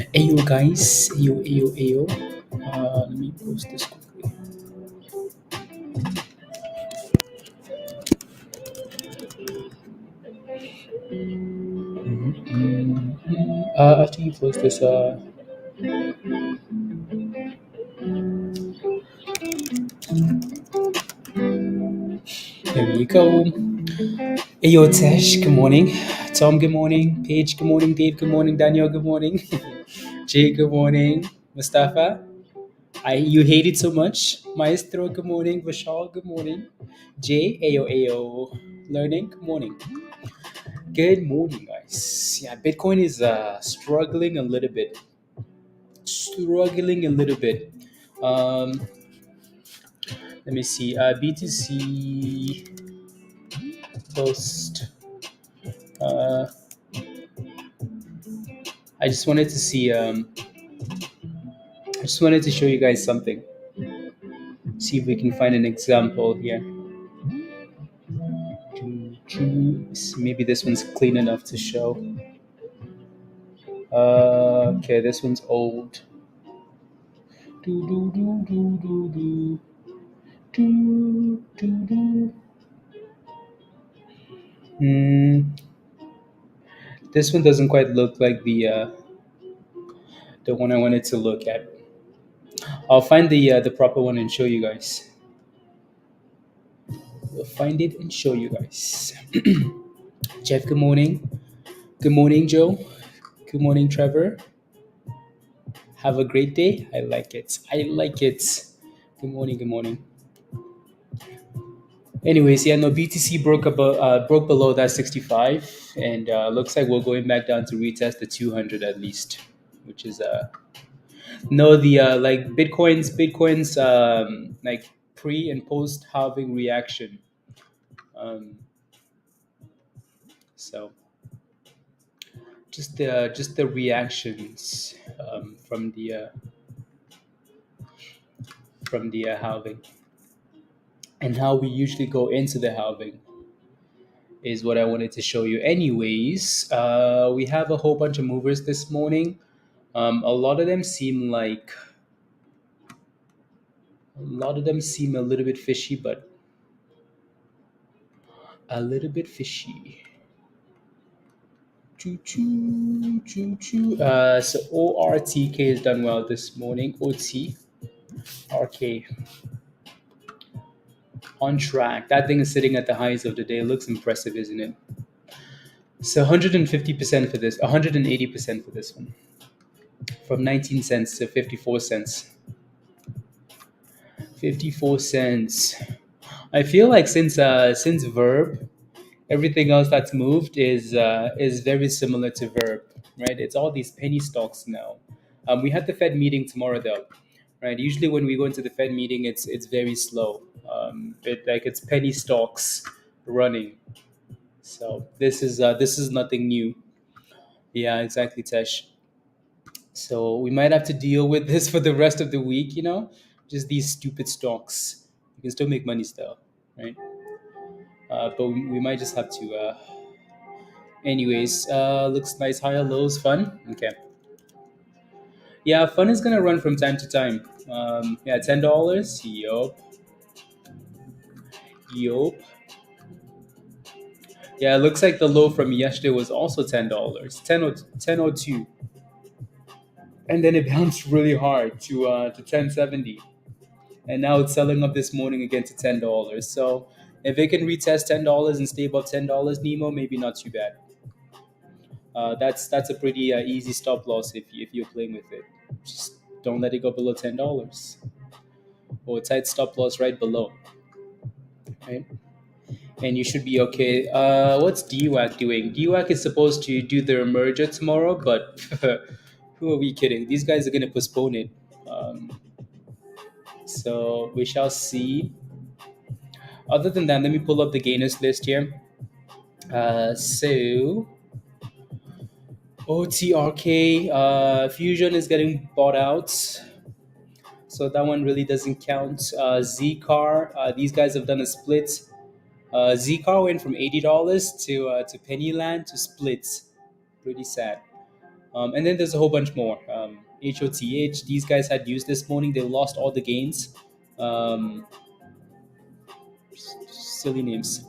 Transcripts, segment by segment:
Ayo guys, ayo. Let me post this quickly. After you post this, there we go. Ayo Tesh, good morning. Tom, good morning. Paige, good morning. Dave, good morning. Daniel, good morning. Jay, good morning. Mustafa, you hate it so much. Maestro, good morning. Vishal, good morning. Jay, ayo. Learning, good morning. Good morning, guys. Yeah, Bitcoin is struggling a little bit. Let me see. BTC post. I just wanted to see. I just wanted to show you guys something. See if we can find an example here. Maybe this one's clean enough to show. Okay, this one's old. This one doesn't quite look like the one I wanted to look at. I'll find the proper one and show you guys. We'll find it and show you guys. Jeff, good morning. Good morning, Joe. Good morning, Trevor. Have a great day. I like it. Good morning. Anyways, yeah, no, BTC broke below that 65, and looks like we're going back down to retest the 200 at least, which is no, the like Bitcoin's like pre and post halving reaction. So just the reactions from the halving, and how we usually go into the halving is what I wanted to show you. Anyways, we have a whole bunch of movers this morning. A lot of them seem a little bit fishy, but a little bit fishy. So ORTK has done well this morning. OTRK on track. That thing is sitting at the highs of the day. It looks impressive, isn't it? So 150% for this, 180% for this one. From 19 cents to 54 cents. 54 cents. I feel like since Verb, everything else that's moved is very similar to Verb, right? It's all these penny stocks now. We had the Fed meeting tomorrow though, right? Usually when we go into the Fed meeting, it's very slow. It's penny stocks running. So this is nothing new. Yeah, exactly, Tesh. So we might have to deal with this for the rest of the week. Just these stupid stocks. You can still make money still, right? But we might just have to. Anyways, looks nice. Higher lows, fun. Okay. Yeah, fun is gonna run from time to time. Yeah, $10. Yup, yup. Yeah, it looks like the low from yesterday was also $10. 1002, and then it bounced really hard to 1070, and now it's selling up this morning again to $10. So if it can retest $10 and stay above $10, Nemo, maybe not too bad. That's a pretty easy stop loss if you're playing with it. Just don't let it go below $10, or a tight stop loss right below, right? And you should be okay. What's DWAC doing? DWAC is supposed to do their merger tomorrow, but who are we kidding? These guys are going to postpone it. Um, so we shall see. Other than that, let me pull up the gainers list here. So OTRK, Fusion is getting bought out. So that one really doesn't count. ZCAR, these guys have done a split. ZCAR went from $80 to Pennyland to split. Pretty sad. And then there's a whole bunch more. HOTH, these guys had news this morning. They lost all the gains. Um, Silly names.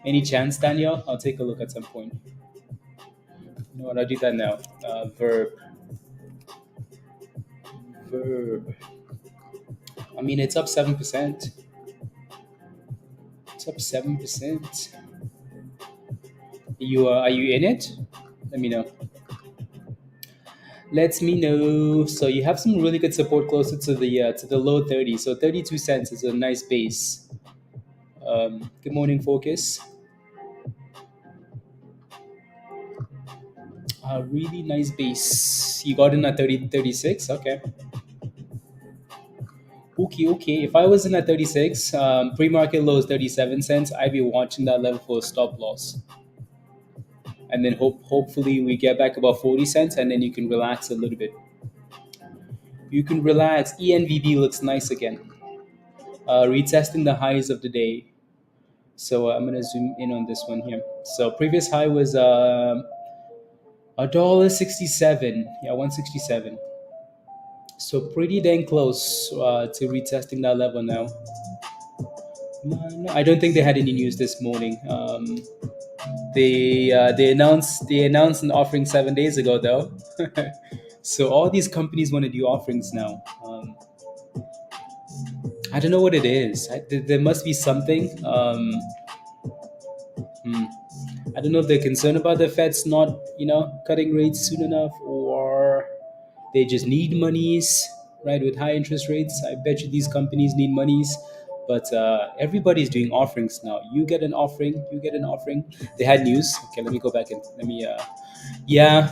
Any chance, Daniel? I'll take a look at some point. You know what? I'll do that now. Verb. Verb. I mean, it's up 7%. It's up 7%. Are you in it? Let me know. Let me know. So you have some really good support closer to the low 30. So 32 cents is a nice base. Good morning, Focus. A really nice base. You got in at 30 36. Okay. Okay, okay. If I was in at 36, pre-market low is 37 cents. I'd be watching that level for a stop loss. And then hopefully we get back about 40 cents, and then you can relax a little bit. You can relax. ENVB looks nice again. Retesting the highs of the day. So I'm gonna zoom in on this one here. So previous high was $1.67. Yeah, 167. So pretty dang close to retesting that level now. No, I don't think they had any news this morning. They announced an offering 7 days ago though. So all these companies want to do offerings now. I don't know what it is. There must be something. Hmm. I don't know if they're concerned about the Fed's not, cutting rates soon enough, or they just need monies, right? With high interest rates, I bet you these companies need monies. But everybody's doing offerings now. You get an offering. You get an offering. They had news. Okay, let me go back and let me. Yeah.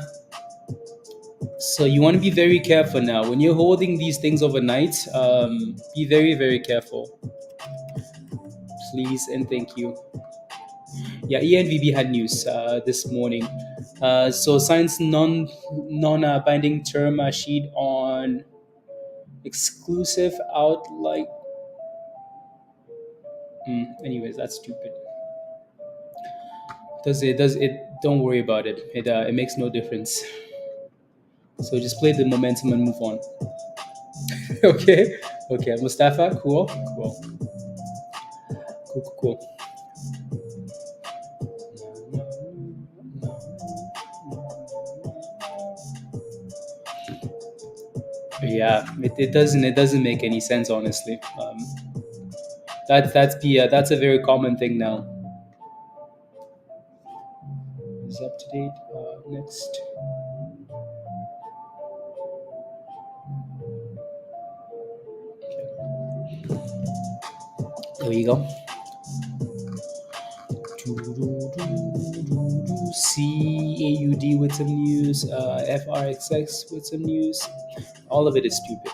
So you want to be very careful now when you're holding these things overnight. Be very, very careful, please, and thank you. Yeah, ENVB had news this morning. So signs non binding term sheet on exclusive out like. Anyways, that's stupid. Does it? Don't worry about it. It makes no difference. So just play the momentum and move on. Okay, okay. Mustafa, cool, cool, cool, cool, cool. Yeah, it doesn't make any sense honestly. That's a very common thing now. Is up to date. Next. There you go. CAUD with some news, FRXX with some news. All of it is stupid,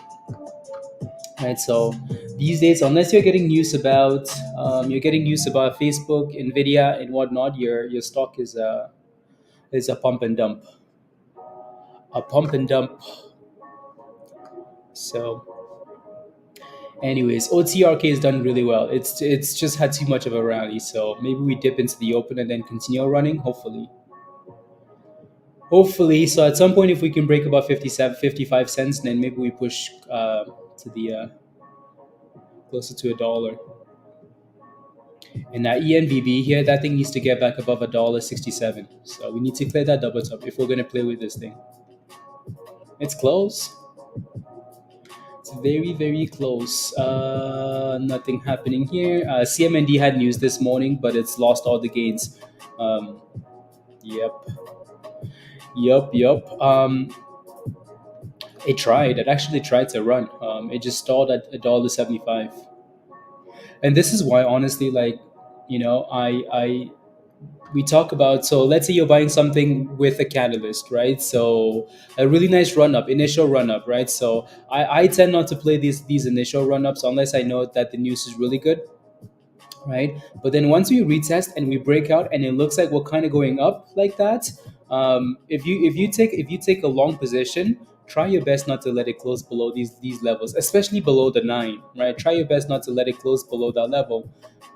right? So these days, unless you're getting news about Facebook, NVIDIA, and whatnot, your stock is a pump and dump, a pump and dump. So, anyways, OTRK has done really well. It's just had too much of a rally, so maybe we dip into the open and then continue running. Hopefully. So at some point, if we can break about 57, 55 cents, then maybe we push to the closer to $1. And that ENVB here, that thing needs to get back above $1.67. So we need to clear that double top if we're gonna play with this thing. It's close. It's very, very close. Nothing happening here. CMND had news this morning, but it's lost all the gains. Um, yep, yep. It tried. It actually tried to run. It just stalled at $1.75. And this is why, honestly, like, I we talk about, so let's say you're buying something with a catalyst, right? So a really nice run up, initial run up, right? So I tend not to play these initial run ups unless I know that the news is really good, right? But then once we retest and we break out and it looks like we're kind of going up like that, if you take a long position, try your best not to let it close below these levels, especially below the 9, right? Try your best not to let it close below that level.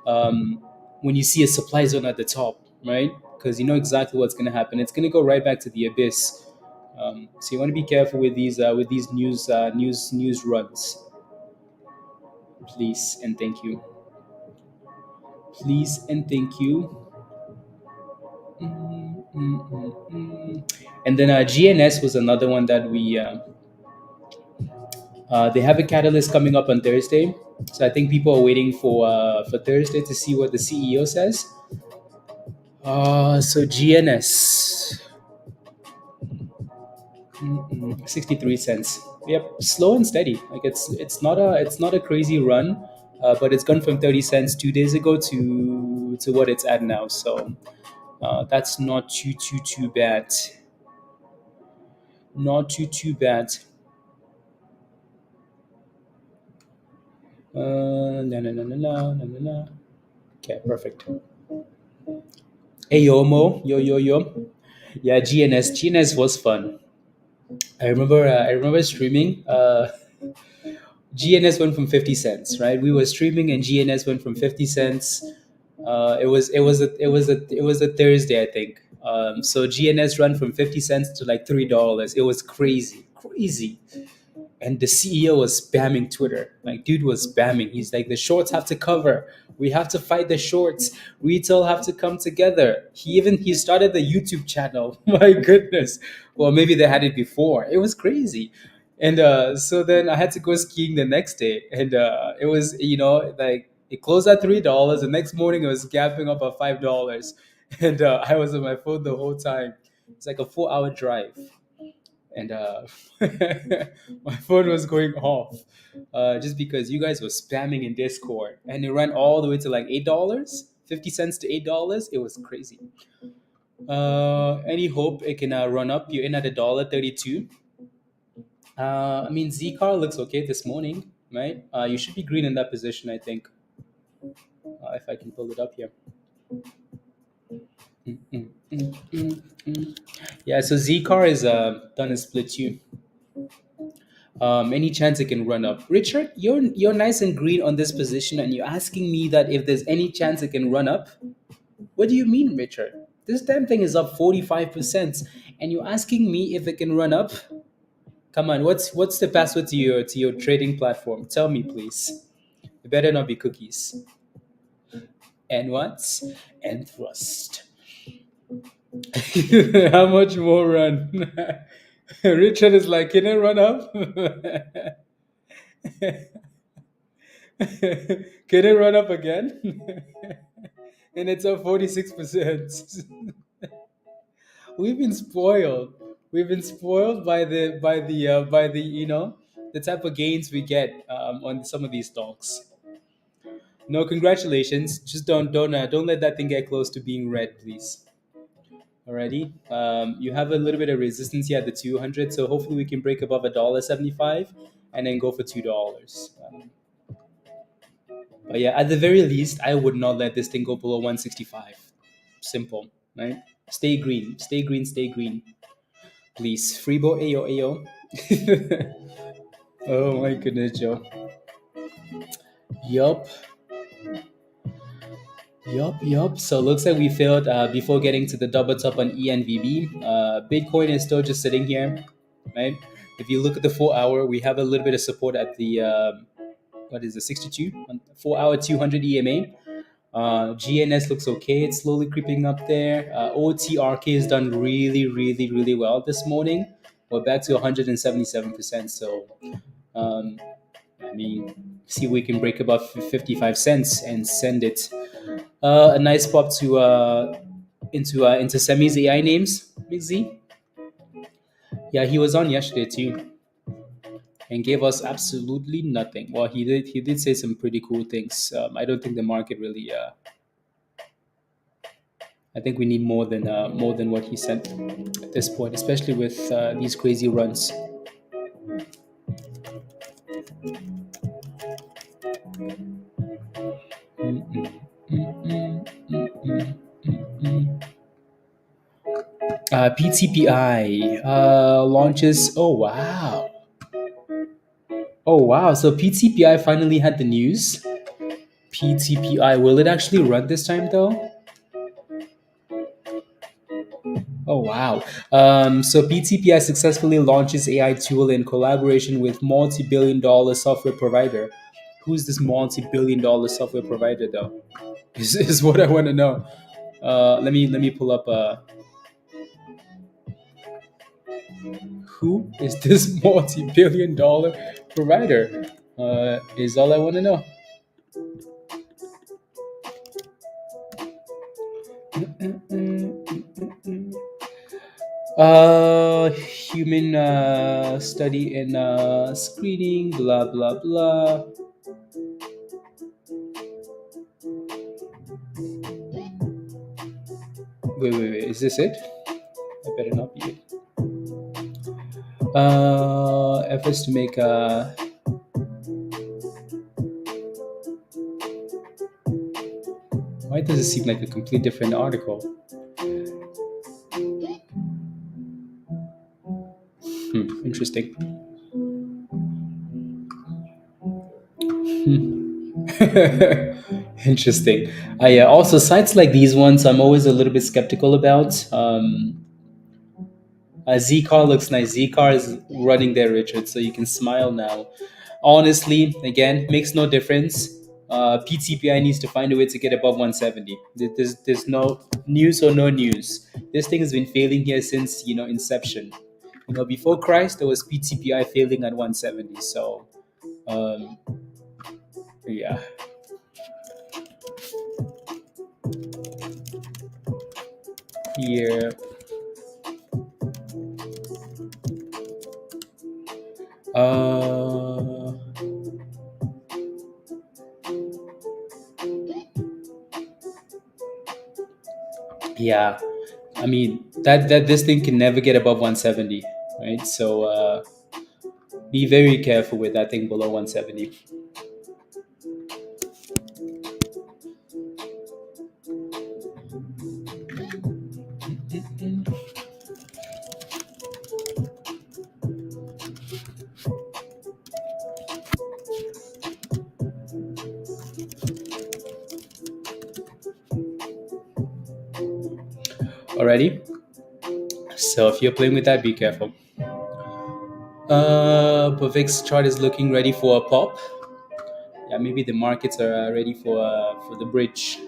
um, when you see a supply zone at the top, right? Because you know exactly what's going to happen. It's going to go right back to the abyss. So you want to be careful with these news runs, please and thank you. Please and thank you. And then GNS was another one that they have a catalyst coming up on Thursday. So I think people are waiting for Thursday to see what the CEO says. So GNS, 63 cents. Yep, slow and steady. Like it's not a crazy run, but it's gone from 30 cents 2 days ago to what it's at now. So that's not too bad. Not too bad. No, no, no, no, no, no, no, no. Okay, perfect. Hey, yo. Yeah, GNS was fun. I remember streaming. GNS went from 50 cents, right? We were streaming and GNS went from 50 cents. It was a Thursday, I think. So GNS ran from 50 cents to like $3. It was crazy, crazy. And the CEO was spamming Twitter. Like, dude was spamming. He's like, the shorts have to cover. We have to fight the shorts. Retail have to come together. He started the YouTube channel. My goodness. Well, maybe they had it before. It was crazy. And so then I had to go skiing the next day, and it was like it closed at $3. The next morning it was gapping up at $5, and I was on my phone the whole time. It's like a 4-hour drive, and my phone was going off just because you guys were spamming in Discord, and it ran all the way to like $8, 50 cents to $8. It was crazy. Any hope it can run up? You're in at $1.32. I mean, ZCAR looks okay this morning, right? You should be green in that position, I think. If I can pull it up here. Yeah, so ZCAR is done a split too. Any chance it can run up? Richard, you're nice and green on this position, and you're asking me that if there's any chance it can run up. What do you mean, Richard? This damn thing is up 45%, and you're asking me if it can run up? Come on, what's the password to your trading platform? Tell me, please. It better not be cookies. And what? And thrust. How much more run? Richard is like, can it run up? Can it run up again? And it's up 46%. We've been spoiled. We've been spoiled by the type of gains we get on some of these stocks. No, congratulations. Just don't let that thing get close to being red, please. Alrighty. You have a little bit of resistance here at the 200, so hopefully we can break above $1.75 and then go for $2. But yeah, at the very least, I would not let this thing go below 165. Simple, right? Stay green, stay green, stay green. Please. Freebo, ayo, ayo. Oh my goodness, Joe. Yup. Yup. So looks like we failed before getting to the double top on ENVB. Bitcoin is still just sitting here, right? If you look at the 4 hour, we have a little bit of support at the what is the 62 on 4 hour 200 EMA. GNS looks okay. It's slowly creeping up there. OTRK has done really well this morning. We're back to 177%. So, um, I mean, see if we can break above 55 cents and send it a nice pop to into Semi's AI names. Big Z. Yeah, he was on yesterday too and gave us absolutely nothing. Well, he did say some pretty cool things. I don't think the market really. I think we need more than what he said at this point, especially with these crazy runs. Mm-mm, mm-mm, mm-mm, mm-mm. PTPI launches. Oh wow! So PTPI finally had the news. PTPI, will it actually run this time though? Oh wow! So PTPI successfully launches AI tool in collaboration with multi-billion-dollar software provider. Who's this multi-billion-dollar software provider though? Is what I want to know. Let me pull up. Who is this multi-billion-dollar provider? Is all I want to know. Human study and screening, blah blah blah. Wait. Is this it? I better not be it. Efforts to make why does it seem like a complete different article? Interesting. Interesting. Yeah. Also, sites like these ones, I'm always a little bit skeptical about. ZCAR looks nice. ZCAR is running there, Richard, so you can smile now. Honestly, again, makes no difference. PTPI needs to find a way to get above 170. There's no news or no news. This thing has been failing here since inception. Before Christ, there was PTPI failing at 170. So, um, yeah. Here. Uh, yeah. I mean that this thing can never get above 170, right? So be very careful with that thing below 170. Alrighty. So if you're playing with that, be careful. Pavix chart is looking ready for a pop. Yeah, maybe the markets are ready for the bridge.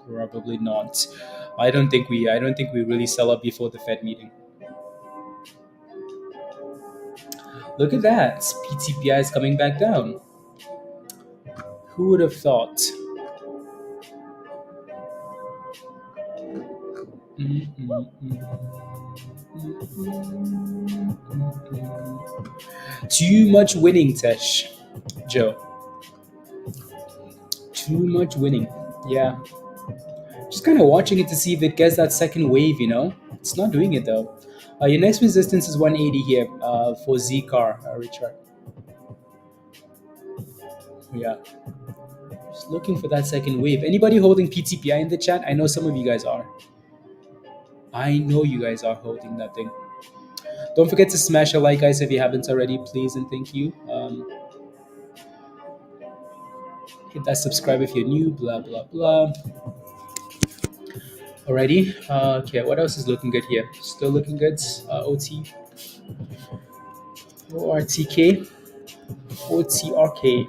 Probably not. I don't think we really sell up before the Fed meeting. Look at that. PTPI is coming back down. Who would have thought? Too much winning, Tesh. Joe. Too much winning. Yeah. Just kind of watching it to see if it gets that second wave, you know? It's not doing it though. Your next resistance is 180 here for ZCAR, Richard. Yeah. Just looking for that second wave. Anybody holding PTPI in the chat? I know some of you guys are. I know you guys are holding that thing. Don't forget to smash a like, guys, if you haven't already, please and thank you. Hit that subscribe if you're new, blah, blah, blah. Alrighty. Okay, what else is looking good here? Still looking good. OT, ORTK, OTRK.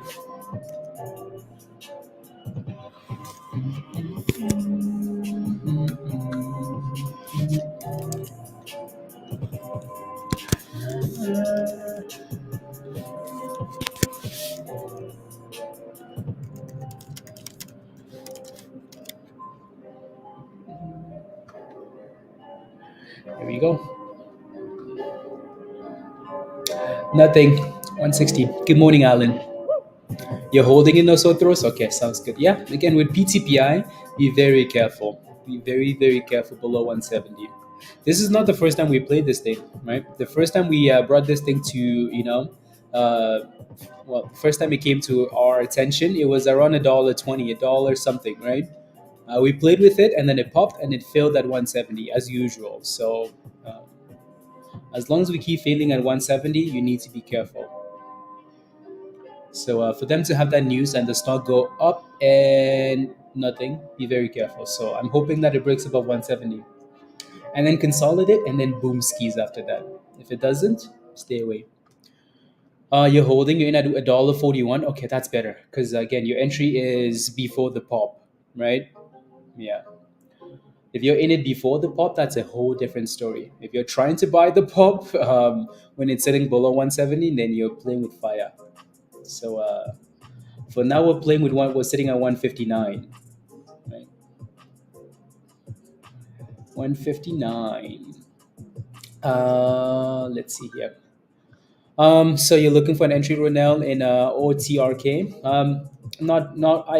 Here we go. Nothing. 160. Good morning, Alan. You're holding in Nosotros? Okay, sounds good. Yeah, again, with PTPI, be very careful. Be very, very careful below 170. This is not the first time we played this thing, right? The first time we brought this thing to, well, first time it came to our attention, it was around $1.20, $1 something, right? We played with it and then it popped and it failed at 170 as usual. So as long as we keep failing at 170, you need to be careful. So for them to have that news and the stock go up and nothing, be very careful. So I'm hoping that it breaks above 170 and then consolidate and then boom skis after that. If it doesn't, stay away. You're holding, you're in at $1.41. Okay, that's better because again, your entry is before the pop, right? Yeah. If you're in it before the pop, that's a whole different story. If you're trying to buy the pop when it's sitting below 170, then you're playing with fire. So for now, we're playing with one. We're sitting at 159, right? 159. Let's see here. So you're looking for an entry, Ronell, in OTRK.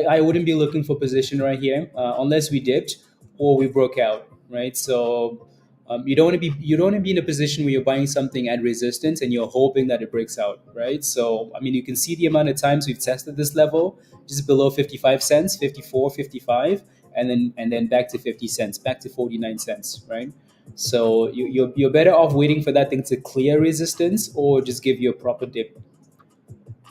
I wouldn't be looking for position right here unless we dipped or we broke out, right? So you don't want to be in a position where you're buying something at resistance and you're hoping that it breaks out, right? So I mean, you can see the amount of times we've tested this level just below 55 cents, 54, 55, and then back to 50 cents, back to 49 cents, right? So you're better off waiting for that thing to clear resistance or just give you a proper dip,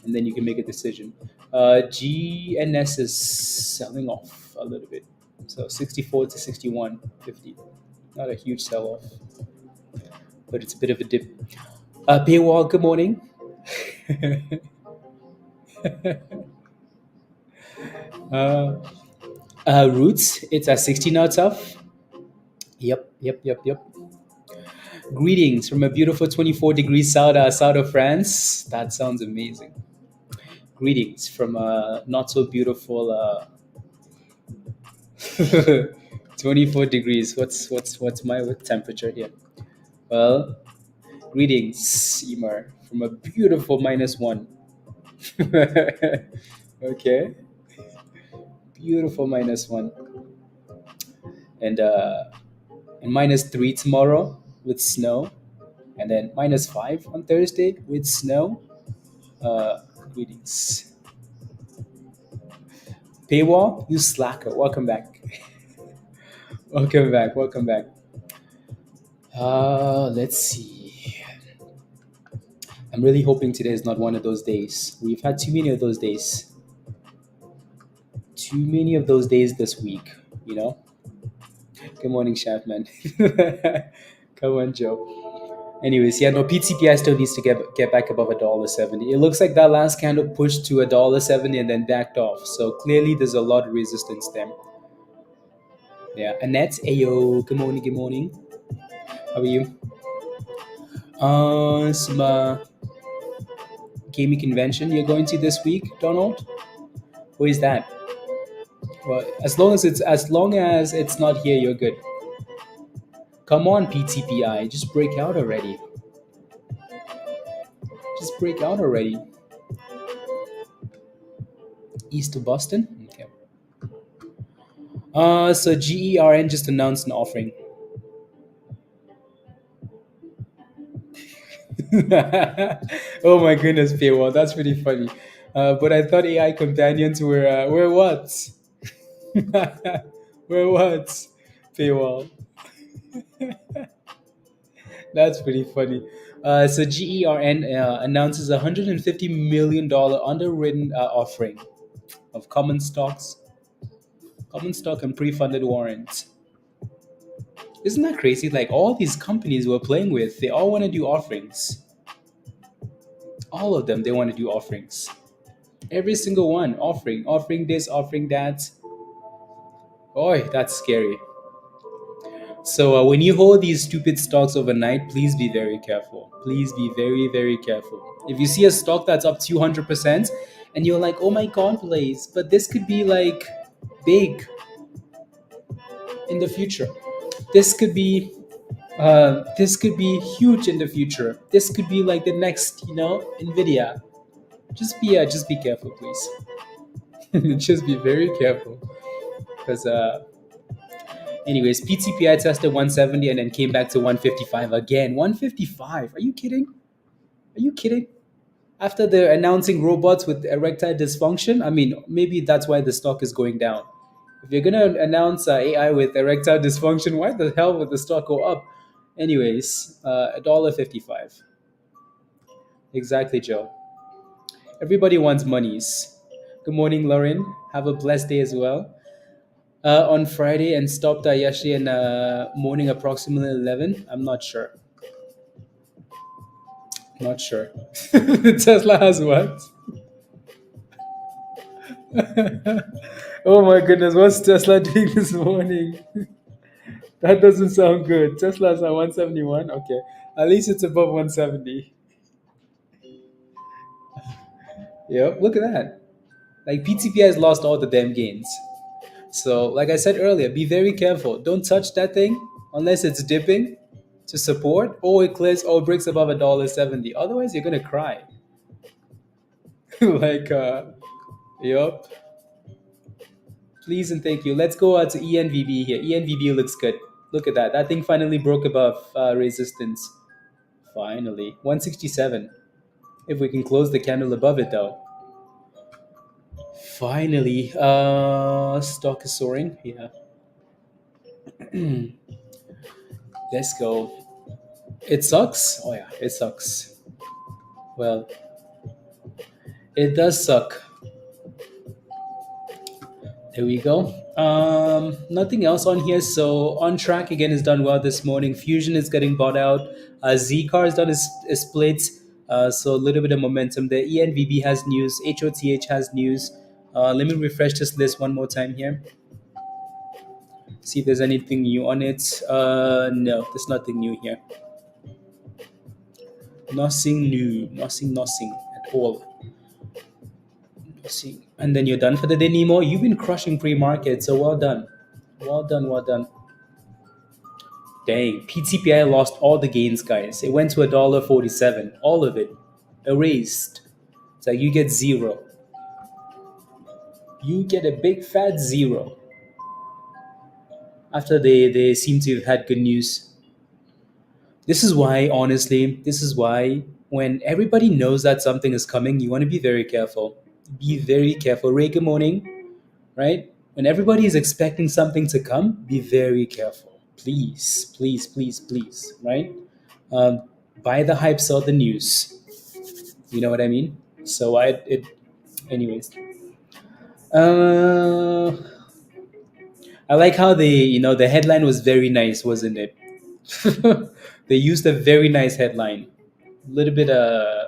and then you can make a decision. GNS is selling off a little bit, so 64 to 61.50. Not a huge sell off, but it's a bit of a dip. Paywall, good morning. Roots, it's at 60 now, tough. Yep. Greetings from a beautiful 24 degrees south of France. That sounds amazing. Greetings from a not so beautiful 24 degrees. What's my temperature here? Well, greetings, Emer, from a beautiful -1. Okay, beautiful -1, and -3 tomorrow with snow, and then -5 on Thursday with snow. Greetings. Paywall, you slacker. Welcome back. Welcome back. Let's see. I'm really hoping today is not one of those days. We've had too many of those days. Too many of those days this week, you know? Good morning, Chefman. Come on, Joe. Anyways, yeah, no, PTPI still needs to get back above $1.70. It looks like that last candle pushed to $1.70 and then backed off. So clearly there's a lot of resistance there. Yeah, Annette, ayo, good morning, good morning. How are you? Some gaming convention you're going to this week, Donald? Who is that? Well, as long as it's not here, you're good. Come on, PTPI, just break out already. Just break out already. East of Boston? Okay. So GERN just announced an offering. Oh my goodness, paywall. That's pretty funny. But I thought AI companions were what? Were what? Paywall. That's pretty funny. So GERN announces a $150 million underwritten offering of common stock and pre-funded warrants. Isn't that crazy? Like all these companies we're playing with, they all want to do offerings. All of them, they want to do offerings. Every single one offering this, offering that. Boy, that's scary. So when you hold these stupid stocks overnight, please be very careful. Please be very, very careful. If you see a stock that's up 200% and you're like, oh my God, Blaze, but this could be like big in the future. This could be this could be huge in the future. This could be like the next, NVDA. Just be careful, please. Just be very careful, because anyways, PTPI tested 170 and then came back to 155 again. 155? Are you kidding? Are you kidding? After they're announcing robots with erectile dysfunction, I mean, maybe that's why the stock is going down. If you're gonna announce AI with erectile dysfunction, why the hell would the stock go up? Anyways, $1.55. Exactly, Joe. Everybody wants monies. Good morning, Lauren. Have a blessed day as well. On Friday and stopped yesterday in morning approximately 11. I'm not sure. Not sure. Tesla has what? Oh my goodness, what's Tesla doing this morning? That doesn't sound good. Tesla's at 171. Okay, at least it's above 170. Yep, look at that. Like PTPI has lost all the damn gains. So, like I said earlier, be very careful. Don't touch that thing unless it's dipping to support or it clears or breaks above $1.70. Otherwise, you're gonna cry. like, yep. Please and thank you. Let's go to ENVB here. ENVB looks good. Look at that. That thing finally broke above resistance. Finally, 167. If we can close the candle above it, though. Finally, stock is soaring. Yeah. Let's go. It sucks. Oh yeah, it sucks. Well, it does suck. There we go. Nothing else on here. So on track again is done well this morning. Fusion is getting bought out. ZCAR has done his splits. So a little bit of momentum there. ENVB has news. HOTH has news. Let me refresh this list one more time here. See if there's anything new on it. No, there's nothing new here. Nothing new. Nothing at all. See, and then you're done for the day, Nemo. You've been crushing pre-market, so well done. Well done, well done. Dang, PTPI lost all the gains, guys. It went to $1.47. All of it. Erased. It's like you get zero. You get a big fat zero. After they seem to have had good news. This is why, honestly, when everybody knows that something is coming, you want to be very careful. Be very careful. Ray, good morning. Right? When everybody is expecting something to come, be very careful. Please, please, please, please. Right? Buy the hype, sell the news. You know what I mean? So anyways. Uh, I like how the headline was very nice, wasn't it? They used a very nice headline. A little bit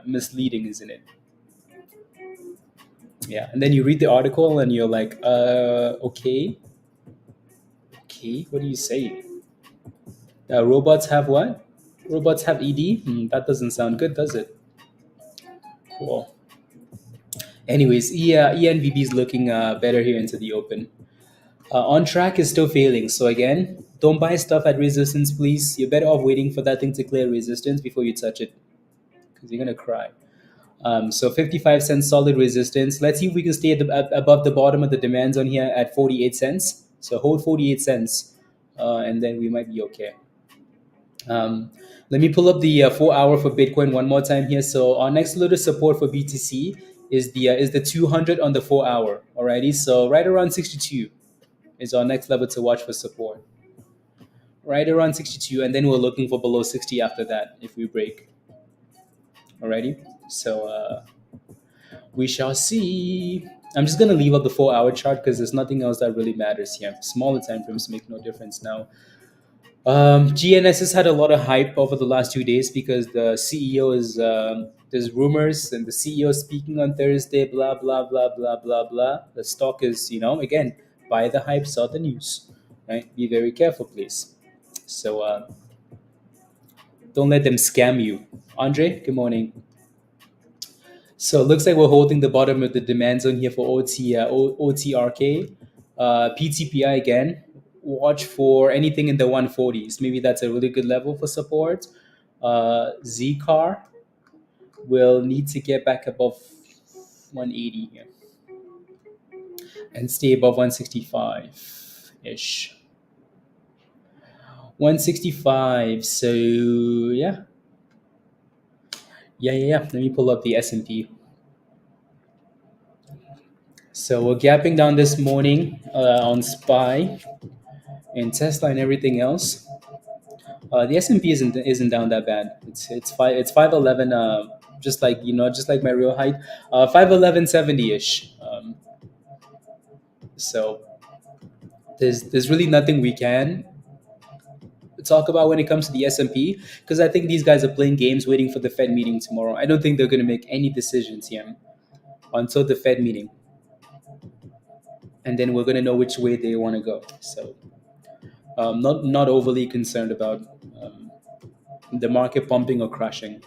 misleading, isn't it? Yeah, and then you read the article and you're like, okay, what do you say? Robots have what? Robots have ED? That doesn't sound good, does it? Cool. Anyways, yeah, ENVB is looking better here into the open. On track is still failing. So again, don't buy stuff at resistance, please. You're better off waiting for that thing to clear resistance before you touch it, because you're gonna cry. So 55 cents solid resistance. Let's see if we can stay above the bottom of the demand zone here at 48 cents. So hold 48 cents, and then we might be okay. Um, Let me pull up the 4 hour for Bitcoin one more time here. So our next little support for BTC is the 200 on the 4 hour. Alrighty, so right around 62 is our next level to watch for support. Right around 62, and then we're looking for below 60 after that if we break. Alrighty, so we shall see. I'm just gonna leave up the 4 hour chart because there's nothing else that really matters here. Smaller time frames make no difference now. GNS has had a lot of hype over the last 2 days because the CEO is there's rumors and the CEO is speaking on Thursday. Blah blah blah blah blah blah. The stock is again, buy the hype, sell the news. Right? Be very careful, please. So don't let them scam you. Andre, good morning. So it looks like we're holding the bottom of the demand zone here for OTRK. PTPI again. Watch for anything in the 140s. Maybe that's a really good level for support. ZCAR will need to get back above 180 here and stay above 165 ish. 165. So yeah. Let me pull up the S&P. So we're gapping down this morning on SPY and Tesla and everything else. The S&P isn't down that bad. It's 511. Just like my real height, 511.70 ish. So there's really nothing we can talk about when it comes to the S&P because I think these guys are playing games waiting for the Fed meeting tomorrow. I don't think they're going to make any decisions here until the Fed meeting, and then we're going to know which way they want to go. So not overly concerned about the market pumping or crashing,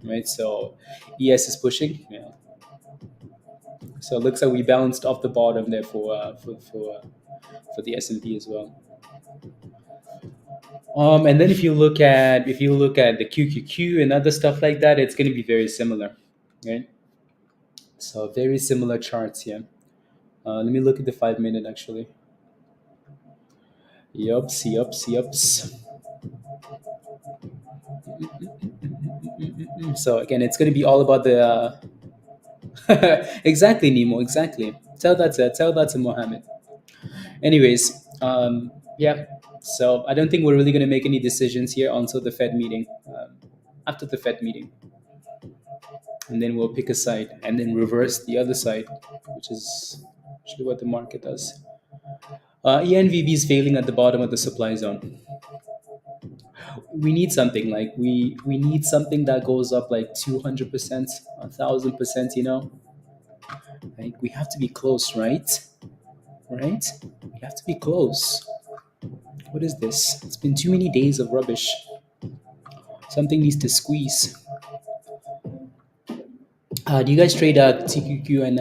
right? So ES is pushing, yeah. So it looks like we bounced off the bottom there for the S&P as well. And then if you look at the QQQ and other stuff like that, it's going to be very similar, right? So very similar charts here. Let me look at the 5 minute actually. Yups. So again, it's going to be all about the exactly, Nemo, exactly. Tell that to Mohammed. Anyways, yeah. So I don't think we're really going to make any decisions here until the Fed meeting. After the Fed meeting, and then we'll pick a side and then reverse the other side, which is actually what the market does. ENVB is failing at the bottom of the supply zone. We need something like we need something that goes up like 200%, 1,000%. Like we have to be close, right? Right? We have to be close. What is this? It's been too many days of rubbish. Something needs to squeeze. Do you guys trade TQQ and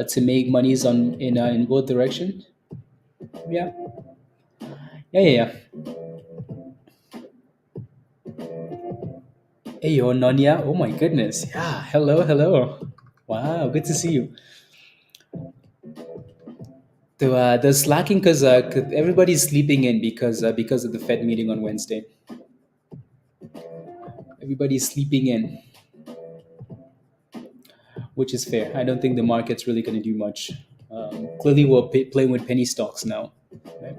to make monies in both directions? Yeah. Yeah. Hey, yo, Nonya. Oh my goodness. Yeah. Hello. Wow, good to see you. The slacking because everybody's sleeping in because of the Fed meeting on Wednesday. Everybody's sleeping in, which is fair. I don't think the market's really going to do much. Clearly, we're playing with penny stocks now. Right?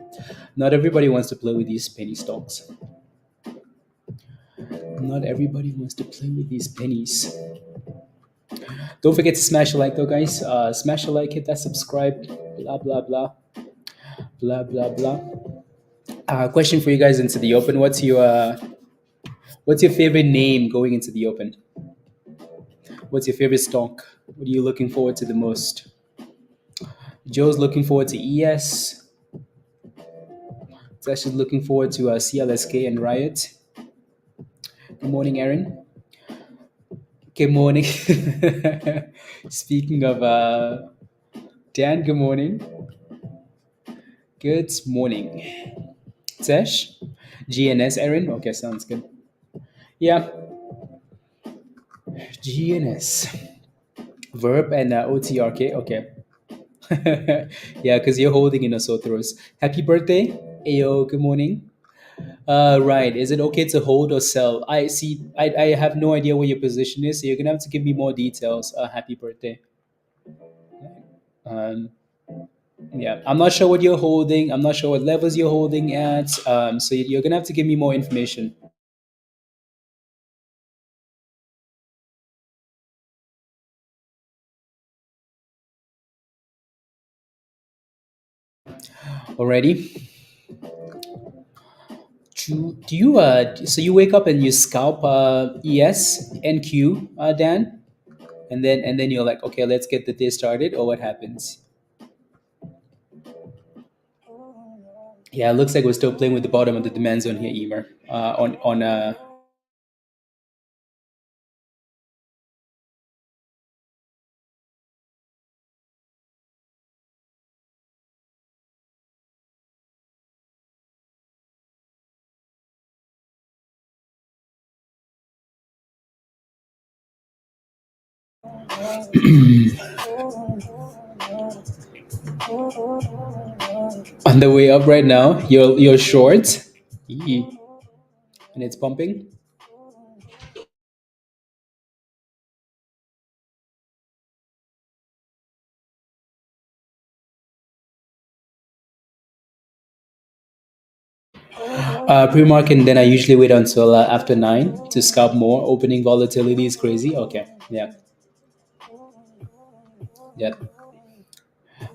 Not everybody wants to play with these penny stocks. Not everybody wants to play with these pennies. Don't forget to smash a like, though, guys. Smash a like, hit that subscribe. Blah blah blah. Blah blah blah. Question for you guys into the open. What's your favorite name going into the open? What's your favorite stock? What are you looking forward to the most? Joe's looking forward to ES. It's actually looking forward to CLSK and Riot. Good morning, Aaron. Good morning. Speaking of Dan, good morning. Good morning. Tesh? GNS, Aaron? Okay, sounds good. Yeah. GNS. Verb and OTRK. Okay. Yeah, because you're holding in a Sothros. Happy birthday. Ayo, good morning. Right. Is it okay to hold or sell? I see. I have no idea what your position is, so you're gonna have to give me more details. Happy birthday. Um, yeah, I'm not sure what you're holding. I'm not sure what levels you're holding at. So you're gonna have to give me more information. Already. Do you so you wake up and you scalp ES and Q, Dan, and then you're like, okay, let's get the day started, or what happens? Yeah, it looks like we're still playing with the bottom of the demand zone here, Emer. On on the way up right now. You're short, Yee. And it's pumping. Pre-market, and then I usually wait until after 9 to scalp more. Opening volatility is crazy. Okay, yeah, yeah.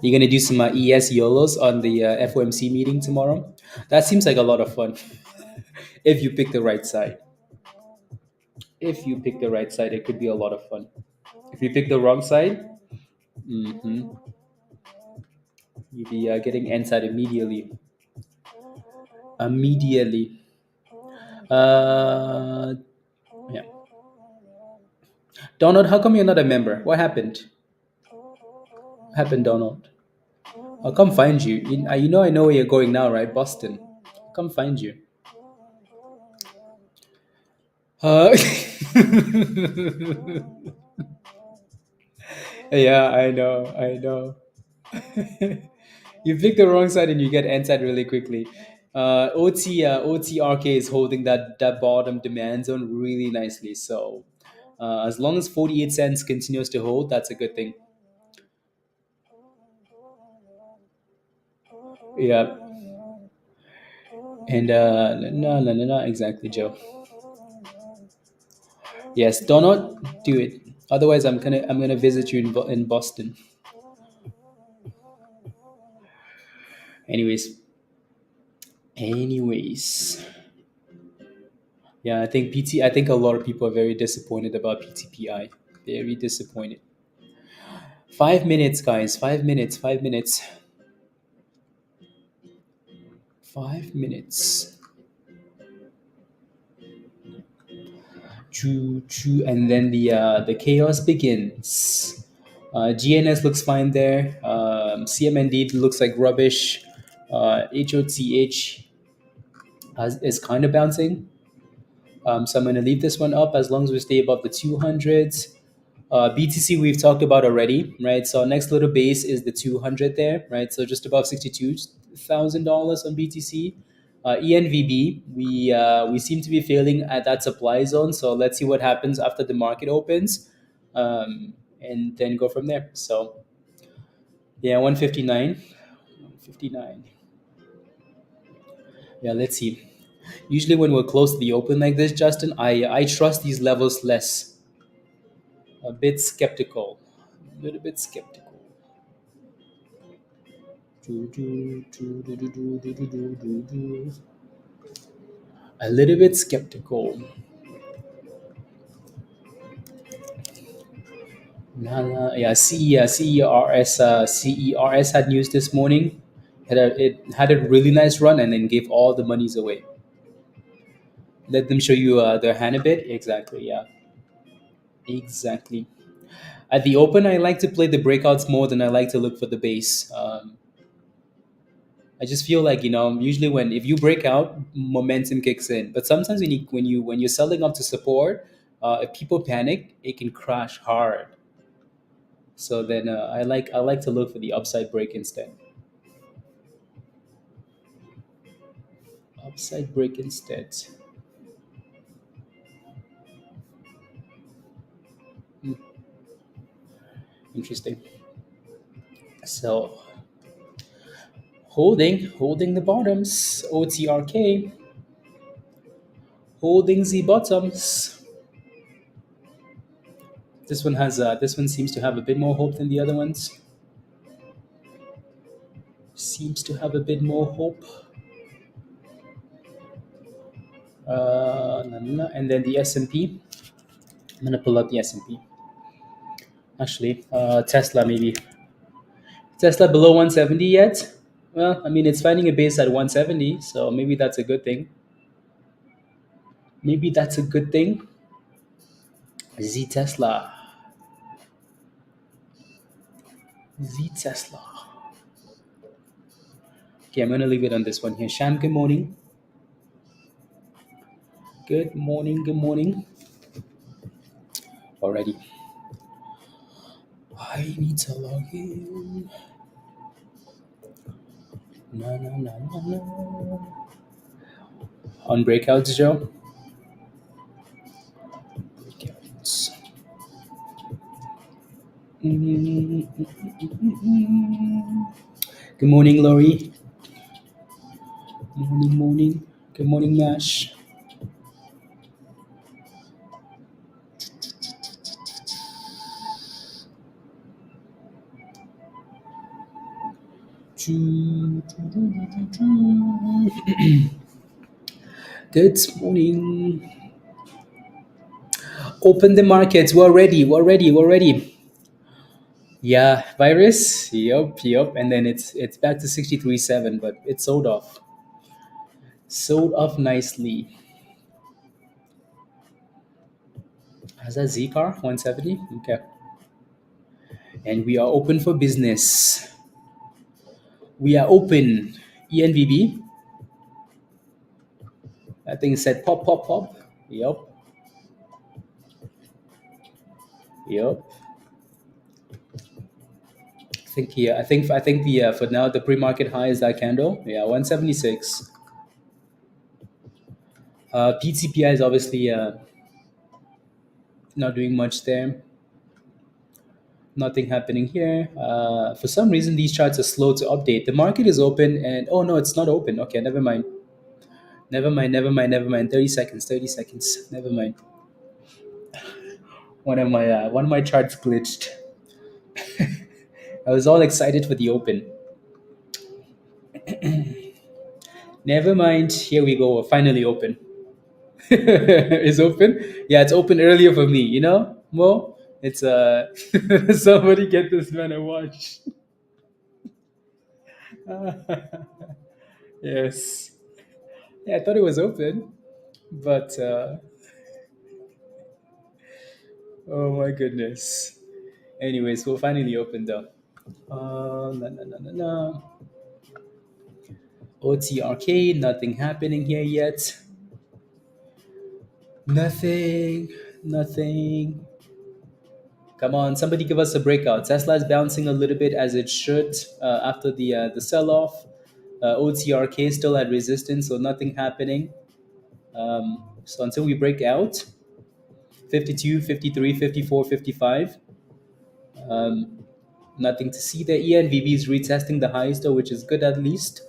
You're gonna do some ES YOLOs on the FOMC meeting tomorrow. That seems like a lot of fun if you pick the right side. If you pick the right side, it could be a lot of fun. If you pick the wrong side, hmm you'll be getting inside immediately. Immediately. Uh, yeah. Donald, how come you're not a member? What happened? What happened, Donald? I'll come find you. You know where you're going now, right? Boston. I'll come find you. Uh, yeah, I know. I know. You pick the wrong side and you get answered really quickly. OTRK is holding that bottom demand zone really nicely. So as long as 48 cents continues to hold, that's a good thing. Yeah. And no, no, no, no, exactly, Joe. Yes, do not do it. Otherwise, I'm gonna visit you in Boston. Anyways, anyways, yeah, I think a lot of people are very disappointed about PTPI. Very disappointed. 5 minutes, guys. 5 minutes. 5 minutes. 5 minutes. Choo choo, and then the chaos begins. GNS looks fine there. CMND looks like rubbish. HOTH is kind of bouncing. So I'm going to leave this one up as long as we stay above the 200s. BTC we've talked about already, right? So our next little base is the 200 there, right? So just above $62,000 on BTC. ENVB, we seem to be failing at that supply zone. So let's see what happens after the market opens, and then go from there. So yeah, 159, 159. Yeah, let's see. Usually when we're close to the open like this, Justin, I trust these levels less. A bit skeptical, a little bit skeptical. A little bit skeptical. Yeah, CERS had news this morning. It had a really nice run and then gave all the monies away. Let them show you their hand a bit. Exactly. Yeah. Exactly. At the open, I like to play the breakouts more than I like to look for the base. I just feel like usually when if you break out, momentum kicks in. But sometimes when you're selling up to support, if people panic, it can crash hard. So then I like to look for the upside break instead. Upside break instead. Hmm, interesting. So holding the bottoms. OTRK holding the bottoms. This one seems to have a bit more hope than the other ones. Seems to have a bit more hope. And then the S&P. I'm gonna pull up the S&P. Actually, Tesla maybe. Tesla below 170 yet? Well, I mean it's finding a base at 170, so maybe that's a good thing. Maybe that's a good thing. Z Tesla. Z Tesla. Okay, I'm gonna leave it on this one here. Sham, good morning. Good morning. Good morning. Already. I need to log in. No, no, no, no, no. On breakouts, Joe. Breakouts. Good morning, Laurie. Morning, morning. Good morning, Nash. Good morning. Open the markets. We're ready. We're ready. We're ready. Yeah, virus. Yup, yup. And then it's back to 63.7, but it sold off. Sold off nicely. Has that ZCAR 170? Okay. And we are open for business. We are open. ENVB. That thing said pop, pop, pop. Yup. Yup. I think the for now the pre-market high is that candle. Yeah, 176. PTPI is obviously not doing much there. Nothing happening here. For some reason, these charts are slow to update. The market is open, and oh no, it's not open. Okay, never mind. Never mind. Never mind. Never mind. 30 seconds. 30 seconds. Never mind. One of my charts glitched. I was all excited for the open. Never mind. Here we go. We're finally open. It's open. Yeah, it's open earlier for me. You know, Mo. It's somebody get this man a watch. Yes. Yeah, I thought it was open, but oh my goodness. Anyways, we'll finally open though. No, no, no, no, no. OTRK, nothing happening here yet. Nothing, nothing. Come on, somebody give us a breakout. Tesla is bouncing a little bit as it should after the sell-off. OTRK still at resistance, so nothing happening. So until we break out, 52, 53, 54, 55. Nothing to see there. ENVB is retesting the highs though, which is good at least.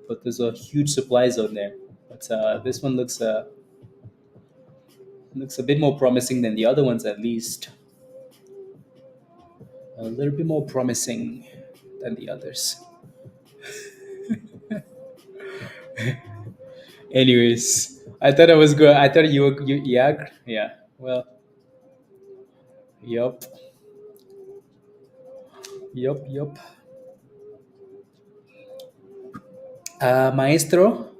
But there's a huge supply zone there. But this one looks a bit more promising than the other ones at least. A little bit more promising than the others. Anyways, I thought I was good. I thought yeah. Well, yup, yup. Maestro,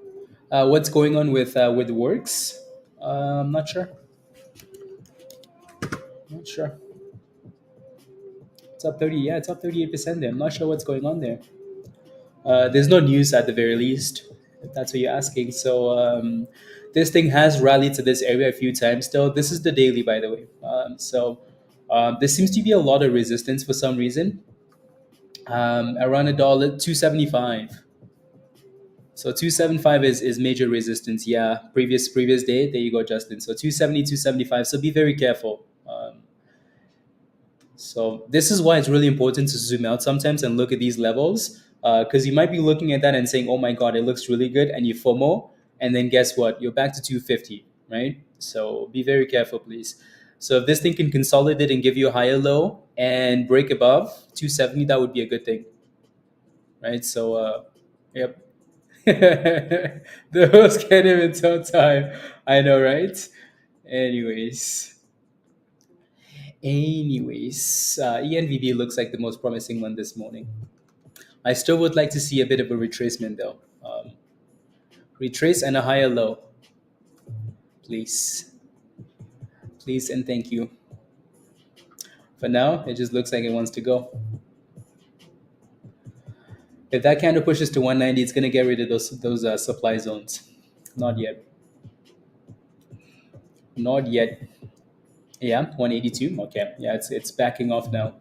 what's going on with works? I'm not sure. Not sure. It's up 30. Yeah, it's up 38% there. I'm not sure what's going on there. There's no news at the very least, if that's what you're asking. So this thing has rallied to this area a few times. Still, this is the daily, by the way. So There seems to be a lot of resistance for some reason. Around a dollar 275. So 275 is major resistance. Yeah, previous day. There you go, Justin. So 270, 275. So be very careful. So this is why it's really important to zoom out sometimes and look at these levels, because you might be looking at that and saying, "Oh my God, it looks really good," and you FOMO, and then guess what? You're back to 250, right? So be very careful, please. So if this thing can consolidate and give you a higher low and break above 270, that would be a good thing, right? So, yep. The host can't even tell time. I know, right? Anyways. ENVB looks like the most promising one this morning. I still would like to see a bit of a retracement though. Retrace and a higher low, please. Please and thank you. For now, it just looks like it wants to go. If that candle pushes to 190, it's going to get rid of those supply zones. Not yet. Not yet. Yeah, 182. Okay. Yeah, it's backing off now.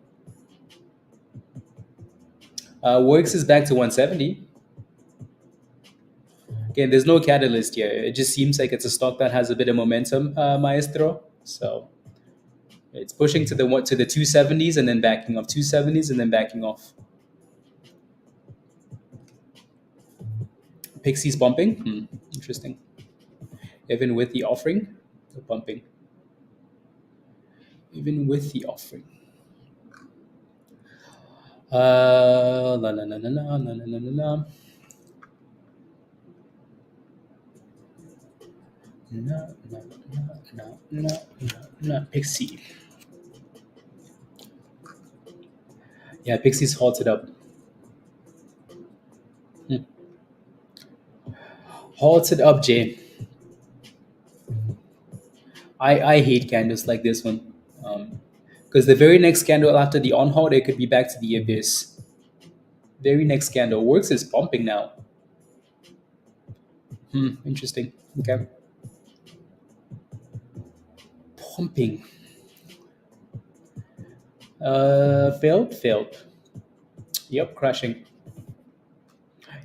Works is back to 170. Again, there's no catalyst here. It just seems like it's a stock that has a bit of momentum, Maestro. So it's pushing to the 270s and then backing off, 270s and then backing off. Pixie's bumping. Interesting. Even with the offering, they're bumping. Even with the offering. La la la la la la la la la. No, no, no, no, no, no, no. Pixie. Yeah, Pixie's halted up. Halted up, Jay. I hate candles like this one. Because the very next candle after the on halt, it could be back to the abyss. Very next candle. Works is pumping now. Interesting. Okay. Pumping. Failed. Yep, crashing.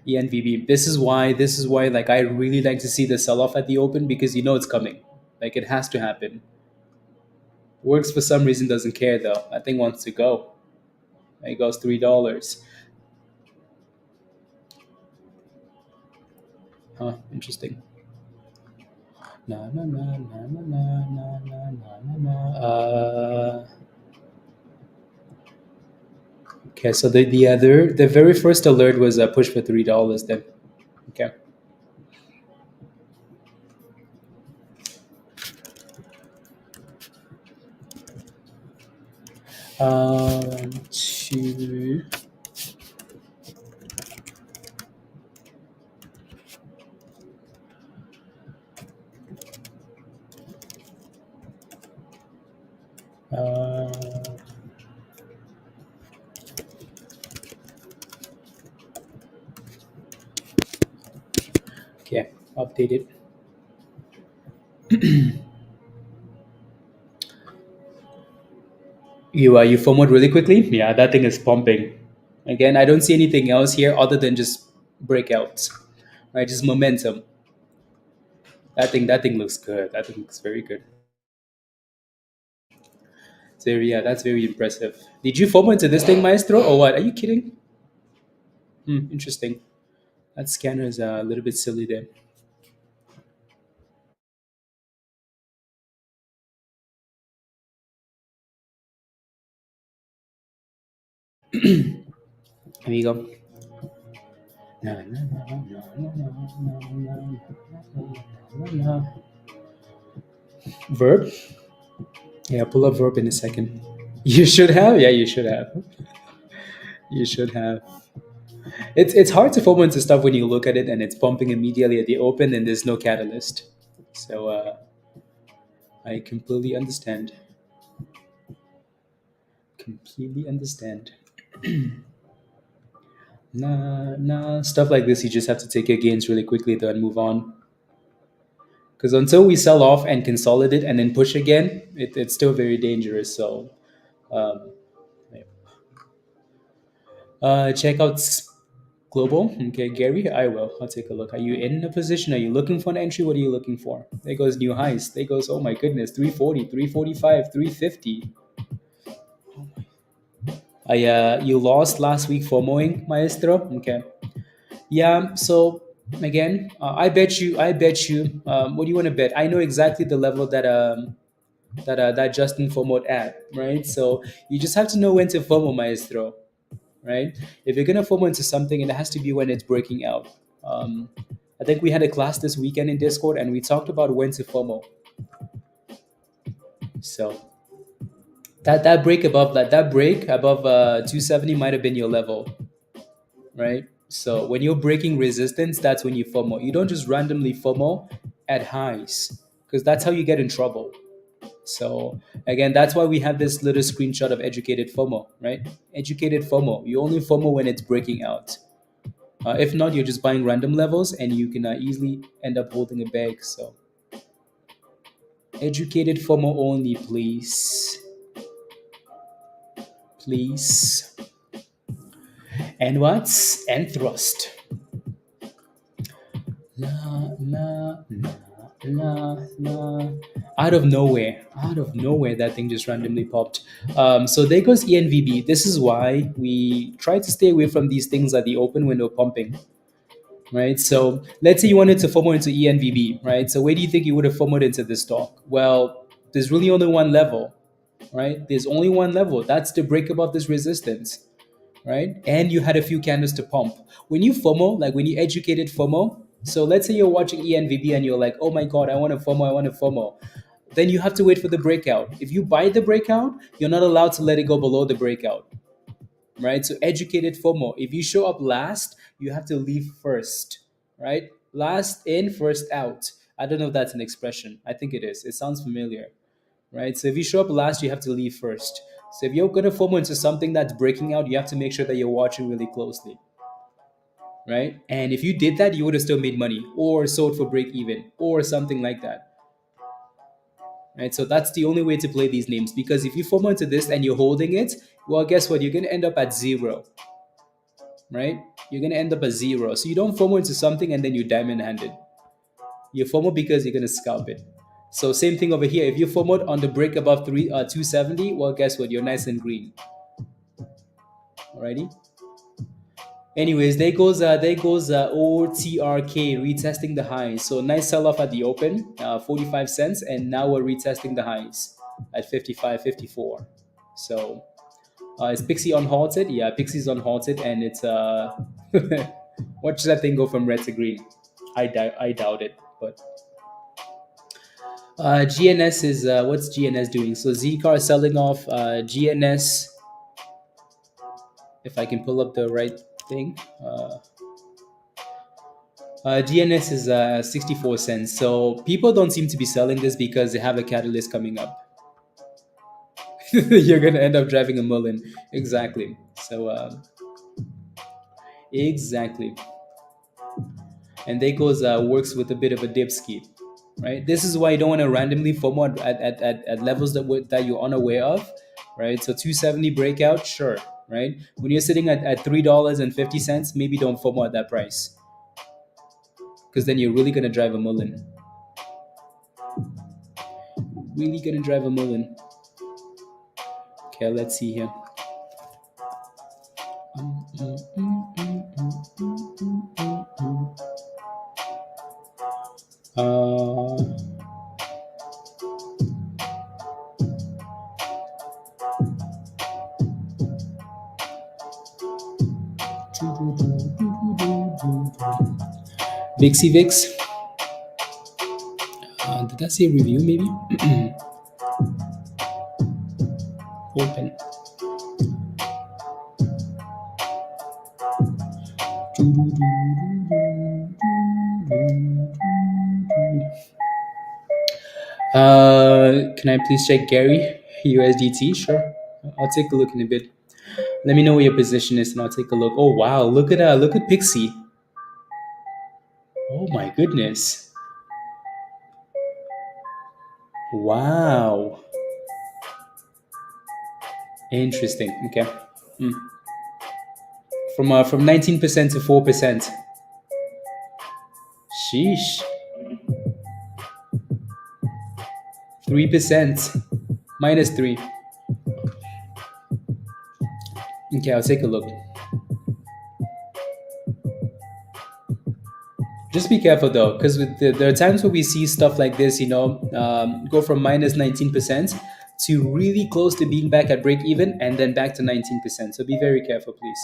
ENVB. This is why like I really like to see the sell-off at the open because you know it's coming. Like it has to happen. Works for some reason doesn't care though. I think wants to go. It goes $3. Huh, interesting. Na na na na na na na na na na. Okay, so the very first alert was a push for $3 then. Okay. Two. Okay, updated. You forward really quickly? Yeah, that thing is pumping. Again, I don't see anything else here other than just breakouts, right? Just momentum. That thing looks good. That thing looks very good. So yeah, that's very impressive. Did you forward into this thing, Maestro, or what? Are you kidding? Interesting. That scanner is a little bit silly there. Here we go. Verb? Yeah, pull up verb in a second. You should have? Yeah, you should have. You should have. It's hard to form into stuff when you look at it and it's pumping immediately at the open and there's no catalyst. So I completely understand. Completely understand. Nah. Stuff like this, you just have to take your gains really quickly though and move on. Because until we sell off and consolidate and then push again, it's still very dangerous. So Um, check out Global. Okay, Gary, I will. I'll take a look. Are you in a position? Are you looking for an entry? What are you looking for? There goes new highs. There goes, oh my goodness, 340, 345, 350. You lost last week for mowing, Maestro. Okay. Yeah. So again, I bet you. What do you want to bet? I know exactly the level that Justin FOMOed at, right? So you just have to know when to FOMO, Maestro, right? If you're gonna FOMO into something, it has to be when it's breaking out. Um, I think we had a class this weekend in Discord, and we talked about when to FOMO. So that break above that break above 270 might have been your level, right? So when you're breaking resistance, that's when you FOMO. You don't just randomly FOMO at highs, because that's how you get in trouble. So again, that's why we have this little screenshot of educated FOMO, right? Educated FOMO. You only FOMO when it's breaking out. If not, you're just buying random levels, and you can easily end up holding a bag. So educated FOMO only, please, please. And what's and thrust? La la la la la. Out of nowhere, that thing just randomly popped. So there goes ENVB. This is why we try to stay away from these things at the open window pumping, right? So let's say you wanted to FOMO into ENVB, right? So where do you think you would have FOMOed into this stock? Well, there's really only one level, right? There's only one level. That's the break above this resistance, right? And you had a few candles to pump. When you FOMO, like when you educated FOMO, so let's say you're watching ENVB and you're like, oh my God, I want to FOMO, I want to FOMO. Then you have to wait for the breakout. If you buy the breakout, you're not allowed to let it go below the breakout, right? So educated FOMO. If you show up last, you have to leave first, right? Last in, first out. I don't know if that's an expression. I think it is. It sounds familiar, right? So if you show up last, you have to leave first. So if you're gonna FOMO into something that's breaking out, you have to make sure that you're watching really closely, right? And if you did that, you would have still made money or sold for break even or something like that, right? So that's the only way to play these names, because if you FOMO into this and you're holding it, well, guess what? You're gonna end up at zero, right? You're gonna end up at zero. So you don't FOMO into something and then you diamond handed. You FOMO because you're gonna scalp it. So same thing over here. If you FOMOed on the break above 270, well, guess what? You're nice and green. Alrighty. Anyways, there goes OTRK retesting the highs. So nice sell off at the open, 45 cents, and now we're retesting the highs at 55.54. So is Pixie unhalted? Yeah, Pixie's unhalted, and it's watch that thing go from red to green. I doubt it, but GNS is what's GNS doing? So ZCAR selling off. GNS, if I can pull up the right thing. GNS is 64 cents. So people don't seem to be selling this because they have a catalyst coming up. You're gonna end up driving a Mullen. Exactly. So exactly. And there goes works with a bit of a dip ski, right? This is why you don't want to randomly FOMO at levels that you're unaware of, right? So 270 breakout, sure, right? When you're sitting at $3.50, maybe don't FOMO at that price, because then you're really gonna drive a Mullen. Really gonna drive a Mullen. Okay, let's see here. Uh, Vixie Vix. Did I say review maybe? Open. Can I please check Gary USDT? Sure, I'll take a look in a bit. Let me know where your position is, and I'll take a look. Oh wow, look at Pixie. Oh my goodness. Wow. Interesting. Okay. Hmm. From 19% to 4%. Sheesh. 3%. -3. Okay, I'll take a look. Just be careful though, because there are times where we see stuff like this, go from -19% to really close to being back at break even and then back to 19%. So be very careful, please.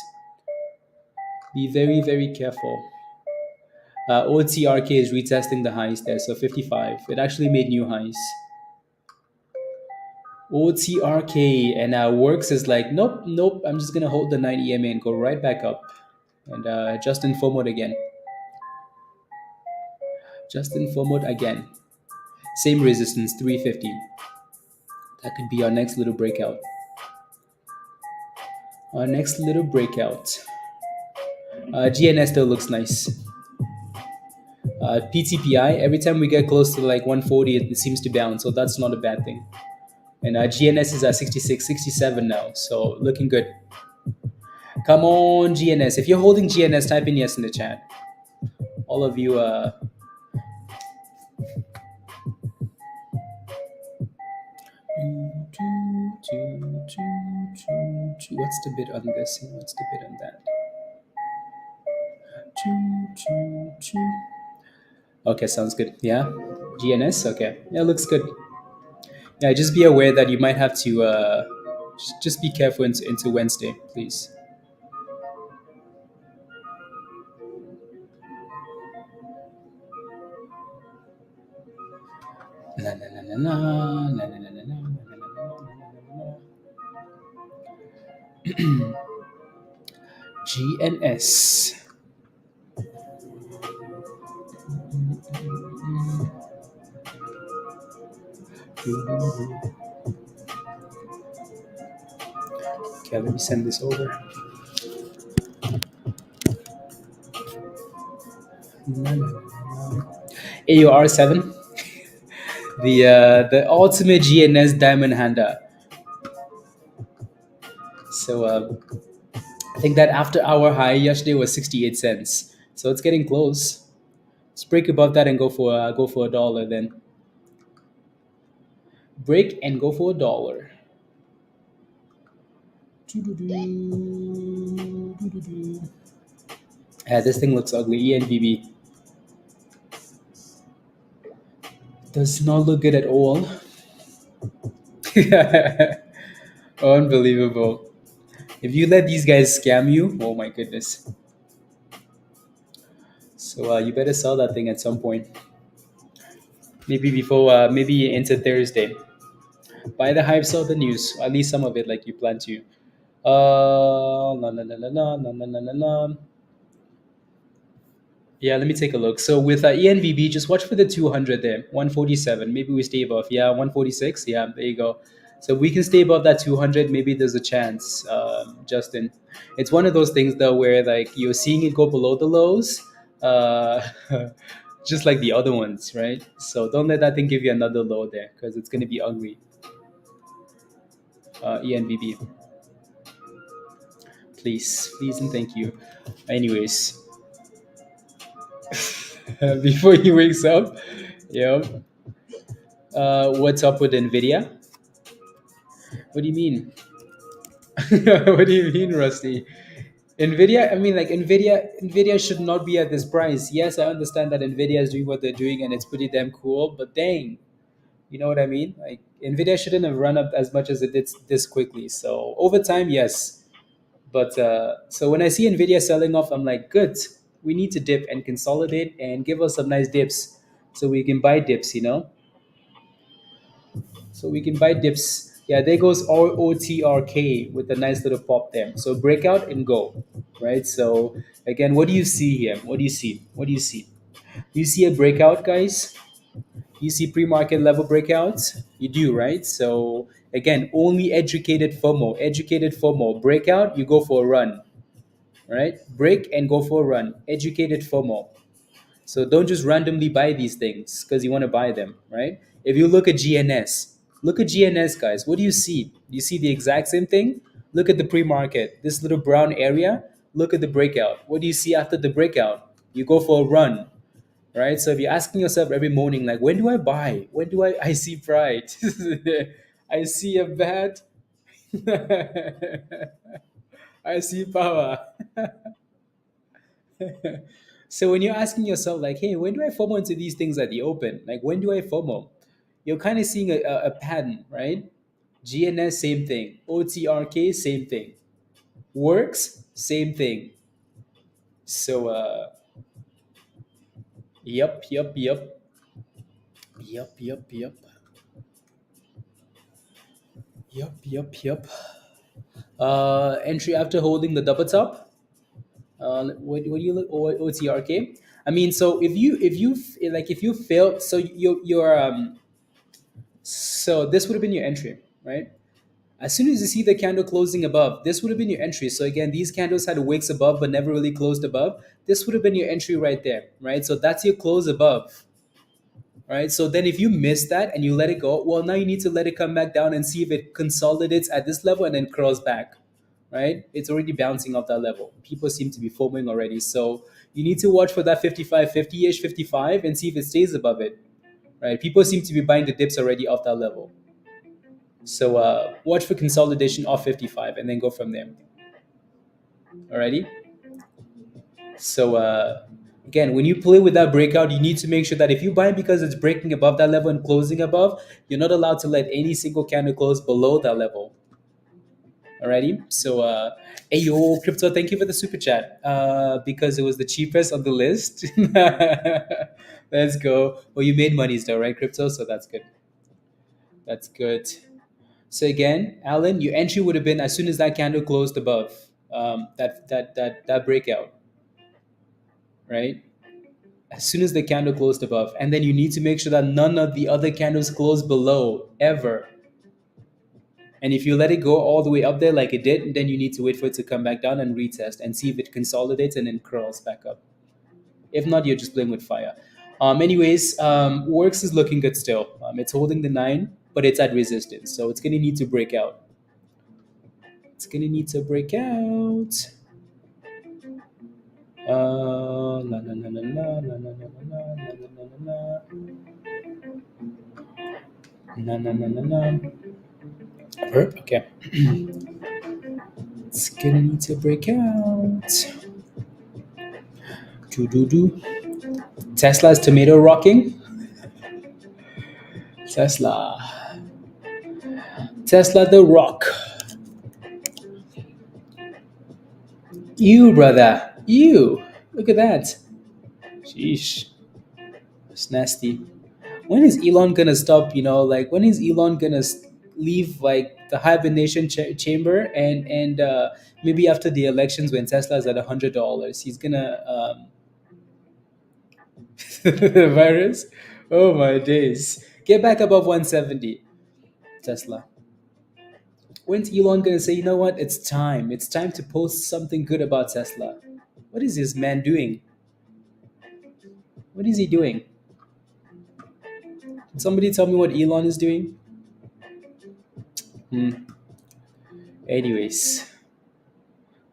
Be very, very careful. OTRK is retesting the highs there, so 55. It actually made new highs. OTRK and works is like, nope, nope. I'm just gonna hold the 9 EMA and go right back up, and just in FOMO again. Just in FOMO again. Same resistance, 350. That could be our next little breakout. Our next little breakout. GNS still looks nice. PTPI, every time we get close to like 140, it seems to bounce, so that's not a bad thing. And GNS is at 66, 67 now, so looking good. Come on, GNS. If you're holding GNS, type in yes in the chat. All of you. What's the bid on this? What's the bid on that? Okay, sounds good. Yeah, GNS. Okay, yeah, looks good. Yeah, just be aware that you might have to just be careful into Wednesday, please. Na, na, na, na, na, na, na, na, na, na, GNS. Okay, let me send this over. AUR7, the ultimate GNS diamond hander. So I think that after hour high yesterday was 68 cents. So it's getting close. Let's break above that and go for a dollar then. Break and go for a dollar. Yeah, this thing looks ugly. ENVB does not look good at all. Unbelievable. If you let these guys scam you, oh my goodness. So you better sell that thing at some point. Maybe before, maybe into Thursday. Buy the hype, sell the news. At least some of it, like you plan to. La, la, la, la, la, la, la, la, la. Yeah, let me take a look. So with ENVB, just watch for the 200 there, 147. Maybe we stay above. Yeah, 146. Yeah, there you go. So we can stay above that 200. Maybe there's a chance, Justin. It's one of those things though where like you're seeing it go below the lows, uh, just like the other ones, right? So don't let that thing give you another low there because it's gonna be ugly. ENVB, please, please, and thank you. Anyways, before he wakes up, yeah. What's up with NVIDIA? What do you mean? What do you mean, Rusty? NVIDIA, I mean, like NVIDIA should not be at this price. Yes, I understand that NVIDIA is doing what they're doing and it's pretty damn cool, but dang, you know what I mean? Like NVIDIA shouldn't have run up as much as it did this quickly. So over time, yes. But so when I see NVIDIA selling off, I'm like, good, we need to dip and consolidate and give us some nice dips so we can buy dips, So we can buy dips. Yeah, there goes OTRK with a nice little pop there. So breakout and go, right? So again, what do you see here? What do you see? What do you see? You see a breakout, guys? You see pre-market level breakouts? You do, right? So again, only educated FOMO. Breakout, you go for a run, right? Break and go for a run. Educated FOMO. So don't just randomly buy these things because you want to buy them, right? If you look at GNS, Look at GNS, guys. What do you see? Do you see the exact same thing? Look at the pre-market, this little brown area. Look at the breakout. What do you see after the breakout? You go for a run, right? So if you're asking yourself every morning, like, when do I buy? When do I see pride? I see a bat. I see power. So when you're asking yourself, like, hey, when do I FOMO into these things at the open? Like, when do I FOMO? You're kind of seeing a pattern, right? GNS, same thing. OTRK, same thing. Works, same thing. So, yep, yep, yep, yep, yep, yep, yep, yep, yep. Entry after holding the double top. What do you look OTRK? I mean, so if you fail, so so this would have been your entry, right? As soon as you see the candle closing above, this would have been your entry. So again, these candles had wicks above but never really closed above. This would have been your entry right there, right? So that's your close above, right? So then if you miss that and you let it go, well, now you need to let it come back down and see if it consolidates at this level and then curls back, right? It's already bouncing off that level. People seem to be foaming already. So you need to watch for that 55, 50-ish, 55 and see if it stays above it, right? People seem to be buying the dips already off that level. So watch for consolidation off 55 and then go from there. Alrighty. So again, when you play with that breakout, you need to make sure that if you buy it because it's breaking above that level and closing above, you're not allowed to let any single candle close below that level. Alrighty. So Ayo Crypto, thank you for the super chat. Because it was the cheapest on the list. Let's go. Well, you made monies though, right, Crypto? So that's good. That's good. So again, Alan, your entry would have been as soon as that candle closed above that breakout, right? As soon as the candle closed above, and then you need to make sure that none of the other candles close below ever. And if you let it go all the way up there like it did, then you need to wait for it to come back down and retest and see if it consolidates and then curls back up. If not, you're just playing with fire. Anyways, Works is looking good still. It's holding the 9, but it's at resistance, so it's gonna need to break out. It's gonna need to break out. La la la la la la la la la la la la. Okay. It's gonna need to break out. Do do do. Tesla's tomato rocking. Tesla. Tesla the rock. You, brother. You. Look at that. Sheesh. It's nasty. When is Elon gonna stop? Like when is Elon gonna leave like the hibernation chamber and maybe after the elections when Tesla's at $100, he's gonna the virus. Oh my days! Get back above 170, Tesla. When's Elon gonna say, you know what? It's time. It's time to post something good about Tesla. What is this man doing? What is he doing? Can somebody tell me what Elon is doing? Anyways,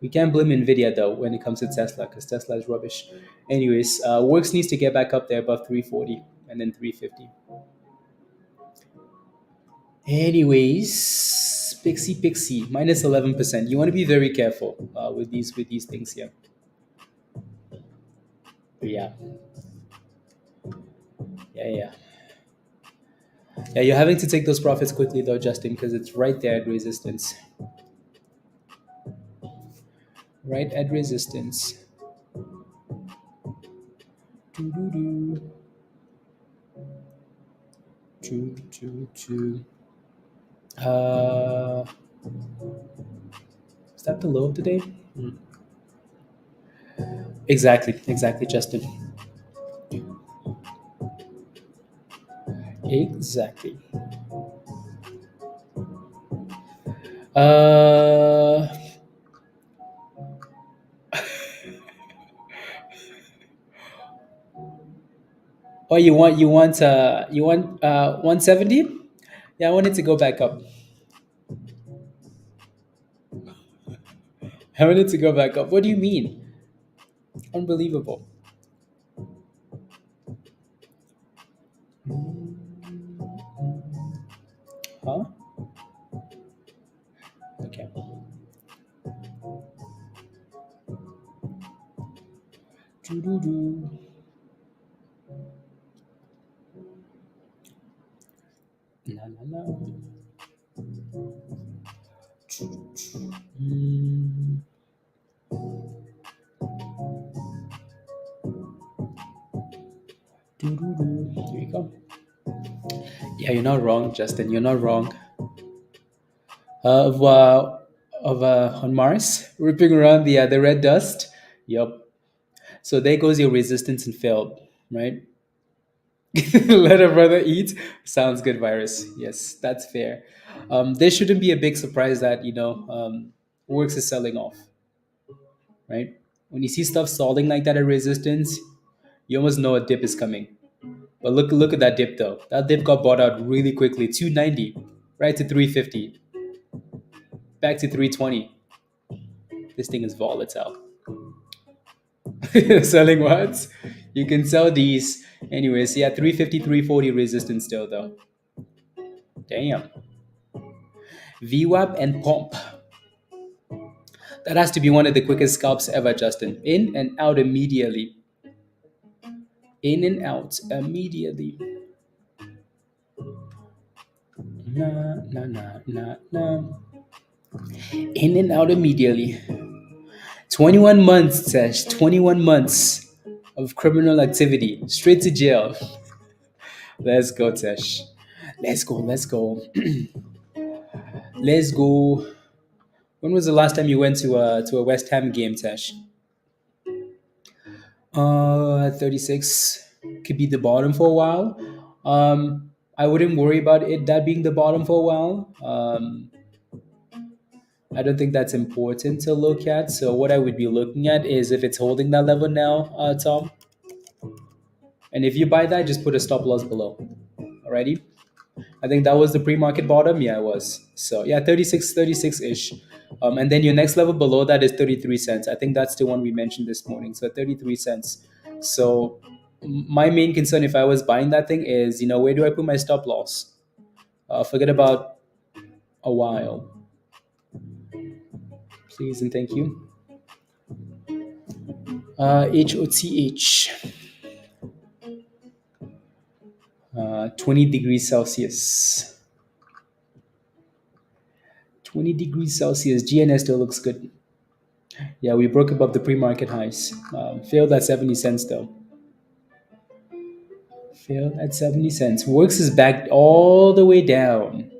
we can't blame Nvidia though when it comes to Tesla because Tesla is rubbish. Anyways, Works needs to get back up there above 340 and then 350. Anyways, Pixie minus 11%. You want to be very careful with these things here. But yeah, yeah. Yeah, you're having to take those profits quickly though, Justin, because it's right there at resistance. Right at resistance. Doo-doo-doo. Choo. Uh, is that the low of the day? Exactly, Justin. Exactly. Uh, oh, you want 170? Yeah, I want it to go back up. I want it to go back up. What do you mean? Unbelievable. Huh? Okay. Doo-doo-doo. La, la, la. Mm, doo-doo-doo. Here we go. Yeah, you're not wrong, Justin. You're not wrong. Of on Mars, ripping around the red dust. Yep. So there goes your resistance and failed, right? Let a brother eat. Sounds good, virus. Yes, that's fair. There shouldn't be a big surprise that works is selling off, right? When you see stuff stalling like that at resistance, you almost know a dip is coming. But look at that dip though. That dip got bought out really quickly. 290, right to 350, back to 320. This thing is volatile. Selling what? You can sell these. Anyways, yeah, 350, 340 resistance still though. Damn. VWAP and pump. That has to be one of the quickest scalps ever, Justin. In and out immediately. In and out immediately. Nah, nah, nah, nah, nah. In and out immediately. 21 months, Tesh. 21 months of criminal activity. Straight to jail. Let's go, Tesh. Let's go, let's go. Let's go. When was the last time you went to a West Ham game, Tesh? 36 could be the bottom for a while. I wouldn't worry about it that being the bottom for a while. I don't think that's important to look at. So what I would be looking at is if it's holding that level now, Tom. And if you buy that, just put a stop loss below. Alrighty. I think that was the pre-market bottom. Yeah, it was. So yeah, 36-ish. And then your next level below that is 33 cents. I think that's the one we mentioned this morning. So 33 cents. So my main concern if I was buying that thing is, where do I put my stop loss? Forget about a while. Please and thank you. HOTH. 20 degrees Celsius. 20 degrees Celsius. GNS still looks good. Yeah, we broke above the pre-market highs. Failed at 70 cents though. Failed at 70 cents. Works is back all the way down.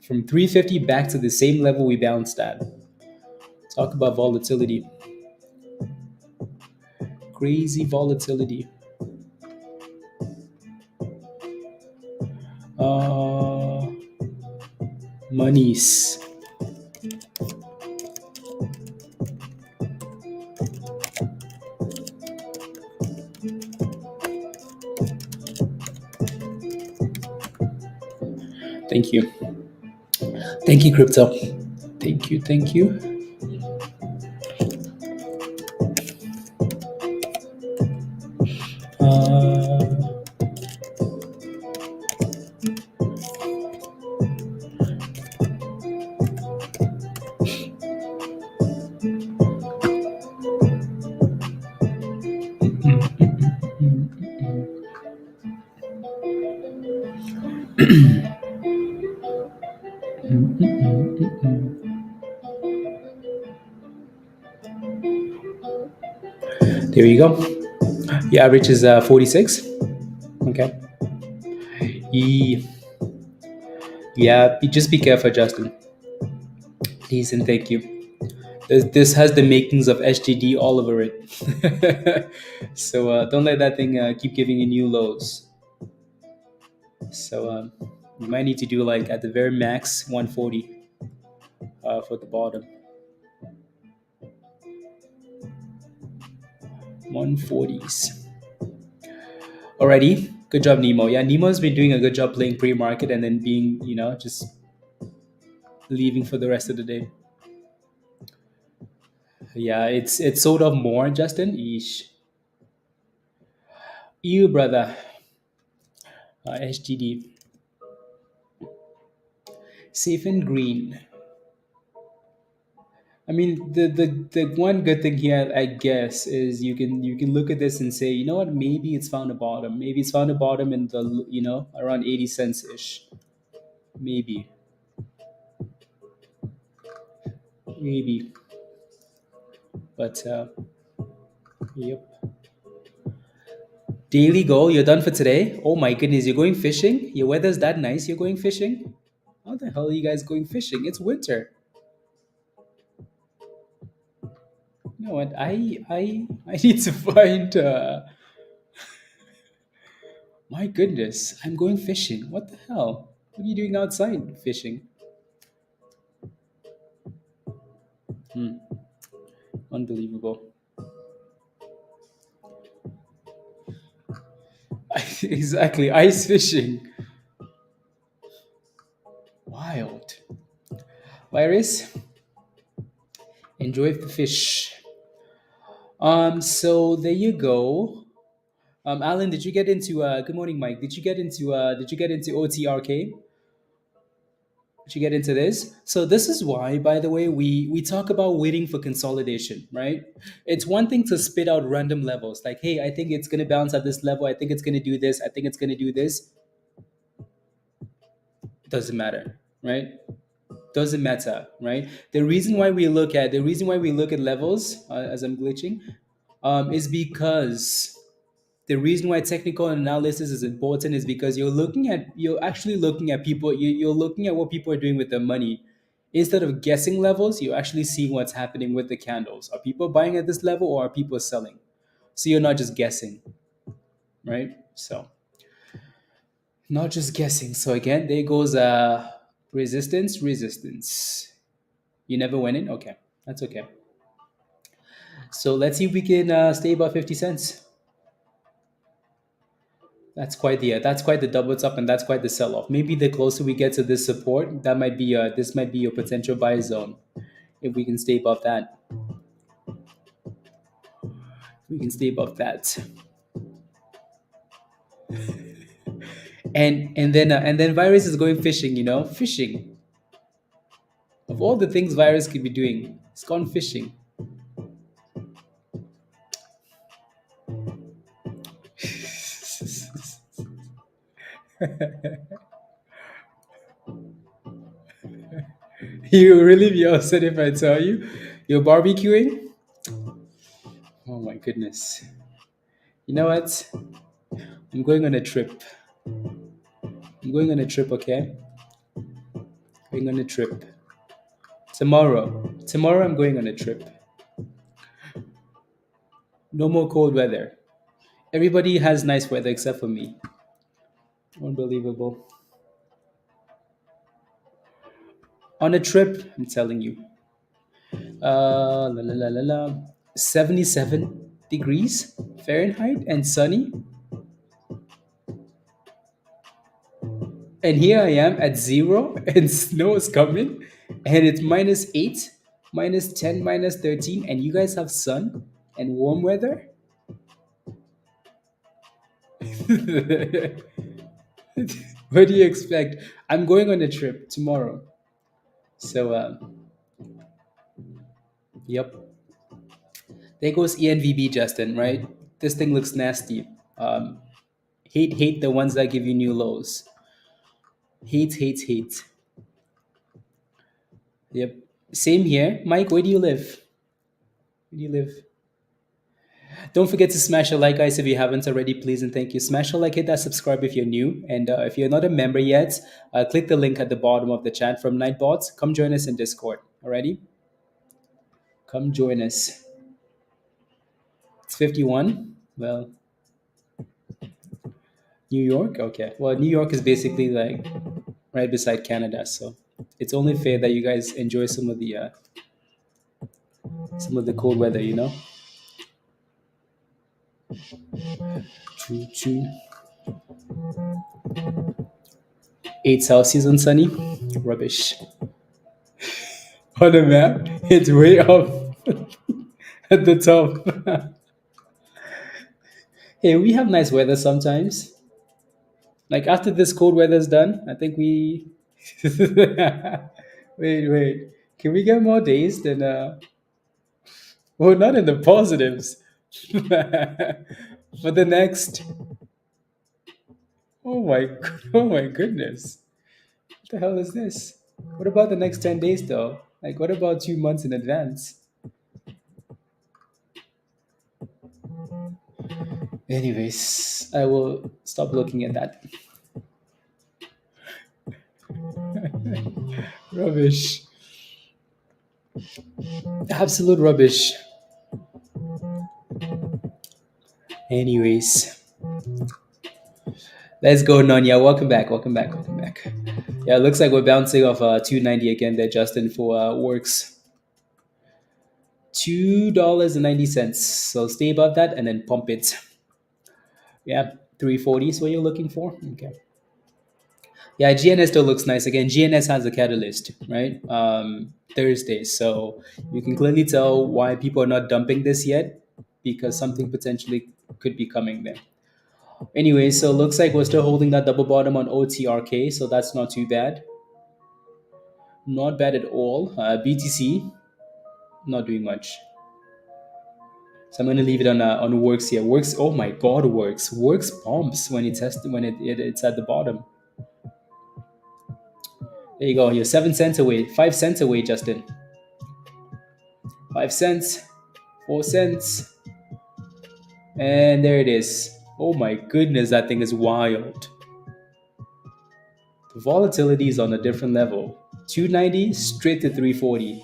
From 350 back to the same level we bounced at. Talk about volatility. Crazy volatility. Uh, Monies. Thank you. Thank you, crypto. Thank you. Thank you. Uh, there you go. Your average is 46. Okay. Yeah, just be careful, Justin. Please and thank you. This has the makings of SGD all over it. So don't let that thing keep giving you new lows. So you might need to do like at the very max 140 for the bottom. 140s. Alrighty. Good job, Nemo. Yeah, Nemo's been doing a good job playing pre-market and then being, just leaving for the rest of the day. Yeah, it's sort of more, Justin. Ish. You, brother. HGD. Safe and green. I mean, the one good thing here, I guess, is you can look at this and say, you know what, maybe it's found a bottom. Maybe it's found a bottom in the around 80 cents ish. Maybe, maybe. But yep. Daily goal. You're done for today. Oh my goodness, you're going fishing. Your weather's that nice. You're going fishing. How the hell are you guys going fishing? It's winter. You know what? I need to find. My goodness, I'm going fishing. What the hell? What are you doing outside fishing? Hmm, unbelievable. Exactly, ice fishing. Wild. Virus, enjoy the fish. So there you go. Alan, did you get into good morning, Mike? Did you get into OTRK? Did you get into this? So this is why, by the way, we talk about waiting for consolidation, right? It's one thing to spit out random levels, like, hey, I think it's gonna bounce at this level, I think it's gonna do this, I think it's gonna do this. Doesn't matter, right? Doesn't matter, right? The reason why we look at levels, as I'm glitching, is because the reason why technical analysis is important is because you're actually looking at people, you're looking at what people are doing with their money. Instead of guessing levels, you're actually seeing what's happening with the candles. Are people buying at this level or are people selling? So you're not just guessing, right? So not just guessing. So again, there goes resistance. You never went in? Okay. That's okay. So let's see if we can stay above 50 cents. That's quite the double up, and that's quite the sell off. Maybe the closer we get to this support, this might be your potential buy zone. If we can stay above that, we can stay above that, and then virus is going fishing. Fishing. Of all the things virus could be doing, it's gone fishing. You will really be upset if I tell you you're barbecuing. Oh my goodness. You know what? I'm going on a trip. I'm going on a trip. Okay, going on a trip. Tomorrow I'm going on a trip. No more cold weather. Everybody has nice weather except for me. Unbelievable. On a trip, I'm telling you. La, la, la, la, la. 77 degrees Fahrenheit and sunny. And here I am at zero and snow is coming. And it's -8, -10, -13. And you guys have sun and warm weather? What do you expect? I'm going on a trip tomorrow. So, yep. There goes ENVB, Justin, right? This thing looks nasty. Hate the ones that give you new lows. Hate. Yep. Same here. Mike, where do you live? Where do you live? Don't forget to smash a like, guys, if you haven't already, please and thank you. Smash a like, hit that subscribe if you're new. And if you're not a member yet, click the link at the bottom of the chat from Nightbots. Come join us in Discord. Alrighty? Come join us. It's 51. Well, New York? Okay. Well, New York is basically like right beside Canada, so it's only fair that you guys enjoy some of the cold weather. Choo choo. 8 Celsius and sunny. Rubbish. On the map, it's way up at the top. Hey, we have nice weather sometimes. Like after this cold weather's done, I think we. Wait. Can we get more days than? Well, not in the positives. For the next. Oh my! Oh my goodness! What the hell is this? What about the next 10 days though? Like, what about 2 months in advance? Anyways, I will stop looking at that. Rubbish. Absolute rubbish. Anyways, let's go, Nonya. Welcome back. Welcome back. Welcome back. Yeah, it looks like we're bouncing off 290 again there, Justin, for works. $2.90. So stay above that and then pump it. Yeah, 340 is what you're looking for. Okay. Yeah, GNS still looks nice. Again, GNS has a catalyst, right? Thursday. So you can clearly tell why people are not dumping this yet because something potentially could be coming there. Anyway, so it looks like we're still holding that double bottom on OTRK, so that's not too bad. Not bad at all. BTC, not doing much. So I'm going to leave it on works here. Works, oh my god, works. Works pumps when it's at the bottom. There you go. You're 7 cents away, 5 cents away, Justin. 5 cents, 4 cents, and there it is. Oh my goodness, that thing is wild. The volatility is on a different level. 290 straight to 340.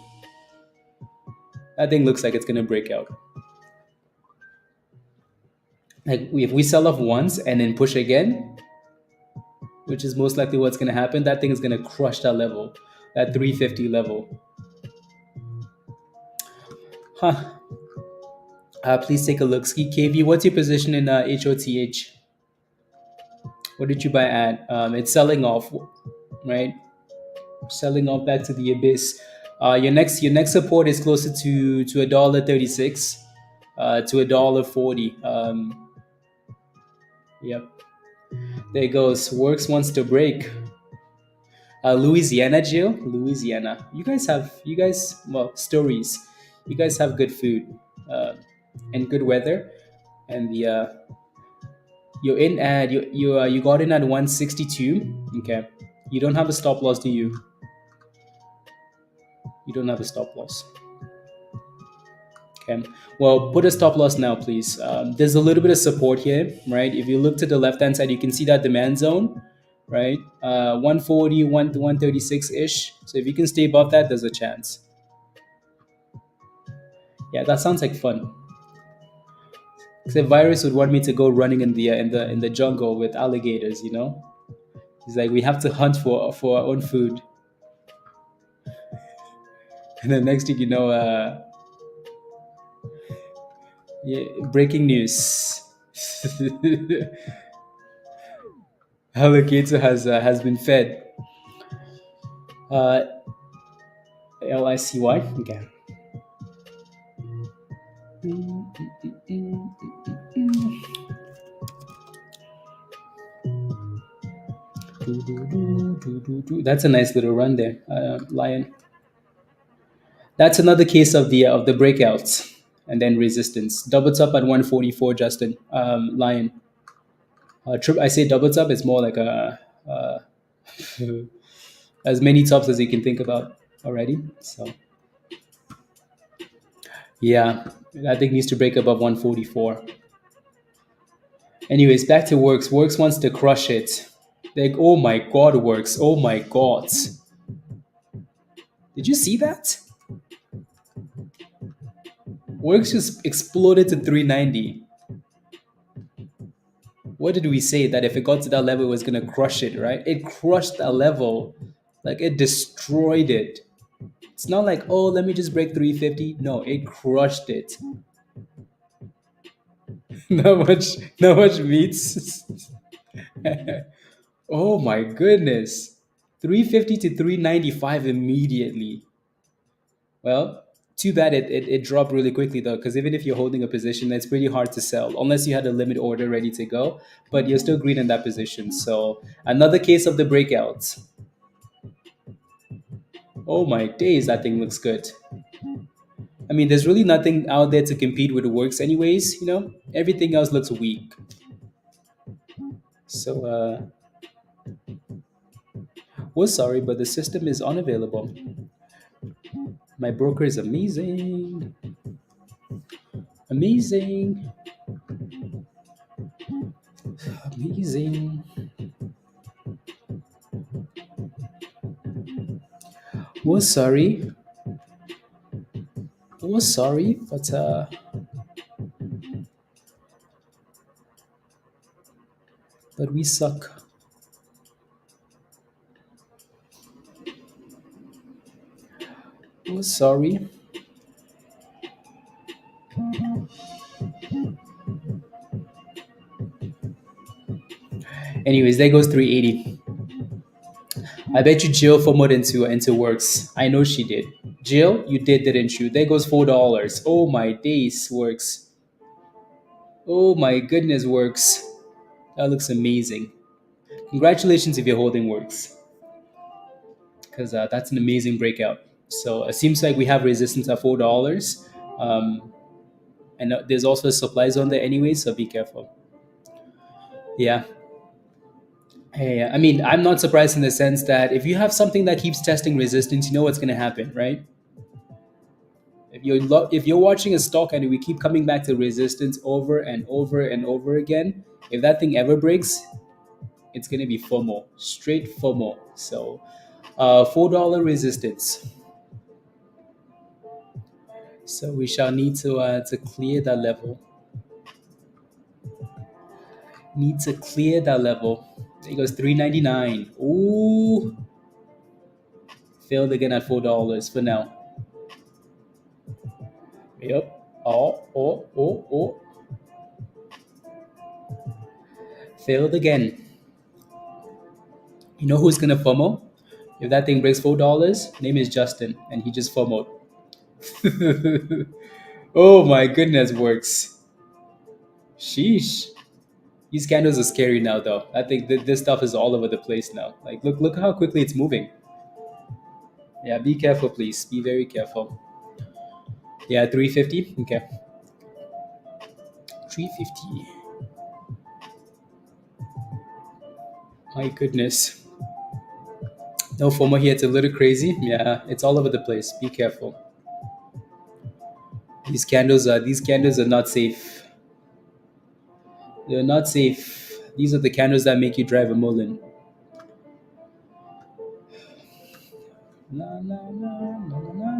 That thing looks like it's gonna break out. Like if we sell off once and then push again, which is most likely what's gonna happen, that thing is gonna crush that level, that 350 level. Huh. Please take a look. Ski KV, what's your position in HOTH? What did you buy at? It's selling off, right? Selling off back to the abyss. Your next support is closer to $1.36, to $1.40. Yep. There it goes. Works wants to break. Louisiana, Jill. Louisiana. Well, stories. You guys have good food, and good weather, and the you're in at you got in at 162. Okay. You don't have a stop loss, do you? You don't have a stop loss. Okay. Well, put a stop loss now, please. There's a little bit of support here, right? If you look to the left-hand side, you can see that demand zone, right? 140, 136-ish. So if you can stay above that, there's a chance. Yeah, that sounds like fun. Except Virus would want me to go running in the jungle with alligators, you know? He's like, we have to hunt for our own food. And then next thing you know, yeah, breaking news. Alligator has been fed. LICY. Okay. That's a nice little run there, Lion. That's another case of the breakouts and then resistance. Double top at 144, Justin. Lion. I say double top. It's more like a as many tops as you can think about already. So yeah, I think needs to break above 144. Anyways, back to Works. Works wants to crush it. Like, oh my god, Works. Oh my god. Did you see that? Works just exploded to 390. What did we say? That if it got to that level, it was going to crush it, right? It crushed that level. Like, it destroyed it. It's not like, oh, let me just break 350. No, it crushed it. Not much meats. Oh my goodness. 350 to 395 immediately. Well, too bad it dropped really quickly though, because even if you're holding a position, it's pretty hard to sell unless you had a limit order ready to go, but you're still green in that position. So another case of the breakouts. Oh my days, that thing looks good. I mean, there's really nothing out there to compete with the works anyways, Everything else looks weak. So we're sorry, but the system is unavailable. My broker is amazing. Amazing. Amazing. We're sorry. We're sorry, but we suck. We're sorry. Anyways, there goes 380. I bet you Jill FOMOed into works. I know she did. Jill, you did, didn't you? There goes $4. Oh my days, works. Oh my goodness, works. That looks amazing. Congratulations if you're holding works, because that's an amazing breakout. So it seems like we have resistance at $4. Um, and there's also a supply zone there anyway, so be careful. Yeah. Hey, I mean, I'm not surprised in the sense that if you have something that keeps testing resistance, you know what's going to happen, right? If you're watching a stock and we keep coming back to resistance over and over and over again, if that thing ever breaks, it's going to be FOMO, straight FOMO. So, $4 resistance. So we shall need to clear that level. Need to clear that level. There goes 399. Ooh, failed again at $4 for now. Yep. Oh. Failed again. You know who's gonna FOMO? If that thing breaks $4, name is Justin, and he just FOMOed. Oh my goodness, works. Sheesh. These candles are scary now, though. I think this stuff is all over the place now. Like, look how quickly it's moving. Yeah, be careful, please. Be very careful. Yeah, 350. Okay, 350. My goodness. No FOMO here. It's a little crazy. Yeah, it's all over the place. Be careful. These candles are not safe. They're not safe. These are the candles that make you drive a Mullen. Na, na, na, na, na,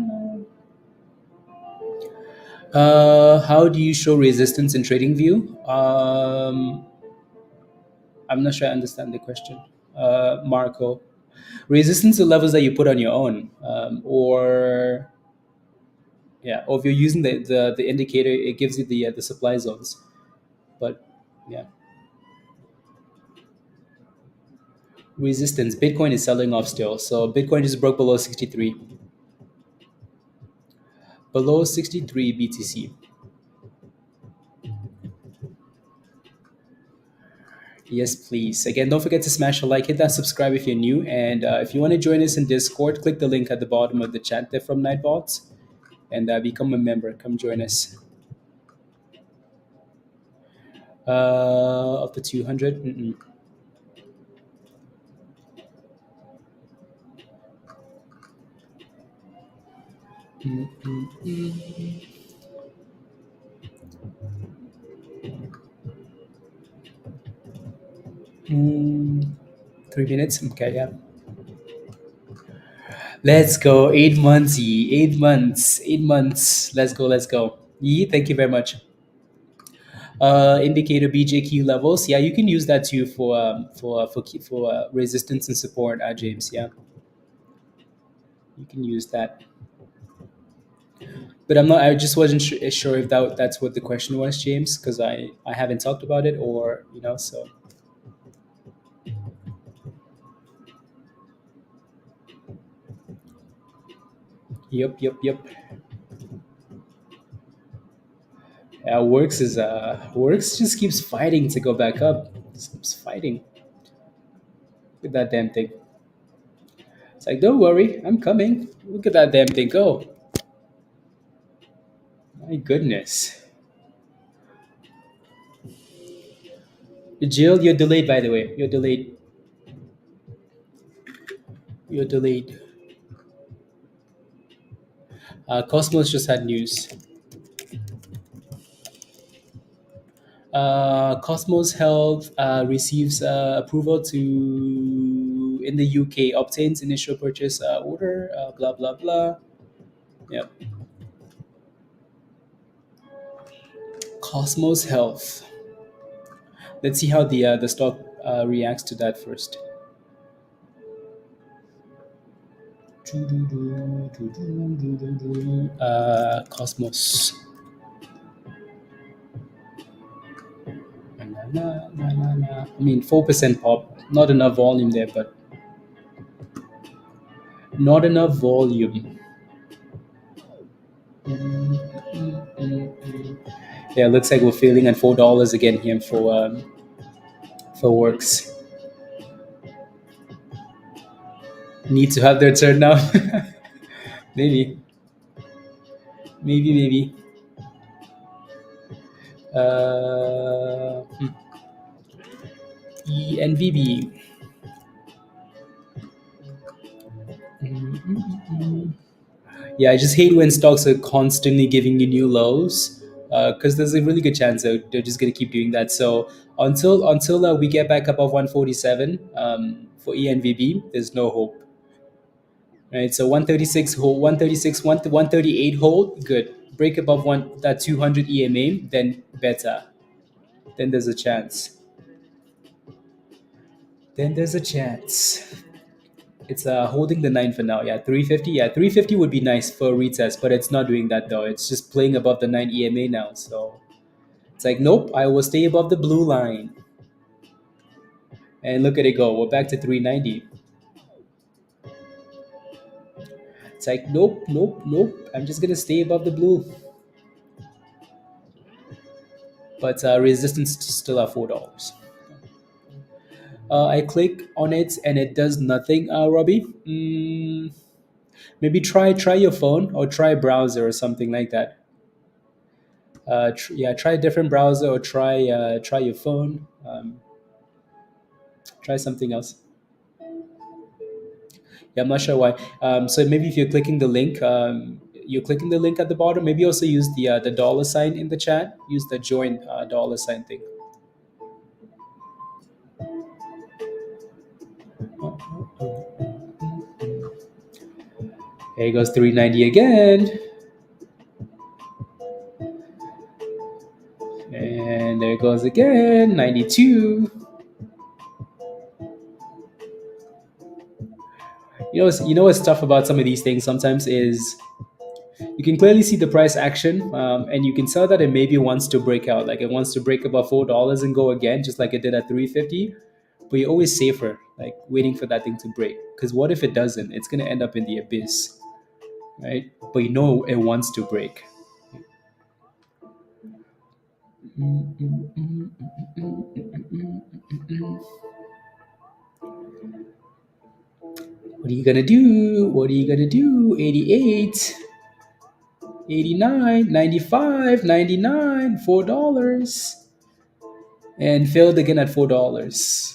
na. How do you show resistance in TradingView? I'm not sure I understand the question. Marco, resistance are levels that you put on your own, or yeah, or if you're using the indicator, it gives you the supply zones. But yeah, resistance. Bitcoin is selling off still, so Bitcoin just broke below 63, below 63 BTC. Yes, please. Again, don't forget to smash a like, hit that subscribe if you're new, and if you want to join us in Discord, click the link at the bottom of the chat there from Nightbots, and become a member. Come join us. Up to 200. Mm-mm. Mm, 3 minutes. Okay, yeah. Let's go. 8 months, Yi. 8 months. 8 months. Let's go. Let's go. Yi, thank you very much. Indicator BJQ levels. Yeah, you can use that too for resistance and support, James. Yeah, you can use that. But I'm not. I just wasn't sure if that's what the question was, James, because I haven't talked about it, or. So Yep, yep, yep. Works just keeps fighting to go back up. Just keeps fighting with that damn thing. It's like, don't worry, I'm coming. Look at that damn thing go. My goodness. Jill, you're delayed, by the way. You're delayed. You're delayed. Cosmos just had news. Cosmos Health receives approval to in the UK, obtains initial purchase order. Blah blah blah. Yep. Cosmos Health. Let's see how the stock reacts to that first. Cosmos. I mean, 4% pop. Not enough volume there, but not enough volume. Yeah, looks like we're failing at $4 again here for works. Need to have their turn now. Maybe, maybe. Hmm. ENVB. Yeah, I just hate when stocks are constantly giving you new lows, because there's a really good chance that they're just going to keep doing that. So until we get back above 147 for ENVB, there's no hope. Right, so 136 hold, 136, 138 hold, good. Break above that 200 EMA, then better. Then there's a chance. Then there's a chance. It's holding the 9 for now. Yeah, 350. Yeah, 350 would be nice for a retest, but it's not doing that though. It's just playing above the 9 EMA now. So it's like, nope, I will stay above the blue line. And look at it go. We're back to 390. It's like, nope, nope, nope. I'm just going to stay above the blue. But resistance still at $4. I click on it and it does nothing, Robbie. Maybe try your phone or try browser or something like that. Yeah, try a different browser or try your phone. Try something else. Yeah, I'm not sure why. So maybe if you're clicking the link at the bottom. Maybe also use the dollar sign in the chat. Use the join dollar sign thing. Here goes 390 again. And there it goes again, 92. You know what's tough about some of these things sometimes is you can clearly see the price action, and you can tell that it maybe wants to break out, like it wants to break above $4 and go again, just like it did at 350. But you're always safer, like waiting for that thing to break. Because what if it doesn't? It's gonna end up in the abyss, right? But you know it wants to break. What are you gonna do? What are you gonna do? 88, 89, 95, 99, $4. And failed again at $4.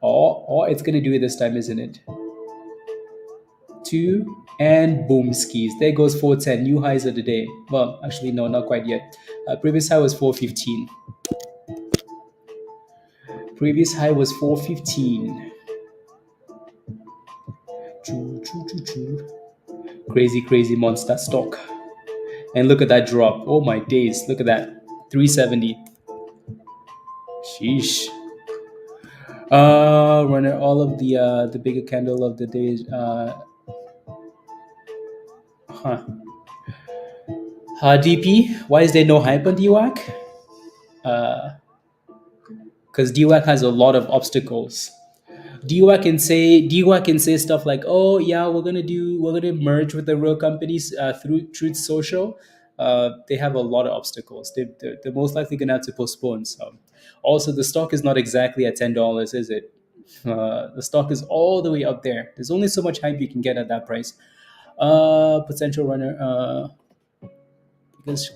Or it's gonna do it this time, isn't it? 2 and boom skis. There goes 410. New highs of the day. Well, actually, no, not quite yet. Previous high was 415. Previous high was 415. Crazy monster stock. And look at that drop. Oh my days. Look at that. 370. Sheesh. Runner, all of the bigger candle of the day. DP, why is there no hype on DWAC? Because DWAC has a lot of obstacles. DWAC can say stuff like, "Oh yeah, we're gonna merge with the real companies through Truth Social." They have a lot of obstacles. They're most likely gonna have to postpone some. Also, the stock is not exactly at $10, is it? The stock is all the way up there. There's only so much hype you can get at that price. Potential runner. Because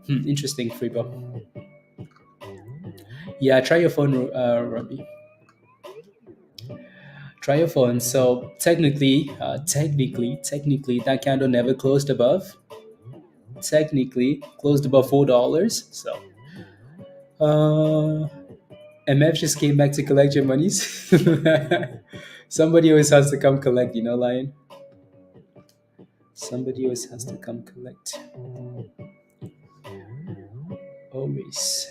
interesting, Freebo. Yeah, try your phone, Robbie. Try your phone. So technically, that candle never closed above. Technically, closed above $4. So, MF just came back to collect your monies. Somebody always has to come collect, Lion. Somebody always has to come collect. Always.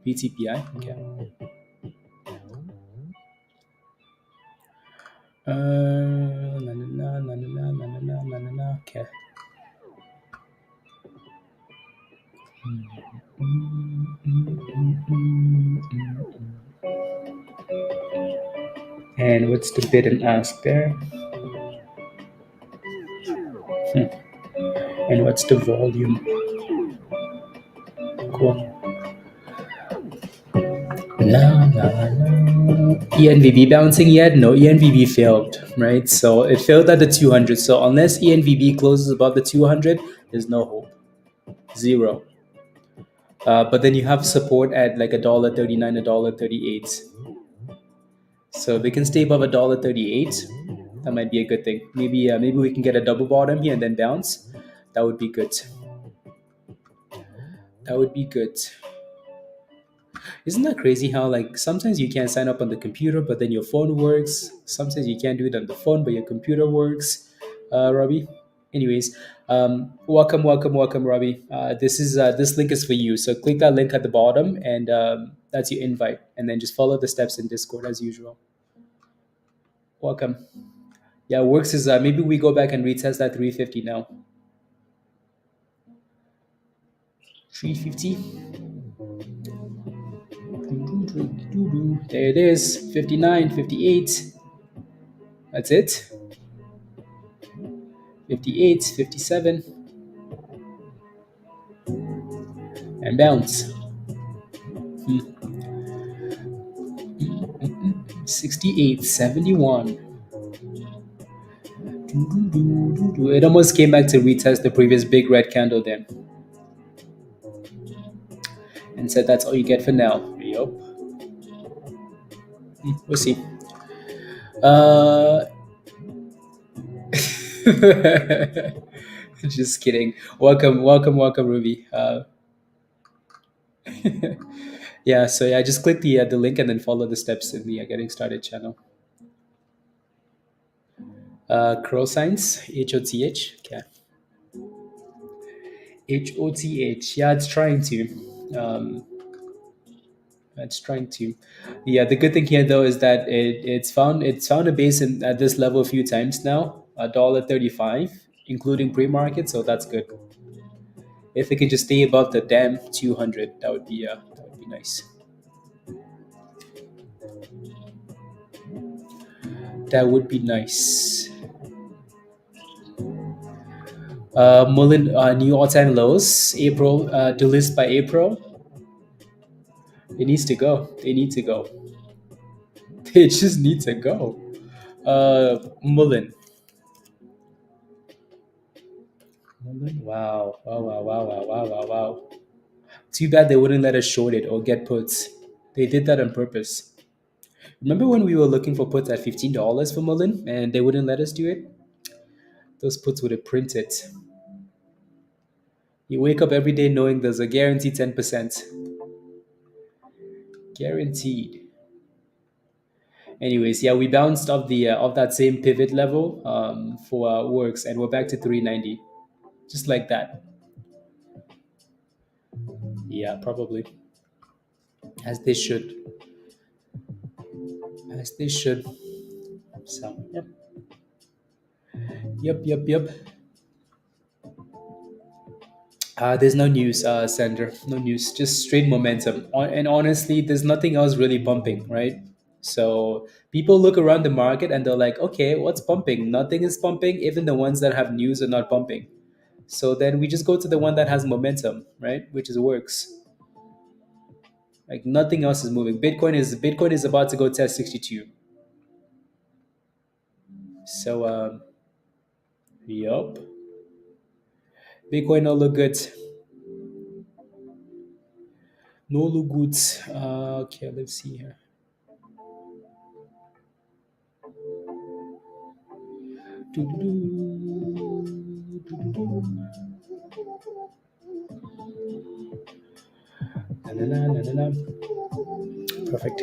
PTPI. Okay. Na na na na na na na na na na na. Okay. And what's the bid and ask there? And what's the volume? Cool. No, no, no. ENVB bouncing yet? No, ENVB failed, right? So it failed at the 200. So unless ENVB closes above the 200, there's no hope. Zero. But then you have support at like $1.39, $1.38. So if we can stay above $1.38, that might be a good thing. Maybe we can get a double bottom here and then bounce. That would be good. That would be good. Isn't that crazy how like sometimes you can't sign up on the computer, but then your phone works. Sometimes you can't do it on the phone, but your computer works. Robbie. Anyways, welcome, Robbie. This link is for you. So click that link at the bottom, and that's your invite. And then just follow the steps in Discord as usual. Welcome. Yeah, works is maybe we go back and retest that 350 now. 350. There it is. 59, 58. That's it. 58, 57. And bounce. 68, 71. It almost came back to retest the previous big red candle then. And said that's all you get for now. Yup. We'll see. Just kidding. Welcome, Ruby. Yeah, so yeah, just click the link and then follow the steps in the getting started channel. Crow signs, HOTH. Okay. HOTH. Yeah, it's trying to. It's trying to. Yeah, the good thing here though is that it's found a base at this level a few times now, $1.35, including pre-market. So that's good. If it can just stay above the damn 200, that would be nice. That would be nice. Mullen new all-time lows. April to list by April. It needs to go. They need to go. They just need to go. Mullen. Wow. Wow. Too bad they wouldn't let us short it or get puts. They did that on purpose. Remember when we were looking for puts at $15 for Mullen and they wouldn't let us do it? Those puts would have printed. You wake up every day knowing there's a guaranteed 10%. Guaranteed. Anyways, yeah, we bounced off that same pivot level for works, and we're back to 390, just like that. Yeah, probably, as they should, as they should. So, yep. There's no news, Sandra. No news. Just straight momentum. And honestly, there's nothing else really pumping, right? So people look around the market and they're like, okay, what's pumping? Nothing is pumping. Even the ones that have news are not pumping. So then we just go to the one that has momentum, right? Which is works. Like nothing else is moving. Bitcoin is about to go test 62. So yup. Bitcoin no look good. No look good. Okay, let's see here. Perfect.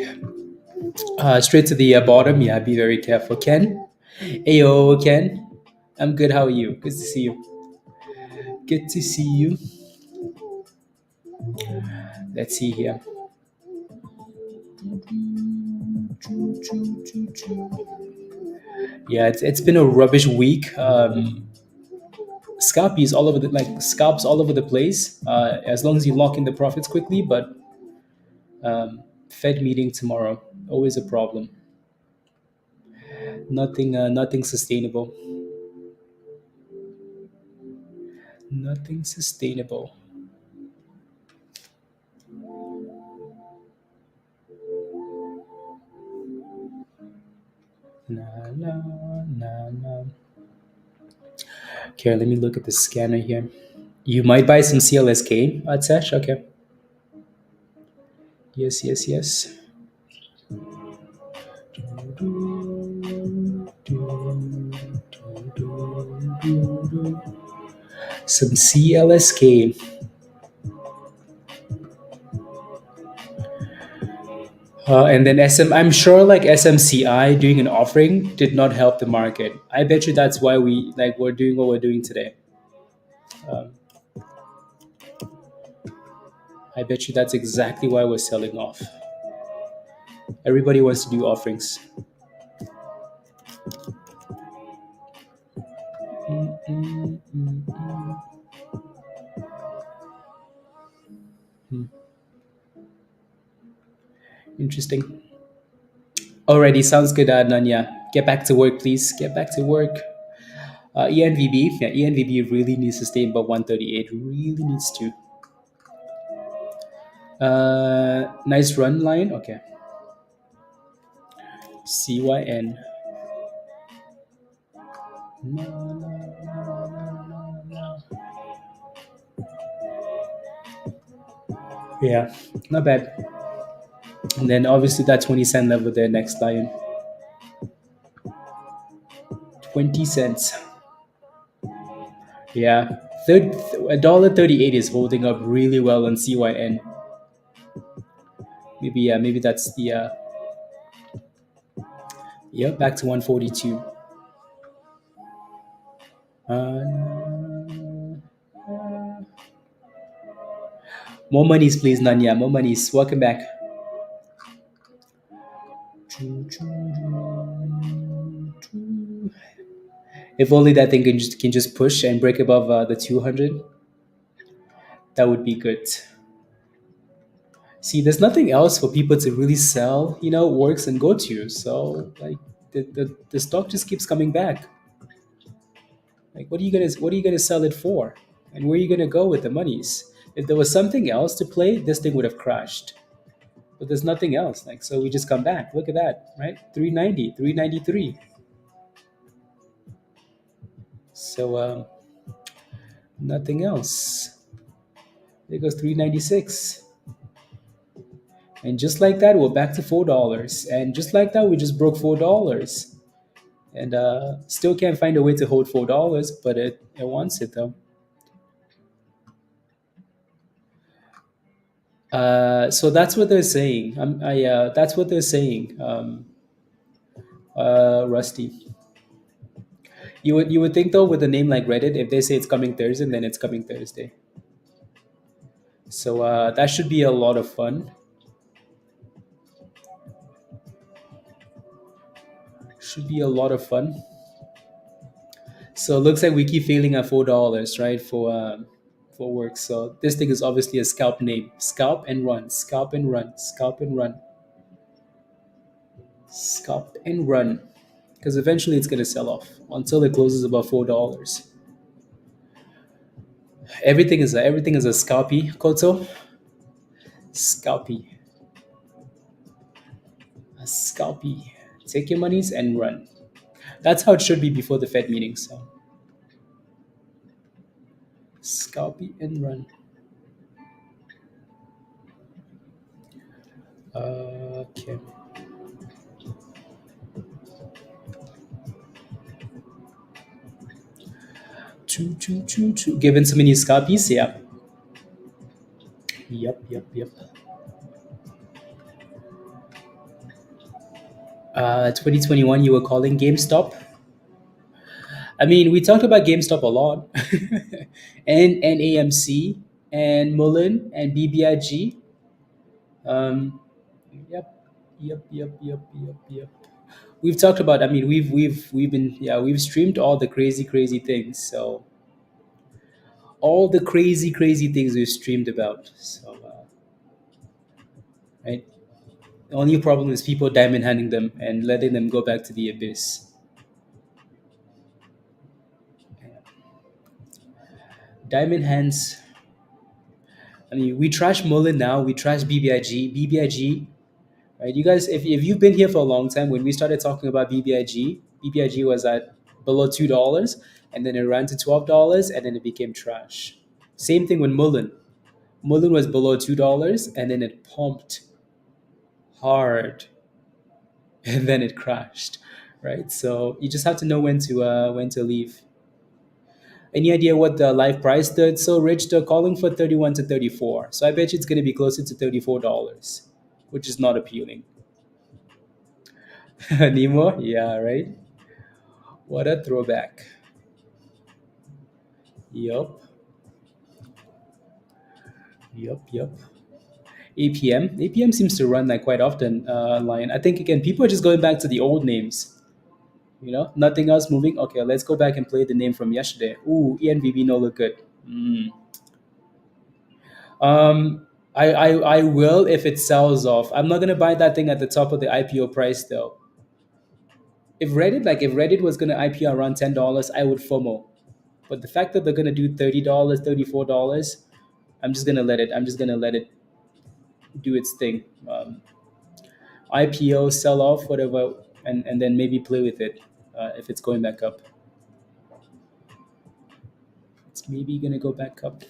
Straight to the bottom. Yeah, be very careful. Ken? Ayo, Ken. I'm good. How are you? Good to see you. Good to see you. Let's see here. Yeah, it's been a rubbish week. Scalpies all over the scalps all over the place. As long as you lock in the profits quickly, but Fed meeting tomorrow, always a problem. Nothing sustainable. Nothing sustainable. Na na na na. Okay, let me look at the scanner here. You might buy some CLSK, Atsesh. Okay. Yes, yes, yes. Some CLSK. And then I'm sure like SMCI doing an offering did not help the market. I bet you that's why we're doing what we're doing today. Um, I bet you that's exactly why we're selling off. Everybody wants to do offerings. Mm, mm, mm, mm. Hmm. Interesting. Alrighty, sounds good, Nanya. Get back to work, please. Get back to work. ENVB, yeah, ENVB really needs to stay above 138. Really needs to. Nice run line. Okay. CYN. No, no, no, no, no, no. Yeah, not bad. And then obviously that 20 cent level there, next lion. 20 cents. Yeah. $1.38 is holding up really well on CYN. Maybe yeah, maybe that's the yeah, back to 142. More monies, please, Nanya. More monies. Welcome back. If only that thing can just push and break above the 200, that would be good. See, there's nothing else for people to really sell, works and go to. So like the stock just keeps coming back. Like what are you gonna sell it for? And where are you gonna go with the monies? If there was something else to play, this thing would have crashed. But there's nothing else. Like so we just come back. Look at that, right? 390, 393. So nothing else. There goes 396. And just like that, we're back to $4. And just like that, we just broke $4. And still can't find a way to hold $4, but it wants it though. So that's what they're saying. That's what they're saying. Rusty. You would think though with a name like Reddit, if they say it's coming Thursday, then it's coming Thursday. So that should be a lot of fun. Should be a lot of fun. So it looks like we keep failing at $4, right? for work. So this thing is obviously a scalp name. Scalp and run, scalp and run, scalp and run, scalp and run. Because eventually it's going to sell off until it closes above $4. Everything is a scalpy, Koto. Scalpy. A scalpy. Take your monies and run. That's how it should be before the Fed meeting. So scalpy and run. Okay. Choo. Given so many scalpies, yeah. Yep. 2021, you were calling GameStop. I mean, we talked about GameStop a lot, and AMC and Mullen and BBIG. Um, yep, yep. We've talked about. I mean, we've been we've streamed all the crazy things. So all the crazy things we've streamed about. So right, the only problem is people diamond handing them and letting them go back to the abyss. Diamond hands. I mean, we trash Mullen now. We trash BBIG. BBIG, right? You guys, if you've been here for a long time, when we started talking about BBIG was at below $2, and then it ran to $12, and then it became trash. Same thing with Mullen. Mullen was below $2, and then it pumped hard, and then it crashed, right? So you just have to know when to leave. Any idea what the live price did? So Rich, they're calling for 31 to 34. So I bet you it's going to be closer to $34, which is not appealing. Nemo? Yeah, right? What a throwback. Yup. Yup. APM seems to run like quite often online. I think again people are just going back to the old names. Nothing else moving. Okay, let's go back and play the name from yesterday. Ooh, ENVB no look good. I will if it sells off. I'm not gonna buy that thing at the top of the IPO price though. If Reddit was gonna IPO around $10, I would FOMO. But the fact that they're gonna do $30, $34, I'm just gonna let it do its thing. IPO, sell off, whatever, and then maybe play with it if it's going back up. It's maybe gonna go back up.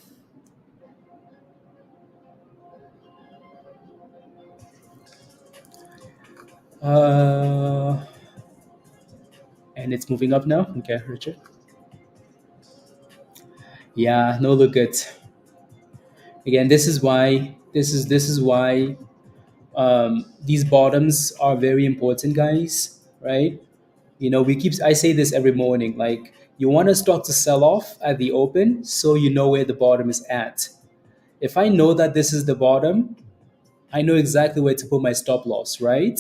And it's moving up now. Okay, Richard. Yeah, no look good. Again, this is why these bottoms are very important, guys. Right? I say this every morning. Like you want a stock to sell off at the open, so you know where the bottom is at. If I know that this is the bottom, I know exactly where to put my stop loss, right?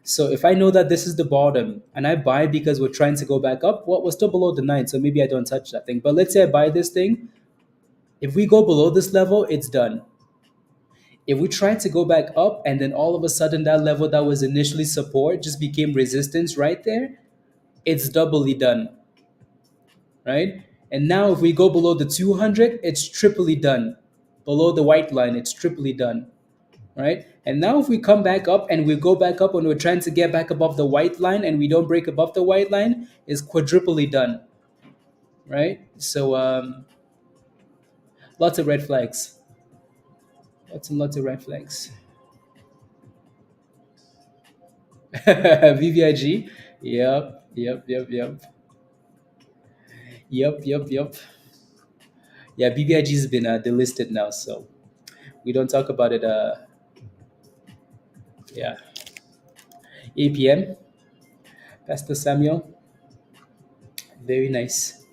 So if I know that this is the bottom and I buy because we're trying to go back up, well, we're still below the 9, so maybe I don't touch that thing. But let's say I buy this thing. If we go below this level, it's done. If we try to go back up and then all of a sudden that level that was initially support just became resistance right there, it's doubly done, right? And now if we go below the 200, it's triply done. Below the white line, it's triply done. Right? And now if we come back up and we go back up when we're trying to get back above the white line and we don't break above the white line, is quadruply done. Right? So lots of red flags. Lots of red flags. VVIG. Yep. Yeah, BBIG has been delisted now, so we don't talk about it. Yeah. APM. Pastor Samuel. Very nice.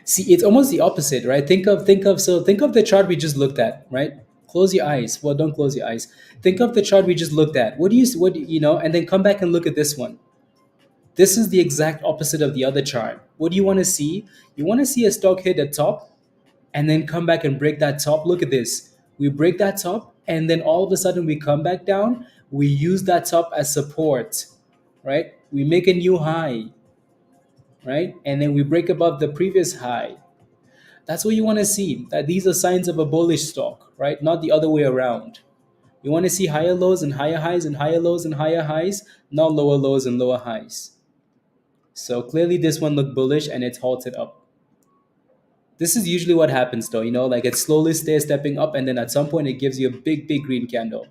See, it's almost the opposite, right? Think of the chart we just looked at, right? Close your eyes. Well, don't close your eyes. Think of the chart we just looked at. And then come back and look at this one. This is the exact opposite of the other chart. What do you want to see? You want to see a stock hit the top, and then come back and break that top. Look at this. We break that top, and then all of a sudden we come back down. We use that top as support, right? We make a new high, right? And then we break above the previous high. That's what you want to see. That these are signs of a bullish stock, right? Not the other way around. You want to see higher lows and higher highs and higher lows and higher highs, not lower lows and lower highs. So clearly this one looked bullish and it's halted up. This is usually what happens though, like it slowly stays stepping up and then at some point it gives you a big, big green candle.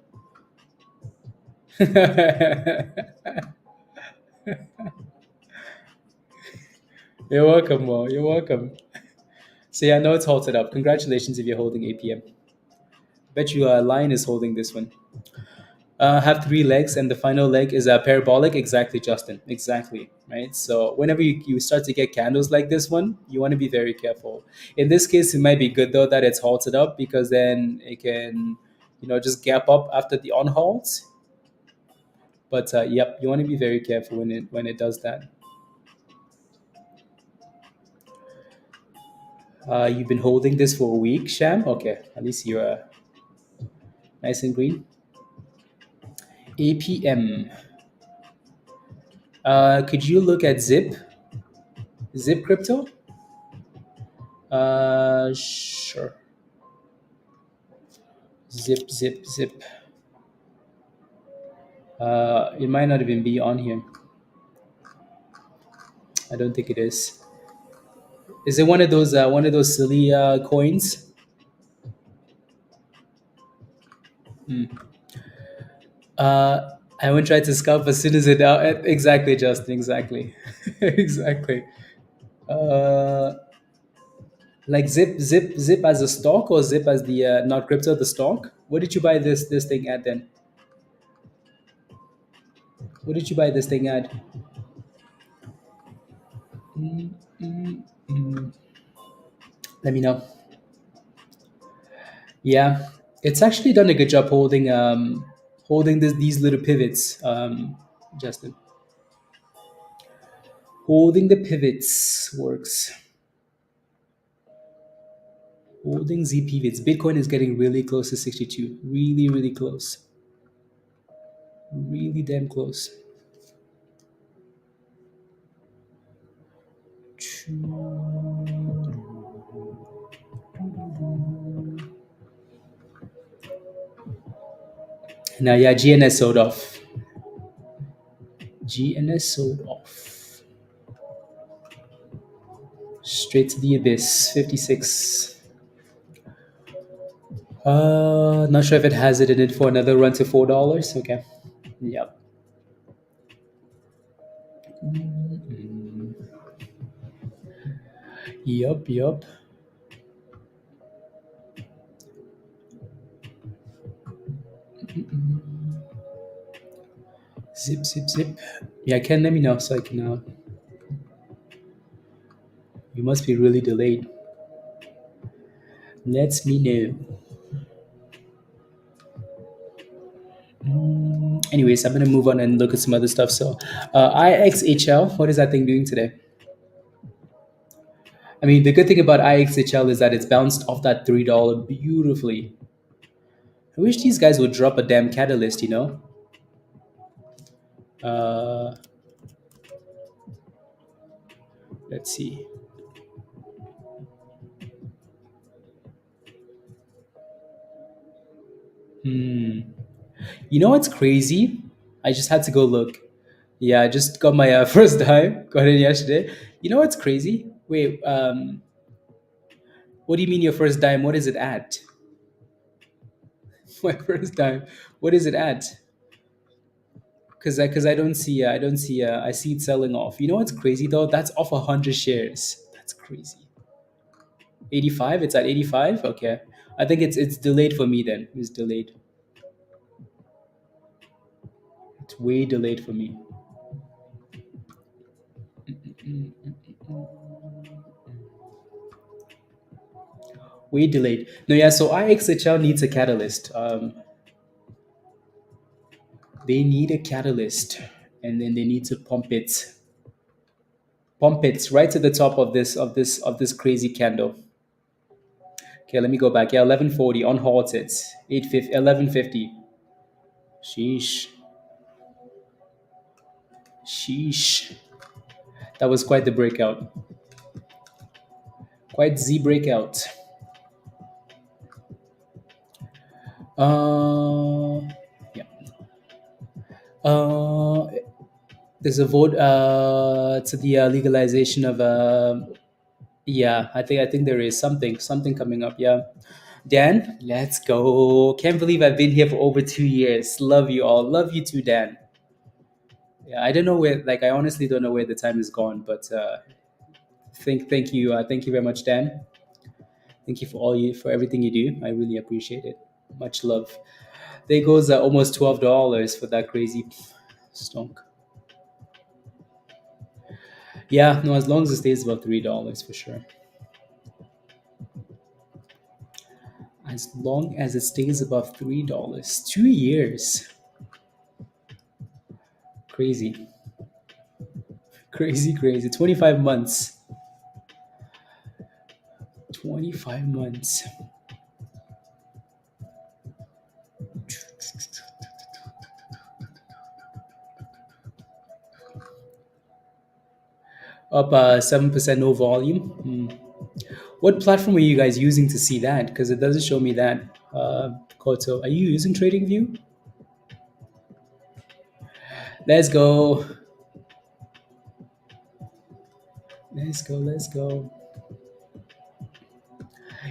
You're welcome, Mo. You're welcome. So yeah, no, it's halted up. Congratulations if you're holding APM. Bet you Lion is holding this one. Have three legs, and the final leg is a parabolic. Exactly, Justin. Exactly, right? So whenever you start to get candles like this one, you want to be very careful. In this case, it might be good though that it's halted up because then it can, just gap up after the on halt. But yep, you want to be very careful when it does that. You've been holding this for a week, Sham. Okay, at least you're nice and green. APM. Could you look at Zip crypto? Sure. Zip. It might not even be on here. I don't think it is. Is it one of those silly coins? I won't try to scalp as soon as it out. Exactly, Justin. Exactly. Exactly. Uh, like Zip as a stock or Zip as the not crypto the stock. What did you buy this thing at then? What did you buy this thing at? Let me know. Yeah, it's actually done a good job holding these little pivots, Justin. Holding the pivots works. Holding Z pivots. Bitcoin is getting really close to 62. Really, really close. Really damn close. Now, yeah, GNS sold off. GNS sold off. Straight to the abyss. 56. Not sure if it has it in it for another run to $4. Okay. Yep. Yup. Zip. Yeah, Ken, let me know so I can. You must be really delayed. Let me know. Anyways, I'm gonna move on and look at some other stuff. So, IXHL, what is that thing doing today? I mean, the good thing about IXHL is that it's bounced off that $3 beautifully. I wish these guys would drop a damn catalyst, Let's see. You know what's crazy? I just had to go look. Yeah, I just got my first time. Got it yesterday. You know what's crazy? Wait, what do you mean your first dime? What is it at? My first dime. What is it at? Because I see it selling off. You know what's crazy though? That's off 100 shares. That's crazy. 85. It's at 85. Okay, I think it's delayed for me then. It's delayed. It's way delayed for me. Way delayed. No, yeah. So IXHL needs a catalyst. They need a catalyst, and then they need to pump it right to the top of this crazy candle. Okay, let me go back. Yeah, 1140 on halted. 850, 1150. Sheesh. Sheesh. That was quite the breakout. Quite Z breakout. Uh, yeah. Uh, there's a vote to the legalization of yeah, I think there is something coming up. Yeah, Dan, let's go. Can't believe I've been here for over 2 years. Love you all. Love you too, Dan. Yeah, I don't know where. Like, I honestly don't know where the time is gone. But thank you very much, Dan. Thank you for everything you do. I really appreciate it. Much love. There goes almost $12 for that crazy stonk. Yeah, no, as long as it stays above $3 for sure. As long as it stays above $3, 2 years. Crazy, crazy, crazy. 25 months. 25 months. Up 7%, no volume. What platform are you guys using to see that? Because it doesn't show me that. Koto, are you using TradingView? Let's go. Let's go. Let's go.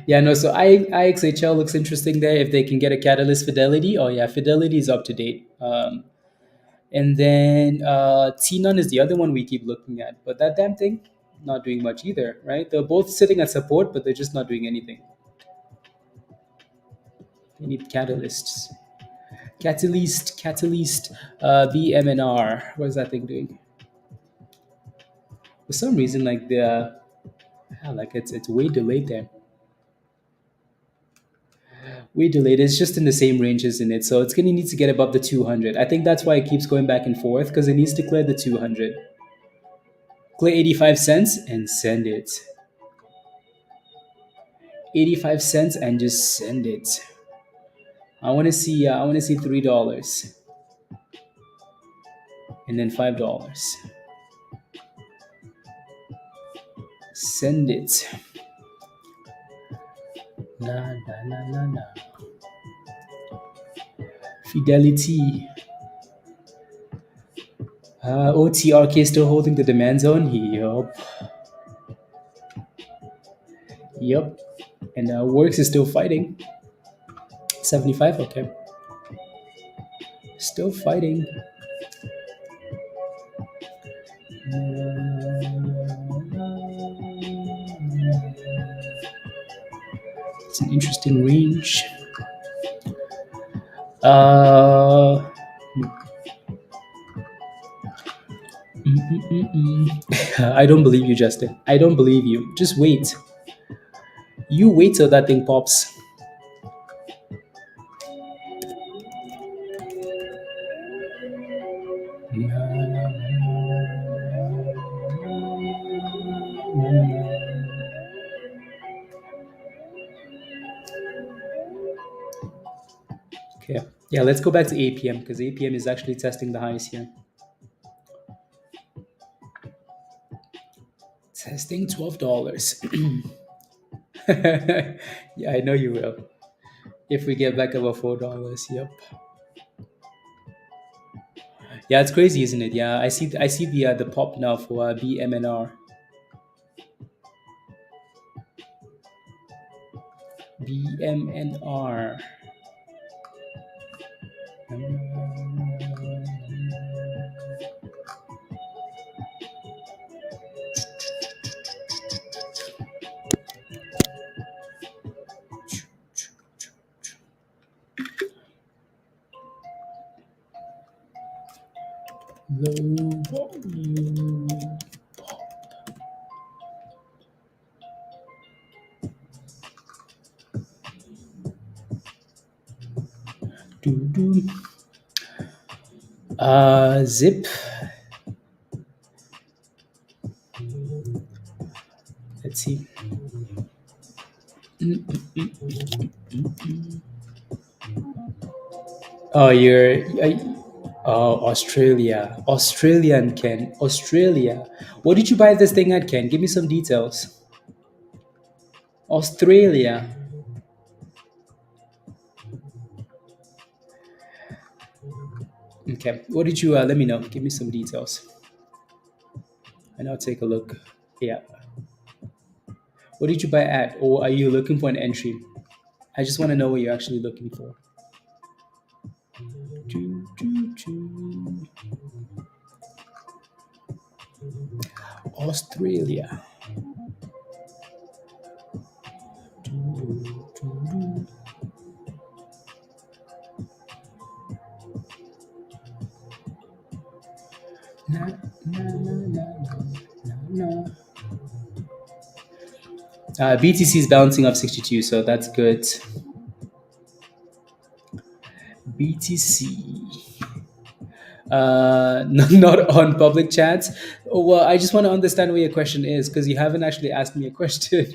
Yeah, no, so IXHL looks interesting there if they can get a catalyst Fidelity. Oh, yeah, Fidelity is up to date. And then T-Nun is the other one we keep looking at. But that damn thing, not doing much either, right? They're both sitting at support, but they're just not doing anything. They need catalysts. Catalyst, BMNR. What is that thing doing? For some reason, like like it's way delayed there. Way delayed. It's just in the same range, isn't it? So it's gonna need to get above the 200. I think that's why it keeps going back and forth because it needs to clear the 200. Clear 85 cents and send it. 85 cents and just send it. I want to see $3 and then $5. Send it. Na na na na na. Fidelity. OTRK still holding the demand zone. Yup. Yup. And Works is still fighting. 75. Okay. Still fighting. It's an interesting range. I don't believe you, Justin. I don't believe you. Just wait. You wait till that thing pops. Okay. Yeah, let's go back to APM because APM is actually testing the highs here. Testing $12. Yeah, I know you will. If we get back above $4, yep. Yeah, it's crazy, isn't it? Yeah, I see the pop now for BMNR. BMNR. Low volume. Zip. Let's see. Oh, Australia. Australian, Ken. Australia. What did you buy this thing at, Ken? Give me some details. Australia. Okay. What did you, let me know. Give me some details. And I'll take a look. Yeah. What did you buy at? Or are you looking for an entry? I just want to know what you're actually looking for. Choo, choo, choo. Australia. Choo, choo, choo. Na, na, na, na, na, na. BTC is bouncing up 62, so that's good. BTC. Not on public chats. Oh, well, I just want to understand what your question is because you haven't actually asked me a question.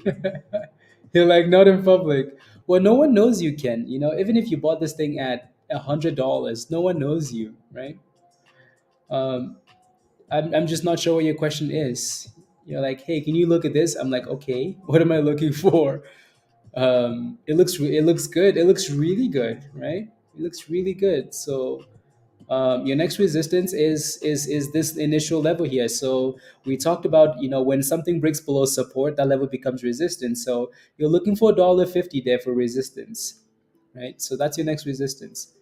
You're like, not in public. Well, no one knows you, Ken. You know, even if you bought this thing at $100, no one knows you, right? Um, I'm just not sure what your question is. You're like, hey, can you look at this? I'm like, okay, what am I looking for? It looks good. It looks really good, right? It looks really good. So your next resistance is this initial level here. So we talked about, you know, when something breaks below support, that level becomes resistance. So you're looking for $1.50 there for resistance, right? So that's your next resistance.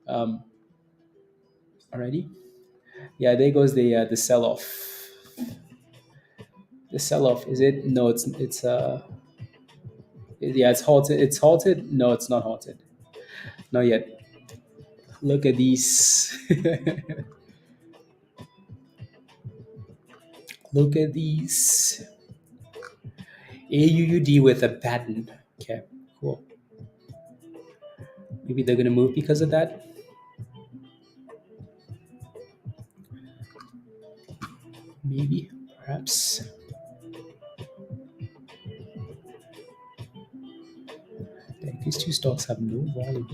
Um, Alrighty, yeah. There goes the sell off. The sell off, is it? No, yeah, it's halted. It's halted. No, it's not halted. Not yet. Look at these. Look at these. AUUD with a pattern. Okay, cool. Maybe they're gonna move because of that. Maybe, perhaps. Like, these two stocks have no volume.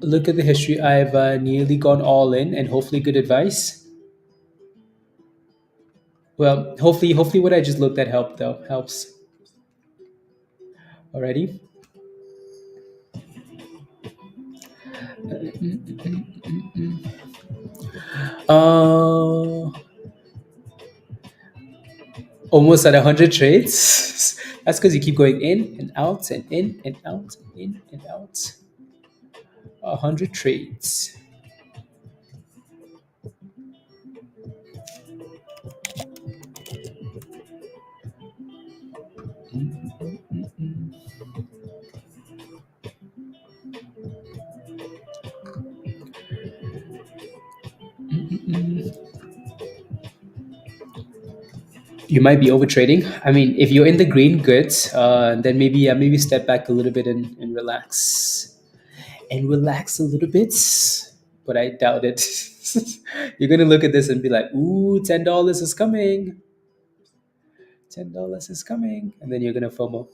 Look at the history. I've nearly gone all in, and hopefully, good advice. Well, hopefully, what I just looked at helps. Alrighty. Uh, Almost at 100 trades. That's because you keep going in and out and in and out and in and out. 100 trades. You might be over trading. I mean, if you're in the green, good. Then maybe step back a little bit and relax and relax a little bit. But I doubt it. You're gonna look at this and be like, "Ooh, $10 is coming. $10 is coming," and then you're gonna FOMO.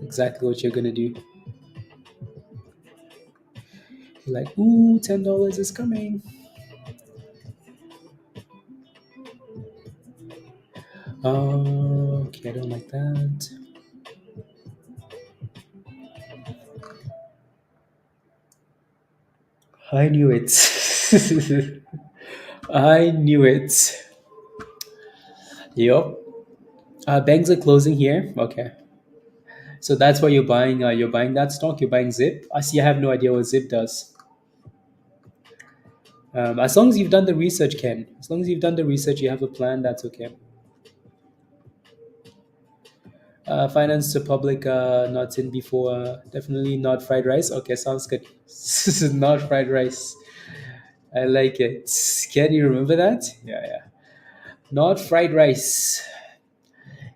Exactly what you're gonna do. You're like, "Ooh, $10 is coming." Okay, I don't like that. I knew it. I knew it. Yup. Banks are closing here. Okay. So that's why you're buying. You're buying that stock. You're buying Zip. I see. I have no idea what Zip does. As long as you've done the research, Ken. As long as you've done the research, you have a plan. That's okay. Finance to public. Not in before. Definitely not fried rice. Okay, sounds good. Not fried rice. I like it. Can you remember that? Yeah, yeah. Not fried rice.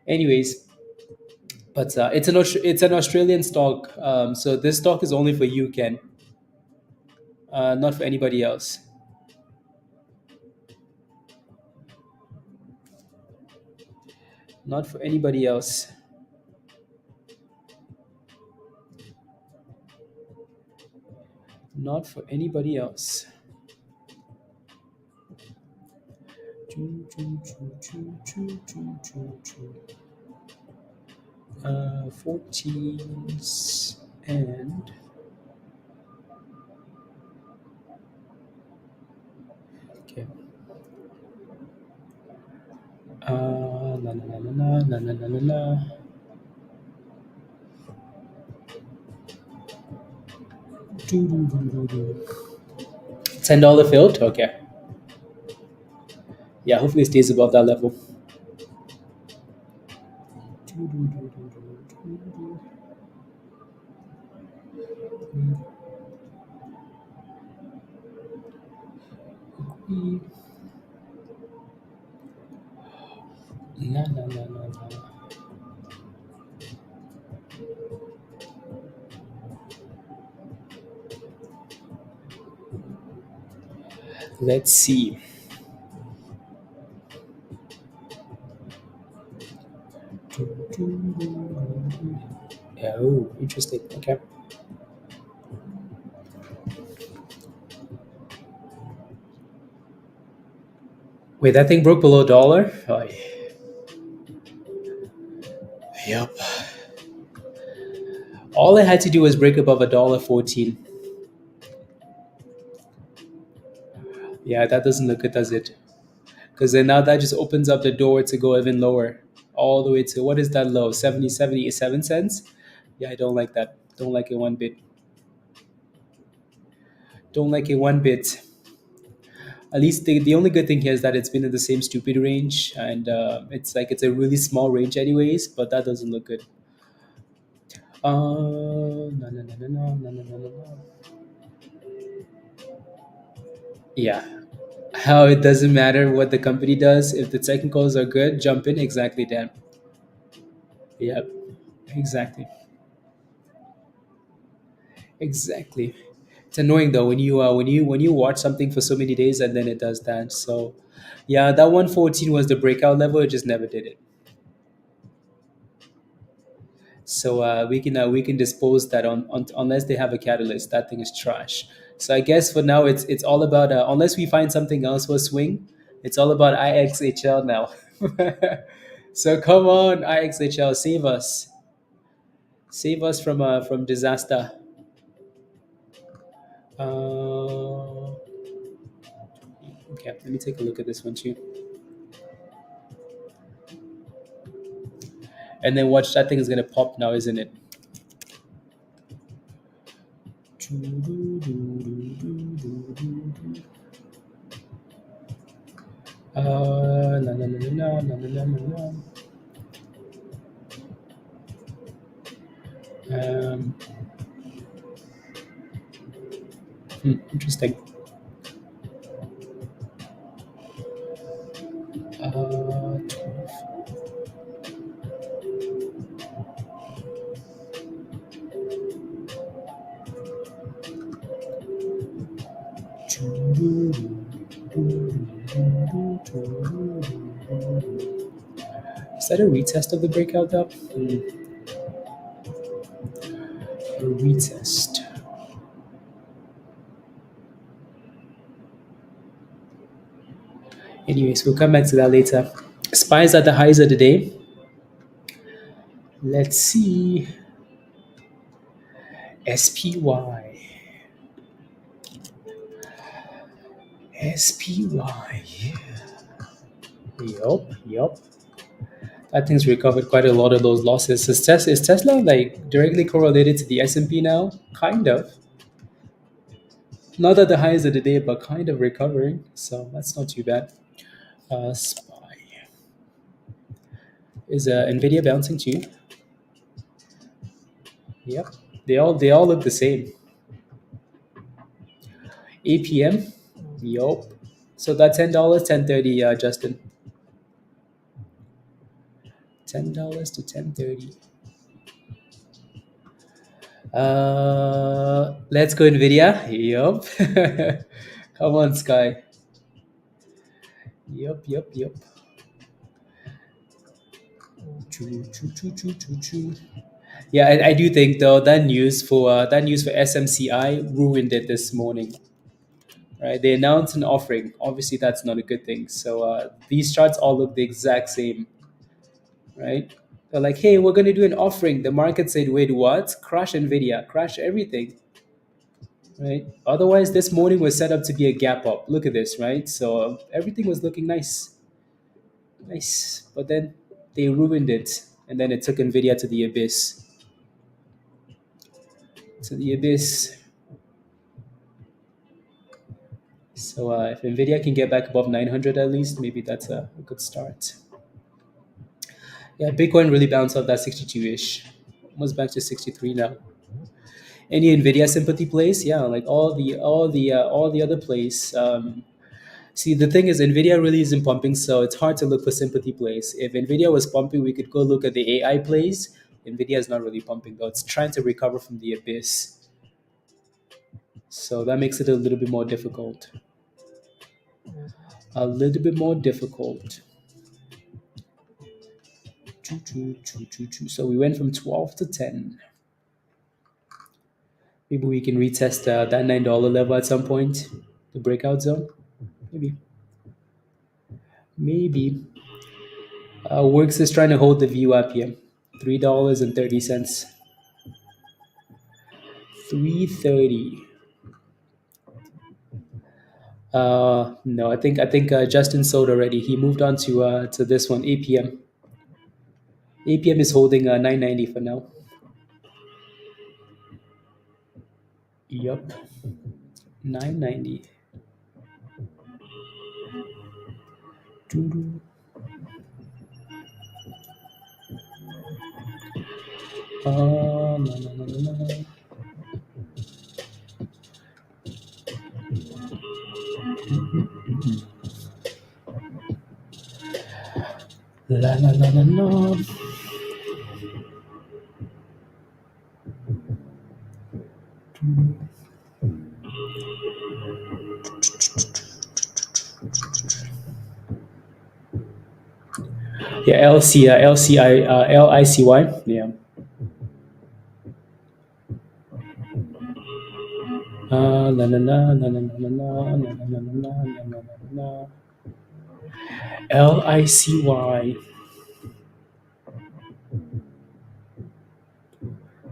Anyways, but it's an Australian stock. So this stock is only for you, Ken. Not for anybody else. Not for anybody else. Not for anybody else. Choo, choo, choo, choo, choo, choo, choo, choo. 14s and okay. La la la la la la la la la. $10 filled. Okay. Yeah. Hopefully it stays above that level. La la la la la. Let's see. Oh, interesting. Okay. Wait, that thing broke below $1? Oh, yep. All it had to do was break above $1.14. Yeah, that doesn't look good, does it? Because then now that just opens up the door to go even lower, all the way to what is that low? 77 cents? Yeah, I don't like that. Don't like it one bit. Don't like it one bit. At least the only good thing here is that it's been in the same stupid range, and it's like it's a really small range, anyways. But that doesn't look good. No, no, no, no, no, no, no, no, no. Yeah. How it doesn't matter what the company does. If the technicals are good, jump in. Exactly, Dan. Yep. Exactly. Exactly. It's annoying though when you watch something for so many days and then it does that. So, yeah, that 114 was the breakout level. It just never did it. So we can dispose that on unless they have a catalyst. That thing is trash. So I guess for now it's all about unless we find something else for a swing. It's all about IXHL now. So come on, IXHL, save us from disaster. Uh, okay, let me take a look at this one too, and then watch that thing is gonna pop now, isn't it? La, la, la, la, la, la, la, la, la. Interesting. Uh, 12. Is that a retest of the breakout though? A retest. Anyways, we'll come back to that later. Spies at the highs of the day. Let's see. SPY. SPY. Yup. That thing's recovered quite a lot of those losses. Is Tesla like directly correlated to the S&P now? Kind of. Not at the highs of the day, but kind of recovering. So that's not too bad. SPY. Is NVDA bouncing too? Yep. They all look the same. APM. Yup. So that $10, 10.30, Justin. $10 to 10.30. Let's go NVIDIA. Yup. Come on, Sky. Yup. Choo, choo, choo, choo, choo, choo. Yeah, I do think though that news for SMCI ruined it this morning. Right? They announced an offering. Obviously, that's not a good thing. So these charts all look the exact same, right? They're like, hey, we're going to do an offering. The market said, wait, what? Crash Nvidia, crash everything, right? Otherwise, this morning was set up to be a gap up. Look at this, right? So everything was looking nice, nice. But then they ruined it, and then it took Nvidia to the abyss, to the abyss. So if Nvidia can get back above 900 at least, maybe that's a good start. Yeah, Bitcoin really bounced off that 62-ish, almost back to 63 now. Any Nvidia sympathy plays? Yeah, like all the other plays. See, the thing is, Nvidia really isn't pumping, so it's hard to look for sympathy plays. If Nvidia was pumping, we could go look at the AI plays. Nvidia is not really pumping though; it's trying to recover from the abyss, so that makes it a little bit more difficult. A little bit more difficult. Choo, choo, choo, choo, choo. So we went from 12 to 10. Maybe we can retest that $9 level at some point, the breakout zone. Maybe. Maybe. Works is trying to hold the view up here. $3.30. 330. No, I think Justin sold already. He moved on to this one, APM. APM is holding 990 for now. Yup. 990. Doo-doo. No, no, no, no, no. La la la la la. Yeah, LICY. Yeah. La la la la la la la la la la la la la la. LICY.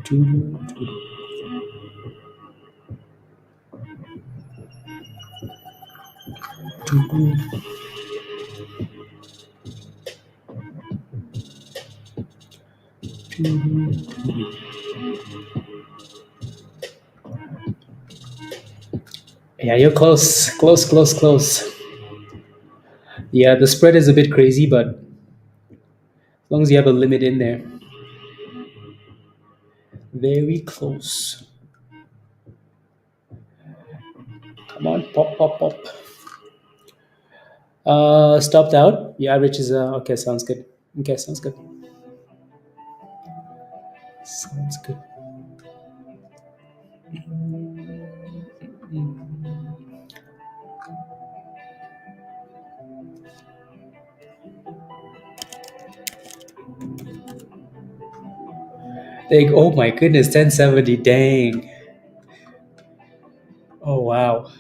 Doo-doo, doo-doo, doo-doo, doo-doo. Yeah, you're close, close, close, close. Yeah, the spread is a bit crazy, but as long as you have a limit in there, very close. Come on, pop, pop, pop. Stopped out. The average is okay. Sounds good. Okay, sounds good. Sounds good. Like, oh my goodness, 1070. Dang. Oh wow.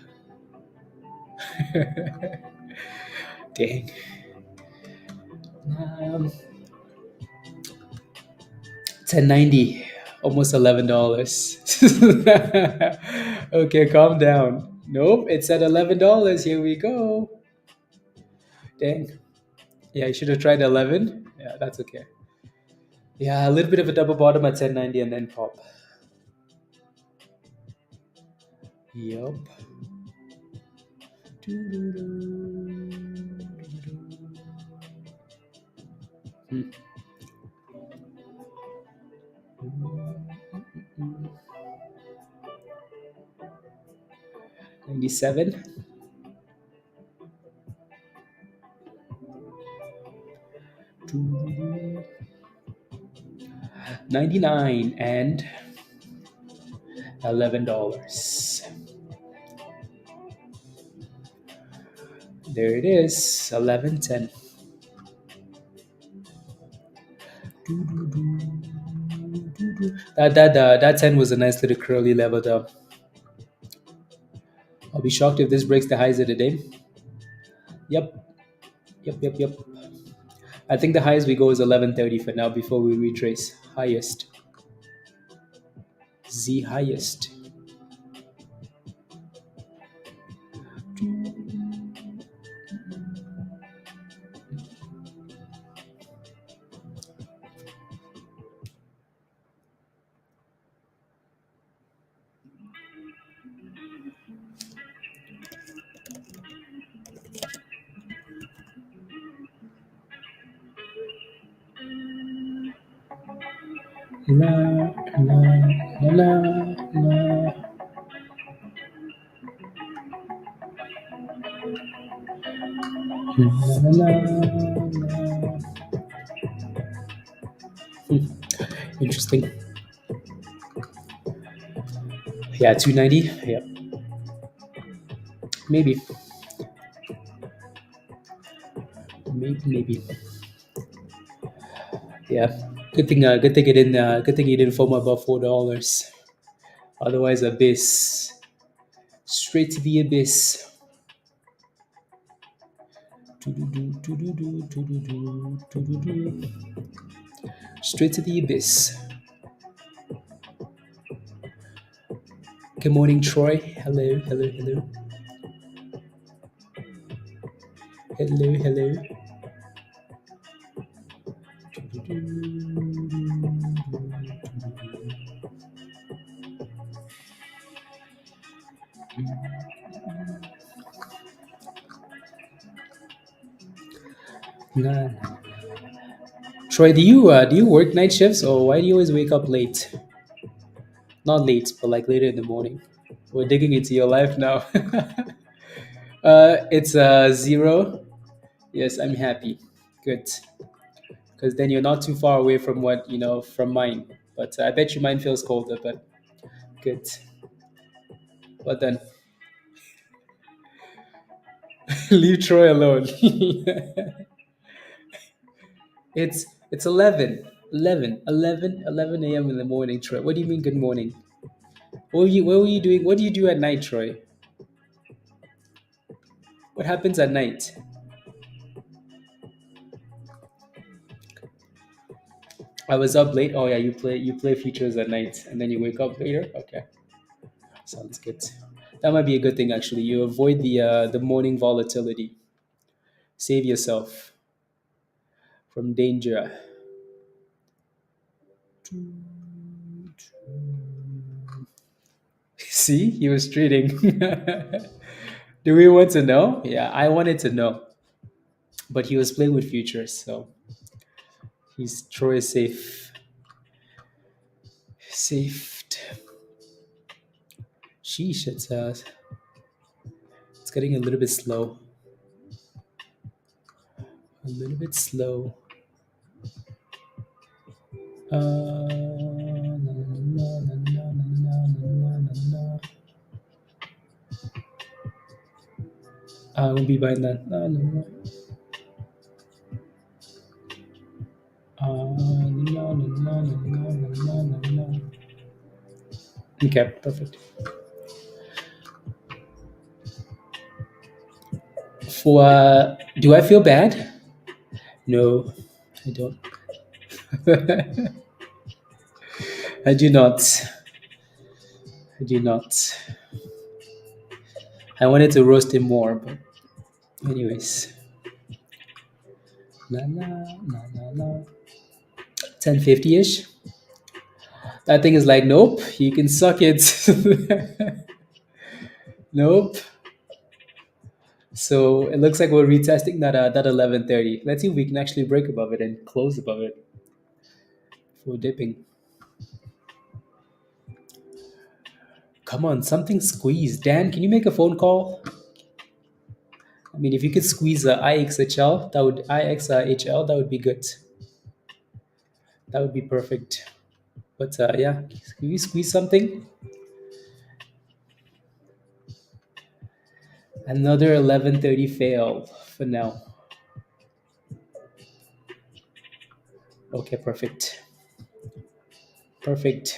Dang. Um, 1090. Almost $11. Okay, calm down. Nope, it's at $11. Here we go. Dang. Yeah, you should have tried 11. Yeah, that's okay. Yeah, a little bit of a double bottom at 1090 and then pop. Yup. Hmm. 97. 99 and $11. There it is, 1110. That 10 was a nice little curly level though. I'll be shocked if this breaks the highs of the day. Yep, yep. I think the highest we go is 11:30 for now before we retrace. Highest. Z highest. La, la, la, la. La, la, la. Interesting. Yeah, 290. Yeah, maybe, maybe. Yeah. Good thing. Good thing it didn't. Good thing you didn't form above $4. Otherwise, abyss. Straight to the abyss. Straight to the abyss. Good morning, Troy. Hello, hello, hello. Hello, hello. Nah. Troy, do you work night shifts or why do you always wake up late? Not late, but like later in the morning. We're digging into your life now. It's zero. Yes, I'm happy. Good, because then you're not too far away from what from mine. But I bet you mine feels colder. But good. But then leave Troy alone. It's 11 a.m. in the morning, Troy. What do you mean good morning? What were you doing? What do you do at night, Troy? What happens at night? I was up late. Oh yeah, you play features at night and then you wake up later. Okay, sounds good. That might be a good thing actually. You avoid the morning volatility. Save yourself from danger. See, he was trading. Do we want to know? Yeah, I wanted to know, but he was playing with futures, so he's Troy is safe. Saved. Sheesh, it's getting a little bit slow. A little bit slow. Na, na, na, na, na, na, na, na, na. I won't be buying that. No, no, no. No, no, no, no, no, no, no, no. Okay, perfect. Do I feel bad? No, I don't. I do not. I do not. I wanted to roast him more, but anyways. La la la la la. 1050 ish. That thing is like, nope, you can suck it. Nope. So it looks like we're retesting that 11:30. Let's see if we can actually break above it and close above it for dipping. Come on, something squeezed. Dan, can you make a phone call? I mean, if you could squeeze a IXHL, IXHL, that would be good. That would be perfect. But yeah, can we squeeze something? Another 11:30 fail for now. Okay, perfect. Perfect.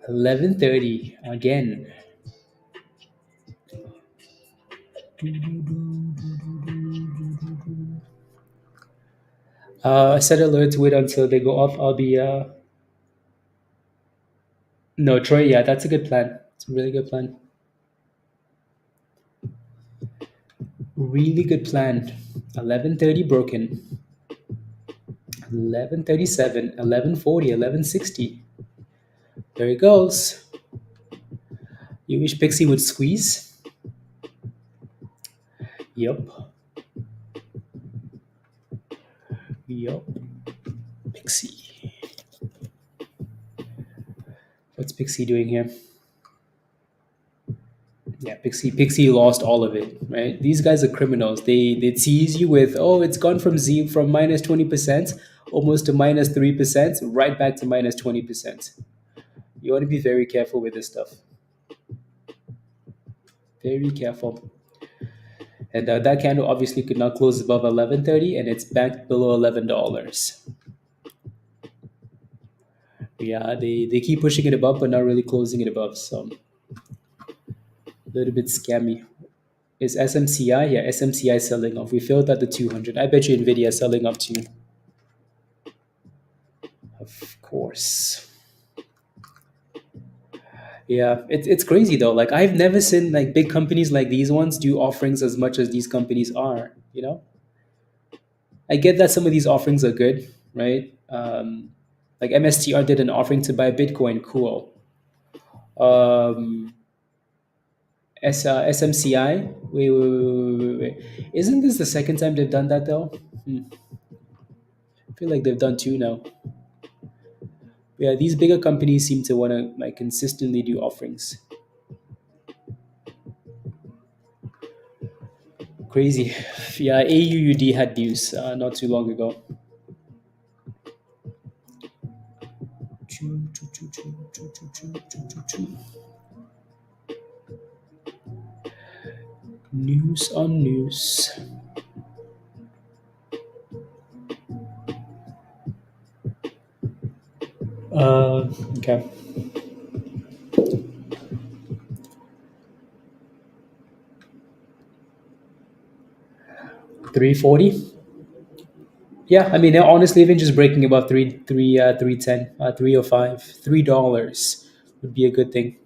11:30 again. Set alert to wait until they go off. I'll be no Troy. Yeah, that's a good plan. It's a really good plan. Really good plan. 11:30 broken. 11:37. 11:40. 11:60. There it goes. You wish Pixie would squeeze? Yup. Yup. Pixie. What's Pixie doing here? Yeah, Pixie lost all of it, right? These guys are criminals. They tease you with, oh, it's gone from minus 20% almost to minus 3%, right back to minus 20%. You want to be very careful with this stuff. Very careful. And that candle obviously could not close above 11:30, and it's back below $11. Yeah, they keep pushing it above, but not really closing it above. So a little bit scammy. Is SMCI? Yeah, SMCI selling off. We filled at the 200. I bet you NVIDIA is selling off too. Of course. Yeah, it's crazy though. Like I've never seen like big companies like these ones do offerings as much as these companies are. I get that some of these offerings are good, right? Like MSTR did an offering to buy Bitcoin. Cool. Um, SMCI. Wait. Isn't this the second time they've done that though? I feel like they've done two now. Yeah, these bigger companies seem to want to like consistently do offerings. Crazy. Yeah, AUUD had news not too long ago. News on news. Okay. 340. Yeah, I mean, honestly, even just breaking above 310, 305, $3 would be a good thing.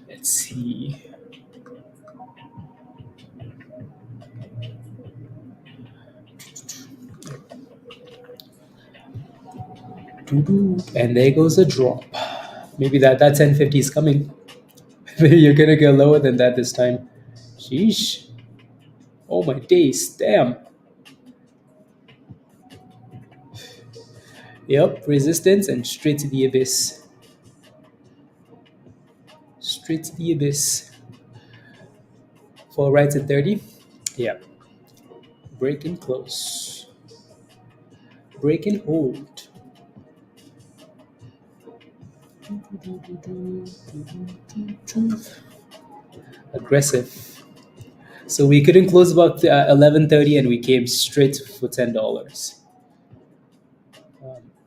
Let's see. And there goes a drop. Maybe that 1050 is coming. Maybe you're gonna go lower than that this time. Sheesh. Oh my days. Damn. Yep. Resistance and straight to the abyss. Straight to the abyss. Fall right at 30. Yeah. Break and close. Break and hold. Aggressive. So we couldn't close about 11:30, and we came straight for $10.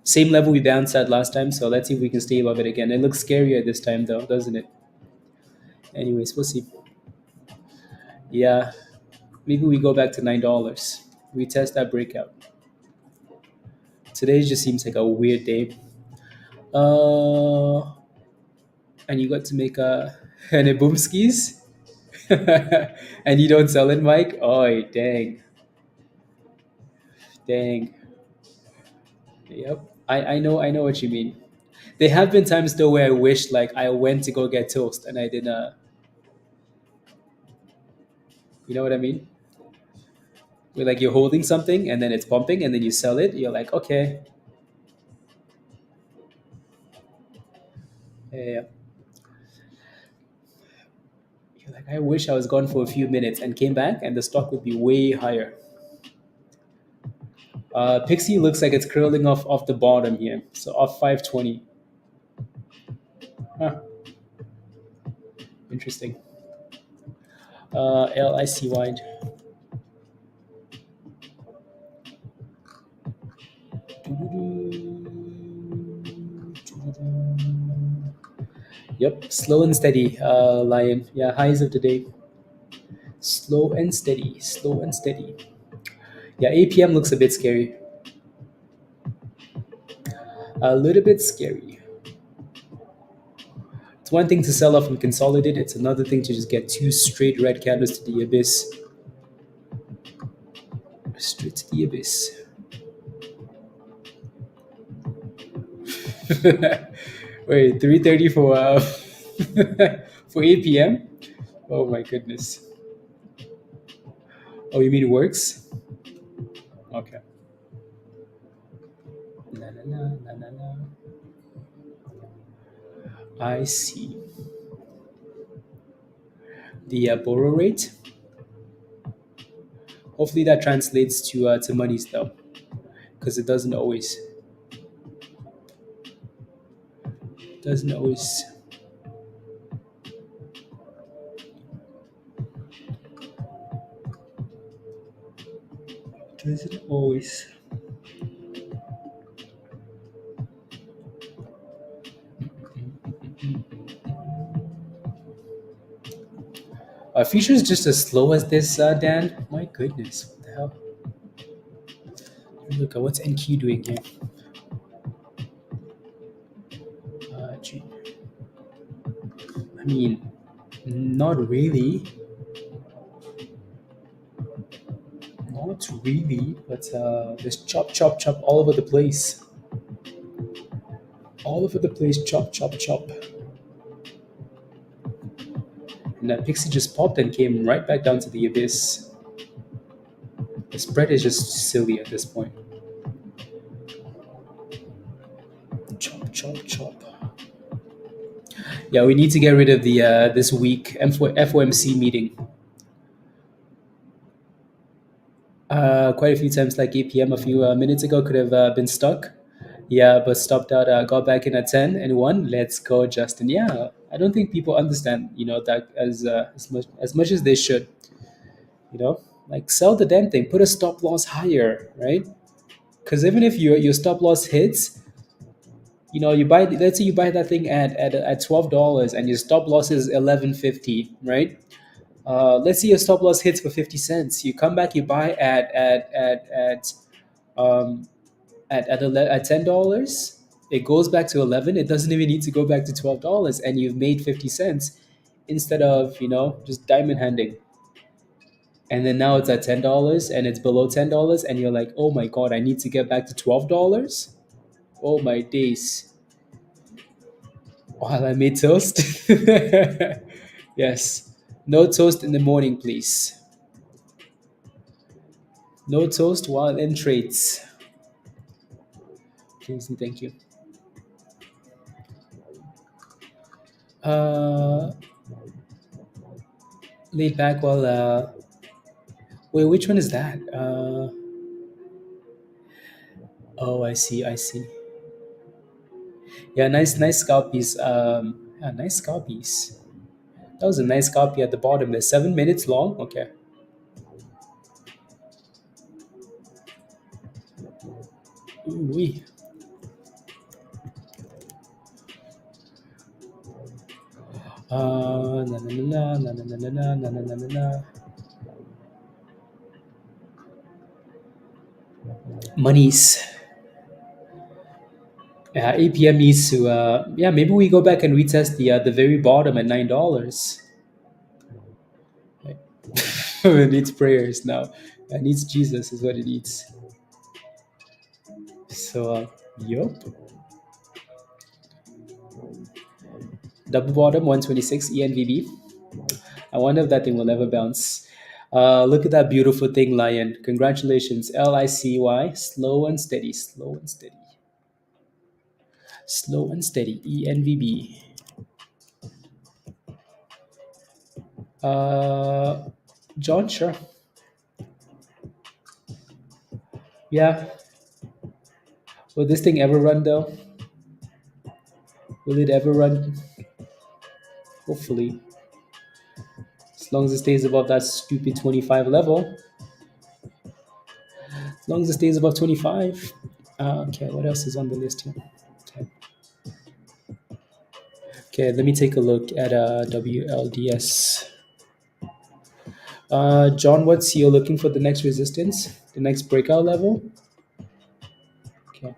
Same level we bounced at last time, so let's see if we can stay above it again. It looks scarier this time, though, doesn't it? Anyways, we'll see. Yeah, maybe we go back to $9. We test that breakout. Today just seems like a weird day. Uh, and you got to make a and a boom skis, and you don't sell it, Mike. Oh, dang. Yep. I know what you mean. There have been times though where I wish like I went to go get toast and I didn't. You know what I mean? where like you're holding something and then it's pumping and then you sell it. You're like, okay, yeah. You're like, I wish I was gone for a few minutes and came back and the stock would be way higher. Pixie looks like it's curling off the bottom here, so off 520. Huh, interesting. LIC wide. Yep, slow and steady, Lion. Yeah, highs of the day. Slow and steady, slow and steady. Yeah, APM looks a bit scary. A little bit scary. It's one thing to sell off and consolidate. It's another thing to just get two straight red candles to the abyss. Straight to the abyss. Wait, 3:30 for for 8 p.m. Oh my goodness. Oh, you mean it works? Okay. La, la, la, la, la, la. I see. The borrow rate. Hopefully that translates to monies though, because it doesn't always. Doesn't always. Doesn't always. Futures just as slow as this, Dan. My goodness, what the hell? Look at what's NQ doing here. Gee. I mean, not really. Not really, but there's chop, chop, chop all over the place. All over the place, chop, chop, chop. And that Pixie just popped and came right back down to the abyss. The spread is just silly at this point. Chop, chop, chop. Yeah, we need to get rid of the this week FOMC meeting. Quite a few times, like 8 p.m. a few minutes ago, could have been stuck. Yeah, but stopped out, got back in at 10 and won. Let's go, Justin. Yeah, I don't think people understand, that as much as they should. Like sell the damn thing, put a stop loss higher, right? Because even if your stop loss hits, you buy. Let's say you buy that thing at $12 and your stop loss is 11.50, right? Let's say your stop loss hits for 50 cents. You come back, you buy um, at $10. It goes back to 11. It doesn't even need to go back to $12, and you've made 50 cents instead of just diamond handing. And then now it's at $10 and it's below $10, and you're like, oh my god, I need to get back to $12. Oh my days! While I made toast. Yes, no toast in the morning, please. No toast while in trades. Please and thank you. Uh, Laid back while. Wait, which one is that? Oh, I see. I see. Yeah, nice scalp piece. Yeah, nice scalp piece. That was a nice copy at the bottom there. 7 minutes long. Okay. Ooh wee. Na na na na na na na na na na na na. Monies. Yeah, APM needs to. Yeah, maybe we go back and retest the very bottom at $9. It needs prayers now. It needs Jesus is what it needs. So, yup. Double bottom 126 ENVB. I wonder if that thing will ever bounce. Look at that beautiful thing, Lion. Congratulations. LICY. Slow and steady. Slow and steady. Slow and steady. ENVB. John, sure. Yeah. Will this thing ever run though? Will it ever run? Hopefully. As long as it stays above that stupid 25 level. As long as it stays above 25. Okay, what else is on the list here? Okay, let me take a look at WLDS. John, what's you're looking for the next resistance? The next breakout level? Okay. I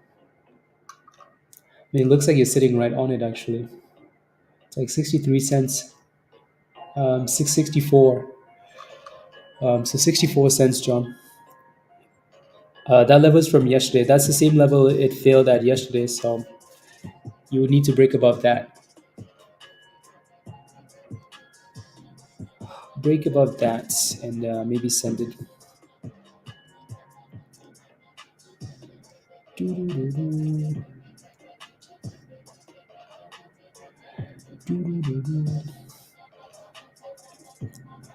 mean, it looks like you're sitting right on it actually. It's like 63 cents. 664. So 64 cents, John. That level is from yesterday. That's the same level it failed at yesterday. So you would need to break above that. Break above that and maybe send it.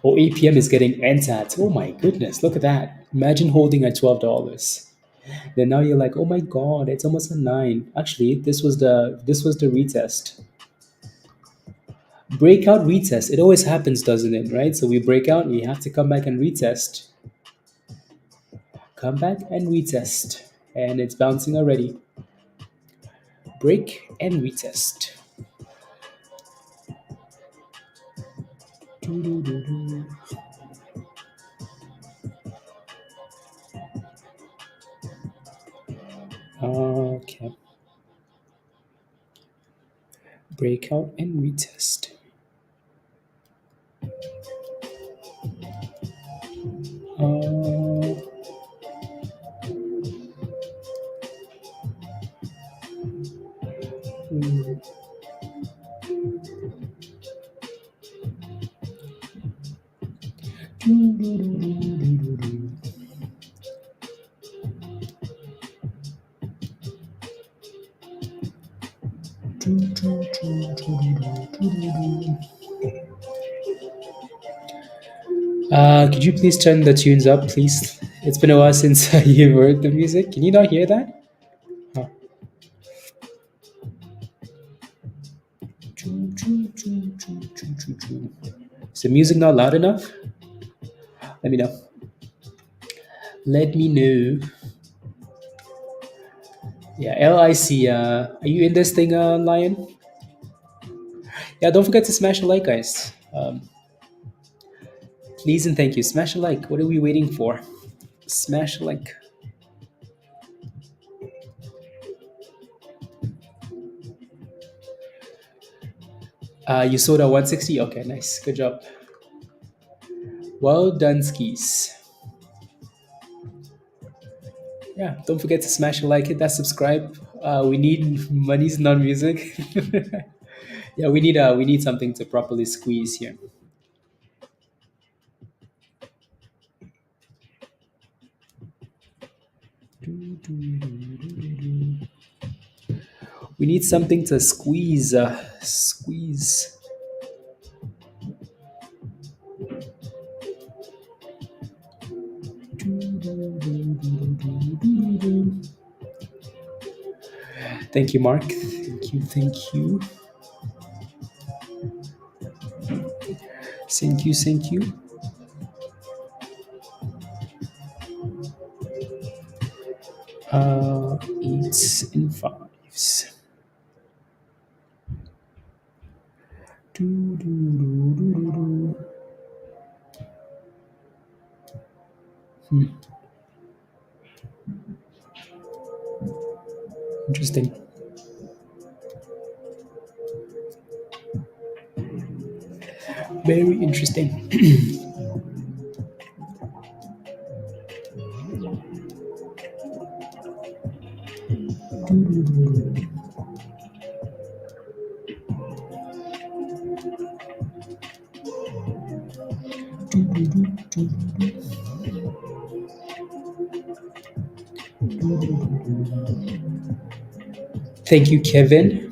Oh, APM is getting NTAT. Oh my goodness, look at that. Imagine holding at $12. Then now you're like, oh my god, it's almost a 9. Actually, this was the retest. Breakout retest. It always happens, doesn't it? Right? So we break out, we have to come back and retest. Come back and retest. And it's bouncing already. Break and retest. Okay. Breakout and retest. Could you please turn the tunes up, please? It's been a while since you've heard the music. Can you not hear that? Huh. Is the music not loud enough? Let me know. Let me know. Yeah, LIC. Are you in this thing, Lion? Yeah, don't forget to smash a like, guys. Please and thank you. Smash a like. What are we waiting for? Smash a like. You sold at 160? Okay, nice. Good job. Well done, skis. Yeah, don't forget to smash a like, hit that subscribe. We need money's not music. Yeah, we need something to properly squeeze here. We need something to squeeze. Squeeze. Thank you, Mark. Thank you. Thank you. Thank you. Thank you. Eights and fives. Interesting. Very interesting. Thank you, Kevin.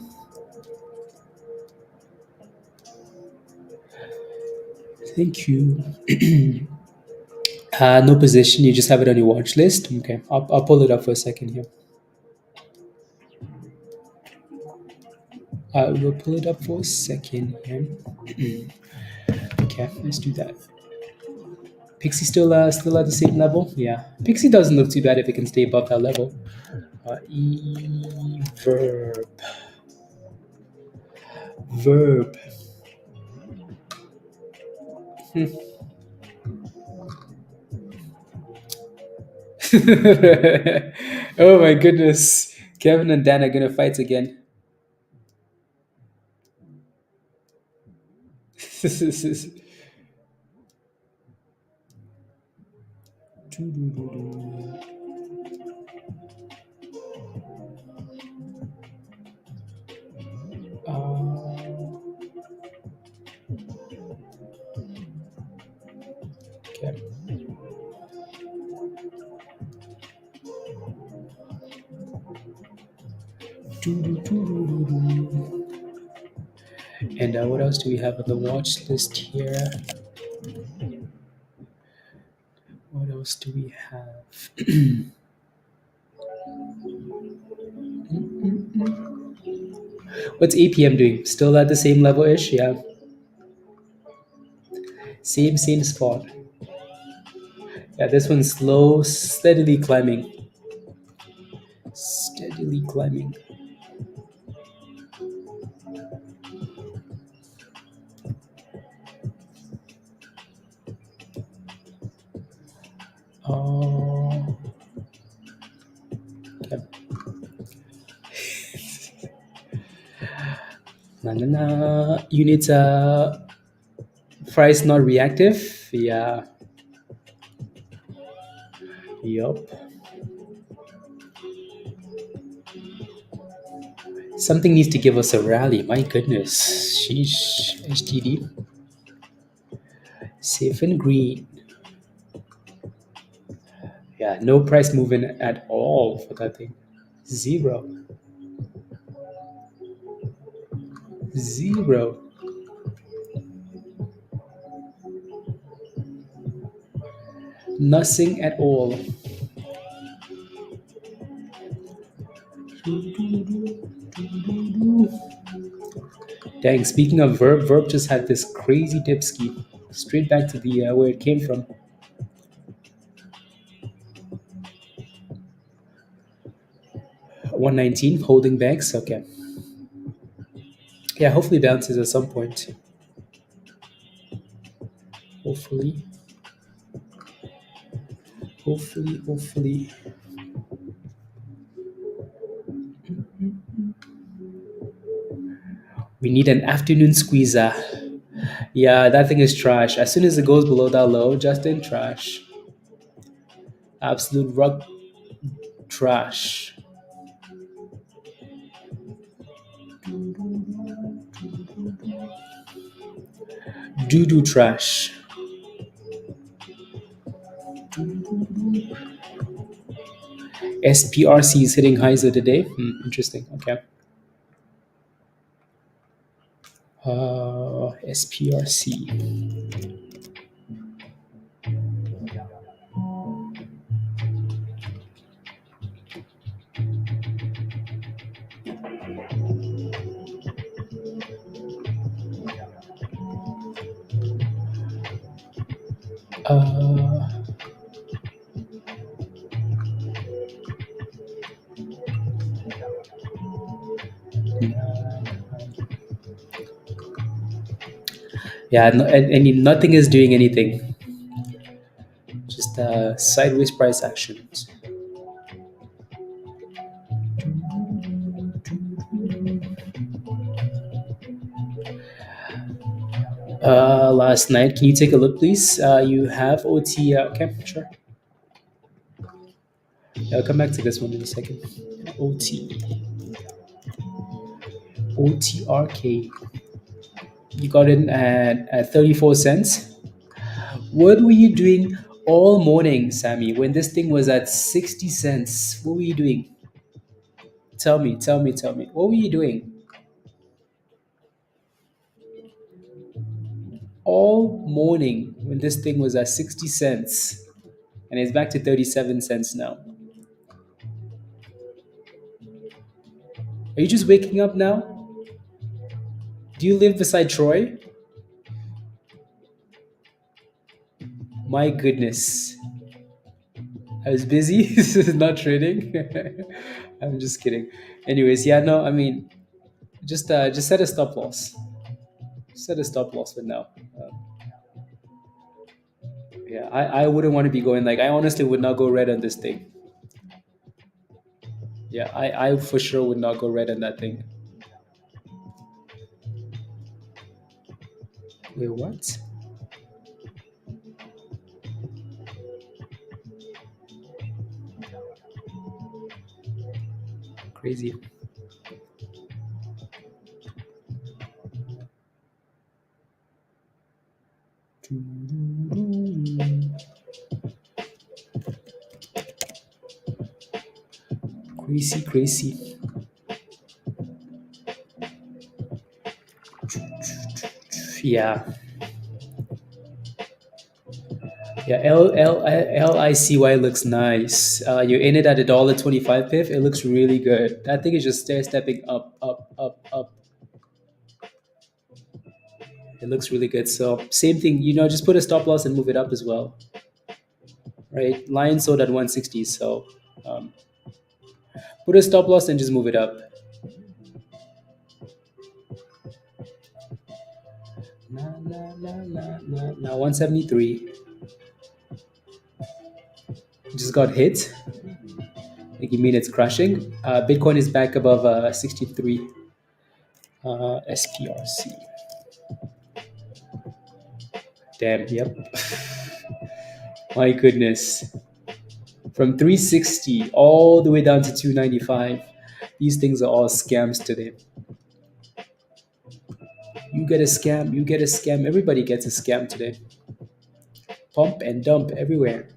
Thank you. No position. You just have it on your watch list. Okay, I'll pull it up for a second here. We'll pull it up for a second here. Okay, let's do that. Pixie still at the same level? Yeah. Pixie doesn't look too bad if it can stay above that level. Verb. Verb. Oh my goodness. Kevin and Dan are gonna fight again. Okay. And what else do we have on the watch list here? What else do we have? What's APM doing? Still at the same level-ish? Yeah. Same spot. Yeah, this one's slow, steadily climbing. Steadily climbing. Okay. Units price not reactive. Yeah. Yup. Something needs to give us a rally. My goodness. Sheesh. HTD. Safe and green. Yeah, no price movement at all for that thing. Zero. Nothing at all. Dang, speaking of Verb just had this crazy dip ski. Straight back to the where it came from. $119, holding banks. Okay. Yeah, hopefully bounces at some point. Hopefully. We need an afternoon squeezer. Yeah, that thing is trash. As soon as it goes below that low, Justin, trash. Absolute rock trash. Doo-doo trash. SPRC is hitting highs of the day. Interesting. Okay. SPRC. Yeah, no, and nothing is doing anything. Just sideways price actions. Last night, can you take a look, please? You have OT. Okay, sure. I'll come back to this one in a second. OTRK. You got in at 34 cents. What were you doing all morning, Sammy, when this thing was at 60 cents? What were you doing? Tell me, tell me, tell me. What were you doing all morning when this thing was at 60 cents and it's back to 37 cents now? Are you just waking up now? Do you live beside Troy? My goodness. I was busy, not trading. I'm just kidding. Anyways, yeah, no, I mean, just set a stop loss. Set a stop loss for now. Yeah, I wouldn't want to be going like I honestly would not go red on this thing. Yeah, I for sure would not go red on that thing. Wait, what? Crazy. Crazy, crazy. Yeah. Yeah, LICY looks nice. You're in it at $1.25 piff. It looks really good. That thing is just stair stepping up, up, up, up. It looks really good. So same thing, just put a stop loss and move it up as well. Right? Lion sold at 160, so um, put a stop loss and just move it up. Now 173. Just got hit. Like you mean it's crashing? Bitcoin is back above 63. SPRC. Damn. Yep. My goodness. From 360 all the way down to 295. These things are all scams today. You get a scam. You get a scam. Everybody gets a scam today. Pump and dump everywhere.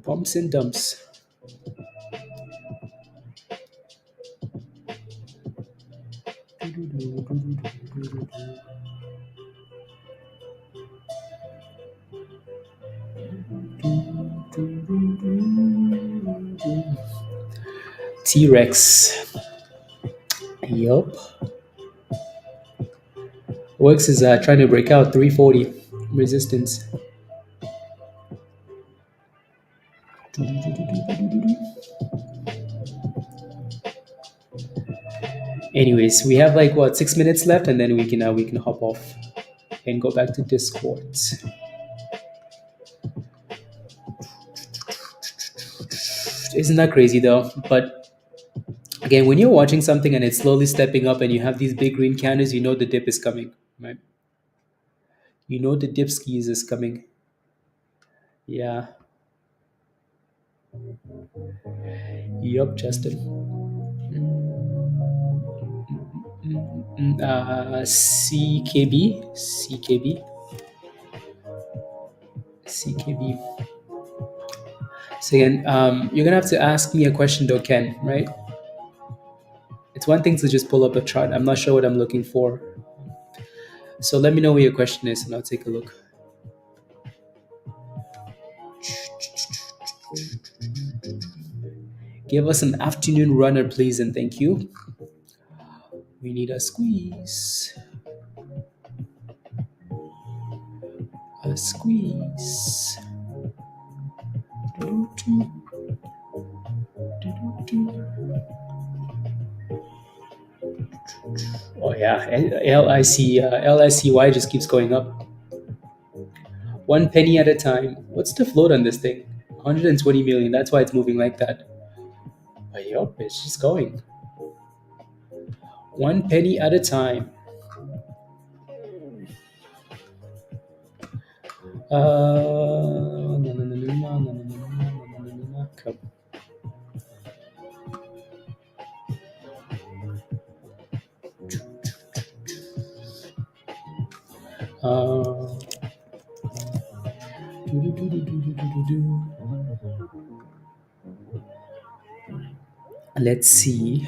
Pumps and dumps. T-Rex. Yup. Works is trying to break out 340 resistance. Anyways, we have like what 6 minutes left, and then we can hop off and go back to Discord. Isn't that crazy though? But again, when you're watching something and it's slowly stepping up, and you have these big green candles, you know the dip is coming, right? You know the dip skis is coming. Yeah. Yup, Justin. CKB, CKB, CKB. So again, you're gonna have to ask me a question though, Ken, right? It's one thing to just pull up a chart. I'm not sure what I'm looking for. So let me know what your question is and I'll take a look. Give us an afternoon runner, please, and thank you. We need a squeeze. A squeeze. Oh yeah, LICY just keeps going up. 1 penny at a time. What's the float on this thing? 120 million. That's why it's moving like that. But yup, it's just going. 1 penny at a time. Come. Let's see.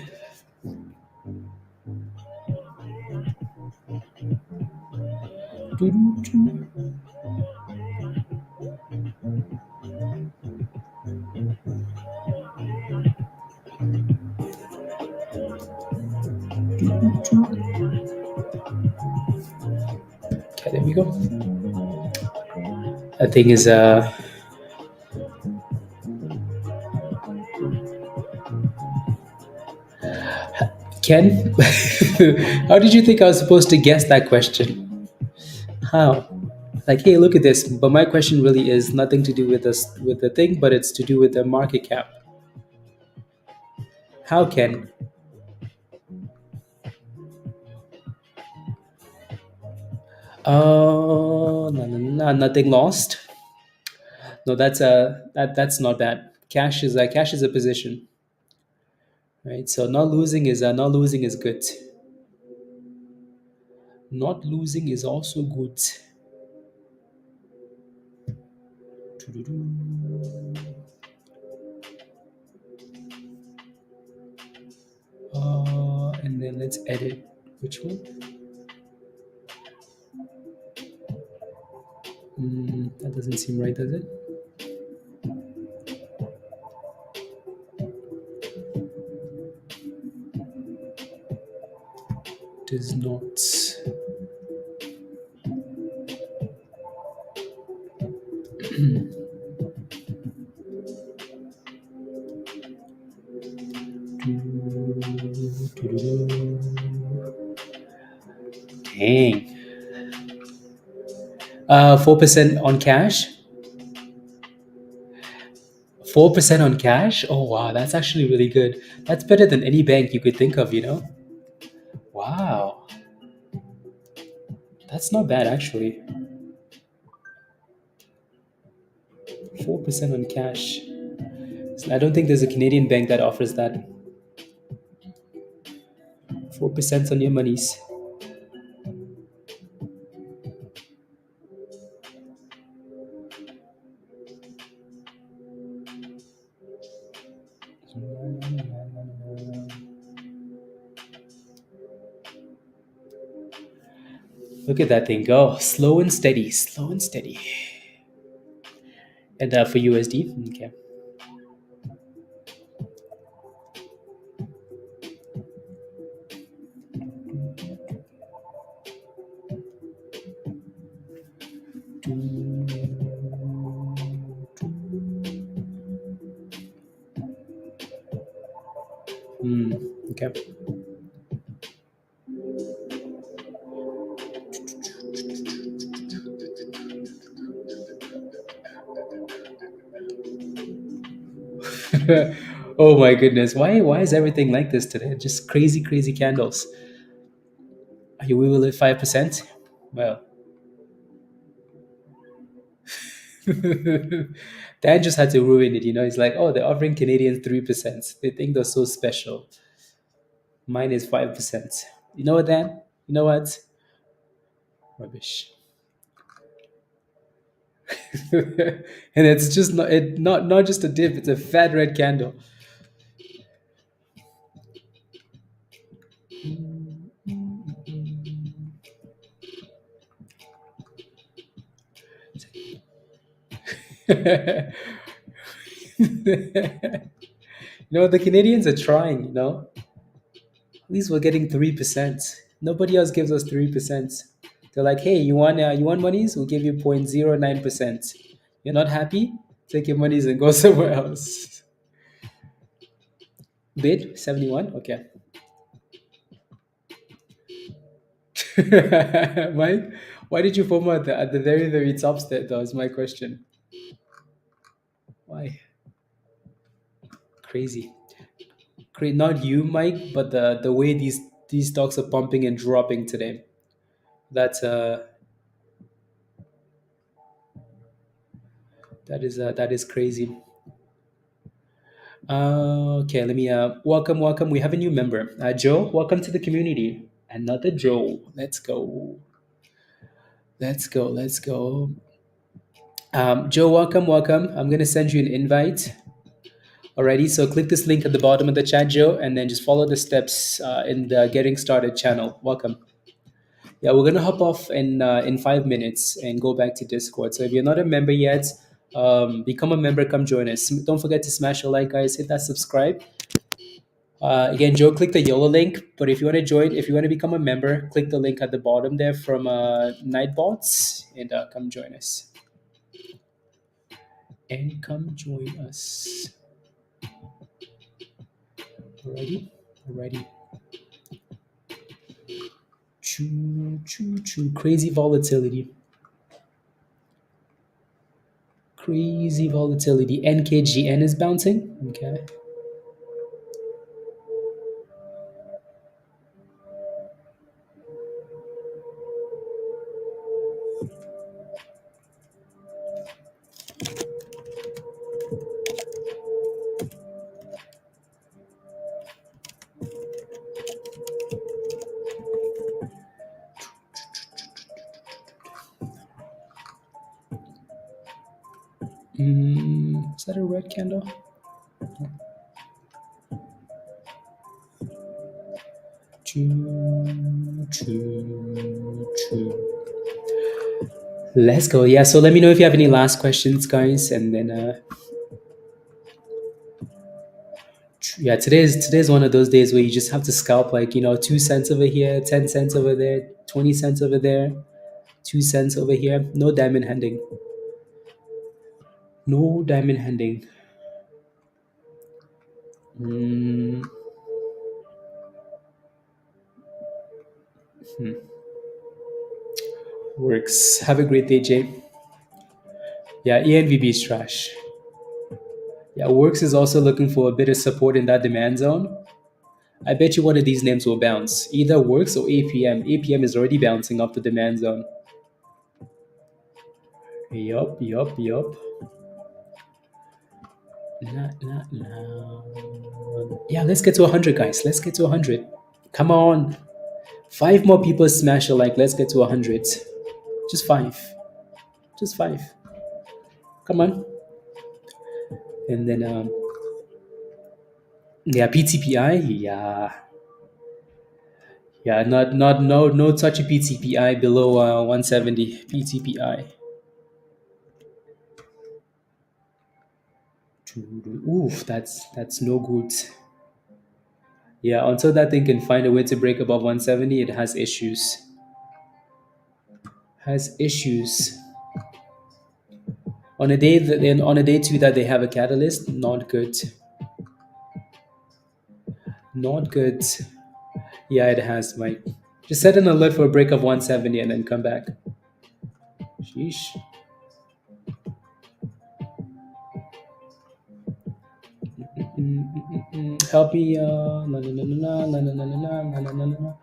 Okay, there we go. That thing is Ken. How did you think I was supposed to guess that question? How? Like, hey, look at this. But my question really is nothing to do with this with the thing, but it's to do with the market cap. How, Ken? Oh, no, no, no, nothing lost. No, that's not bad. Cash is a position, right? So not losing is good. Not losing is also good. And then let's edit. Which one? That doesn't seem right, does it? Does not. Dang. 4% on cash. 4% on cash. Oh wow, that's actually really good. That's better than any bank you could think of. Wow, that's not bad actually. 4% on cash. I don't think there's a Canadian bank that offers that. 4% on your monies. Look at that thing go. Slow and steady, slow and steady. And for USD, okay. Okay. Oh my goodness. Why is everything like this today? Just crazy, crazy candles. Are you we will at 5%? Well. Dan just had to ruin it. He's like, oh, they're offering Canadians 3%. They think they're so special. Mine is 5%. You know what, Dan? You know what? Rubbish. And it's just not just a dip, it's a fat red candle. The Canadians are trying. At least we're getting 3%. Nobody else gives us 3%. They're like, hey, you want monies? We'll give you 0.09%. You're not happy? Take your monies and go somewhere else. Bid 71? Okay. Mike, why did you FOMO at the very, very top step? That was my question. Why? Crazy. Not you, Mike, but the way these stocks are pumping and dropping today. That's that is crazy. Okay, let me welcome. We have a new member, Joe. Welcome to the community. Another Joe. Let's go. Let's go. Joe, welcome, welcome. I'm gonna send you an invite already. So click this link at the bottom of the chat, Joe, and then just follow the steps in the Getting Started channel. Welcome. Yeah, we're gonna hop off in 5 minutes and go back to Discord. So if you're not a member yet, become a member. Come join us. Don't forget to smash a like, guys. Hit that subscribe. Again, Joe, click the yellow link. But if you want to join, if you want to become a member, click the link at the bottom there from Nightbots and come join us. And come join us. Alrighty, alrighty. Choo, choo, choo. Crazy volatility. Crazy volatility. NKGN is bouncing. Okay. Is that a red candle? Choo, choo, choo. Let's go. Yeah. So let me know if you have any last questions, guys, and then yeah, today's one of those days where you just have to scalp, like, 2 cents over here, 10 cents over there, 20 cents over there, 2 cents over here. No diamond handing. No diamond handing. Mm, works. Have a great day, Jay. Yeah, ENVB is trash. Yeah, works is also looking for a bit of support in that demand zone. I bet you one of these names will bounce. Either works or APM. APM is already bouncing off the demand zone. Yup, yup, yup. Nah, nah, nah. Yeah, let's get to 100, guys. Let's get to 100. Come on. Five more people smash a like. Let's get to 100. Just five. Just five. Come on. And then, yeah, PTPI. Yeah. Yeah, no touchy PTPI below 170 PTPI. Oof, that's no good. Yeah, until that thing can find a way to break above 170, it has issues. Has issues. On a day that then on a day two that they have a catalyst, not good. Not good. Yeah, it has, Mike. Just set an alert for a break of 170 and then come back. Sheesh. Help me. La, la, la, la, la, la, la, la, la, la, la, la,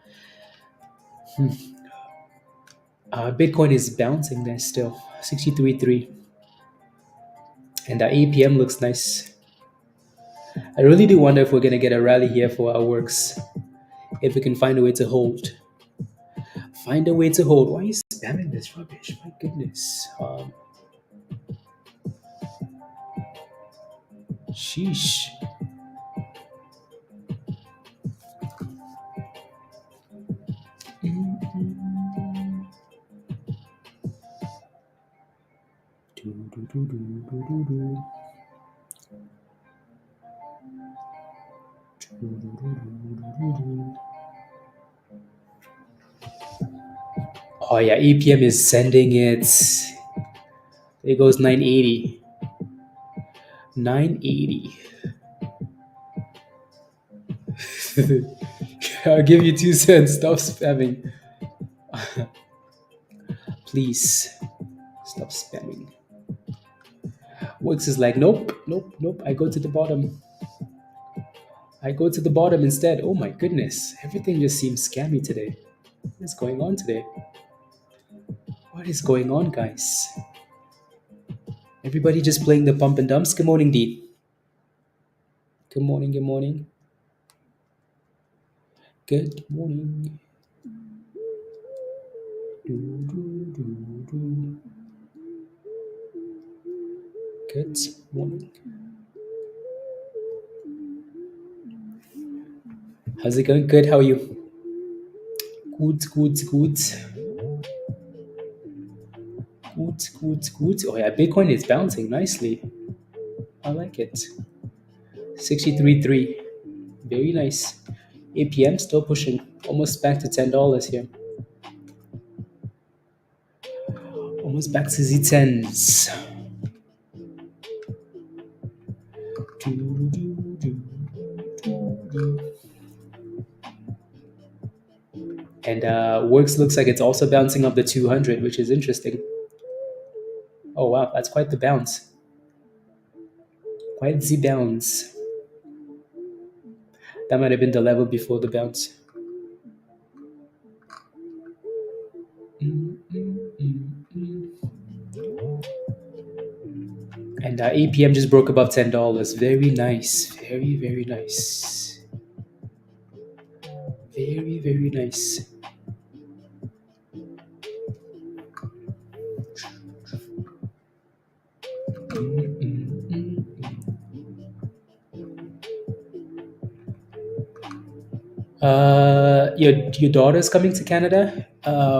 la. Bitcoin is bouncing there still. 63.3. And the APM looks nice. I really do wonder if we're going to get a rally here for our works. If we can find a way to hold. Find a way to hold. Why are you spamming this rubbish? My goodness. Sheesh. Oh yeah, APM is sending it. It goes 980. 980. I'll give you 2 cents. Stop spamming. Please. Stop spamming. Works is like, nope, nope, nope. I go to the bottom. I go to the bottom instead. Oh my goodness. Everything just seems scammy today. What is going on today? What is going on, guys? Everybody just playing the pump and dumps. Good morning, D. Good morning, good morning. Good morning. Do, do, do, do. Good morning. How's it going? Good. How are you? Good, good, good. Good, good, good. Oh yeah, Bitcoin is bouncing nicely. I like it. 63.3. Very nice. APM still pushing. Almost back to $10 here. Almost back to Z10s. And Works looks like it's also bouncing up the 200, which is interesting. Oh wow, that's quite the bounce. Quite the bounce. That might have been the level before the bounce. And APM just broke above $10. Very nice. Very, very nice. Very, very nice. Your daughter's coming to Canada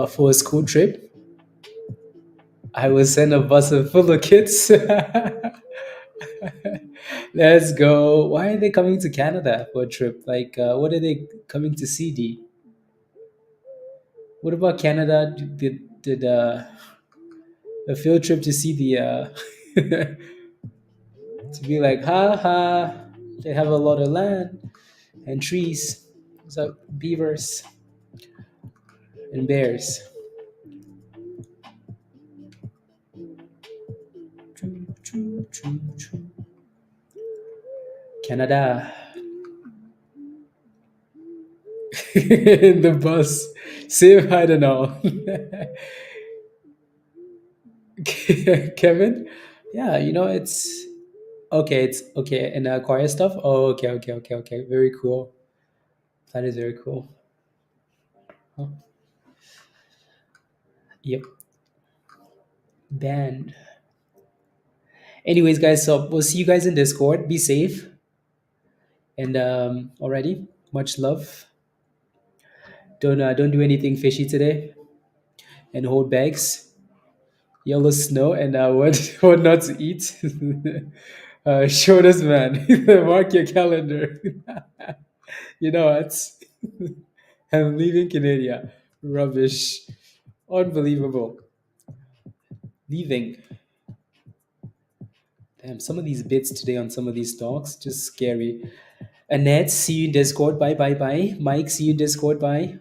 for a school trip. I will send a bus full of kids. Let's go. Why are they coming to Canada for a trip? Like, what are they coming to see, D? What about Canada? Did a field trip to see the to be like, ha ha, they have a lot of land and trees. So beavers and bears. Canada. In the bus. Say hi to all. Kevin? Yeah, it's okay. It's okay. And choir stuff? Oh, okay, okay, okay, okay. Very cool. That is very cool. Huh. Yep. Band. Anyways, guys, so we'll see you guys in Discord. Be safe. And already, much love. Don't do anything fishy today. And hold bags. Yellow snow and what not to eat. Show us, man. Mark your calendar. You know what? I'm leaving Canada. Rubbish. Unbelievable. Leaving. Damn, some of these bits today on some of these stocks, just scary. Annette, see you in Discord. Bye, bye, bye. Mike, see you in Discord. Bye.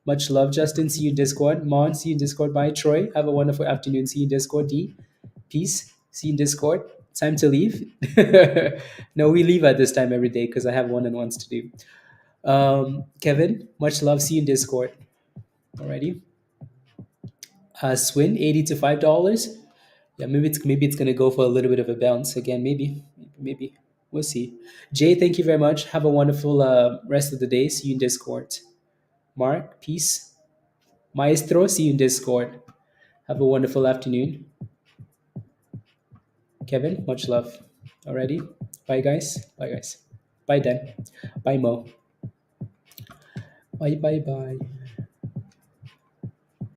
Much love, Justin. See you in Discord. Mon, see you in Discord. Bye. Troy, have a wonderful afternoon. See you in Discord. D, peace. See you in Discord. Time to leave. No, we leave at this time every day because I have one-on-ones to do. Kevin, much love. See you in Discord. Alrighty. Swin, 80 to $5. Yeah, maybe it's gonna go for a little bit of a bounce again. Maybe we'll see. Jay, thank you very much. Have a wonderful rest of the day. See you in Discord. Mark, peace. Maestro, see you in Discord. Have a wonderful afternoon. Kevin, much love. Alrighty. Bye guys. Bye guys. Bye Dan. Bye Mo. Bye bye bye.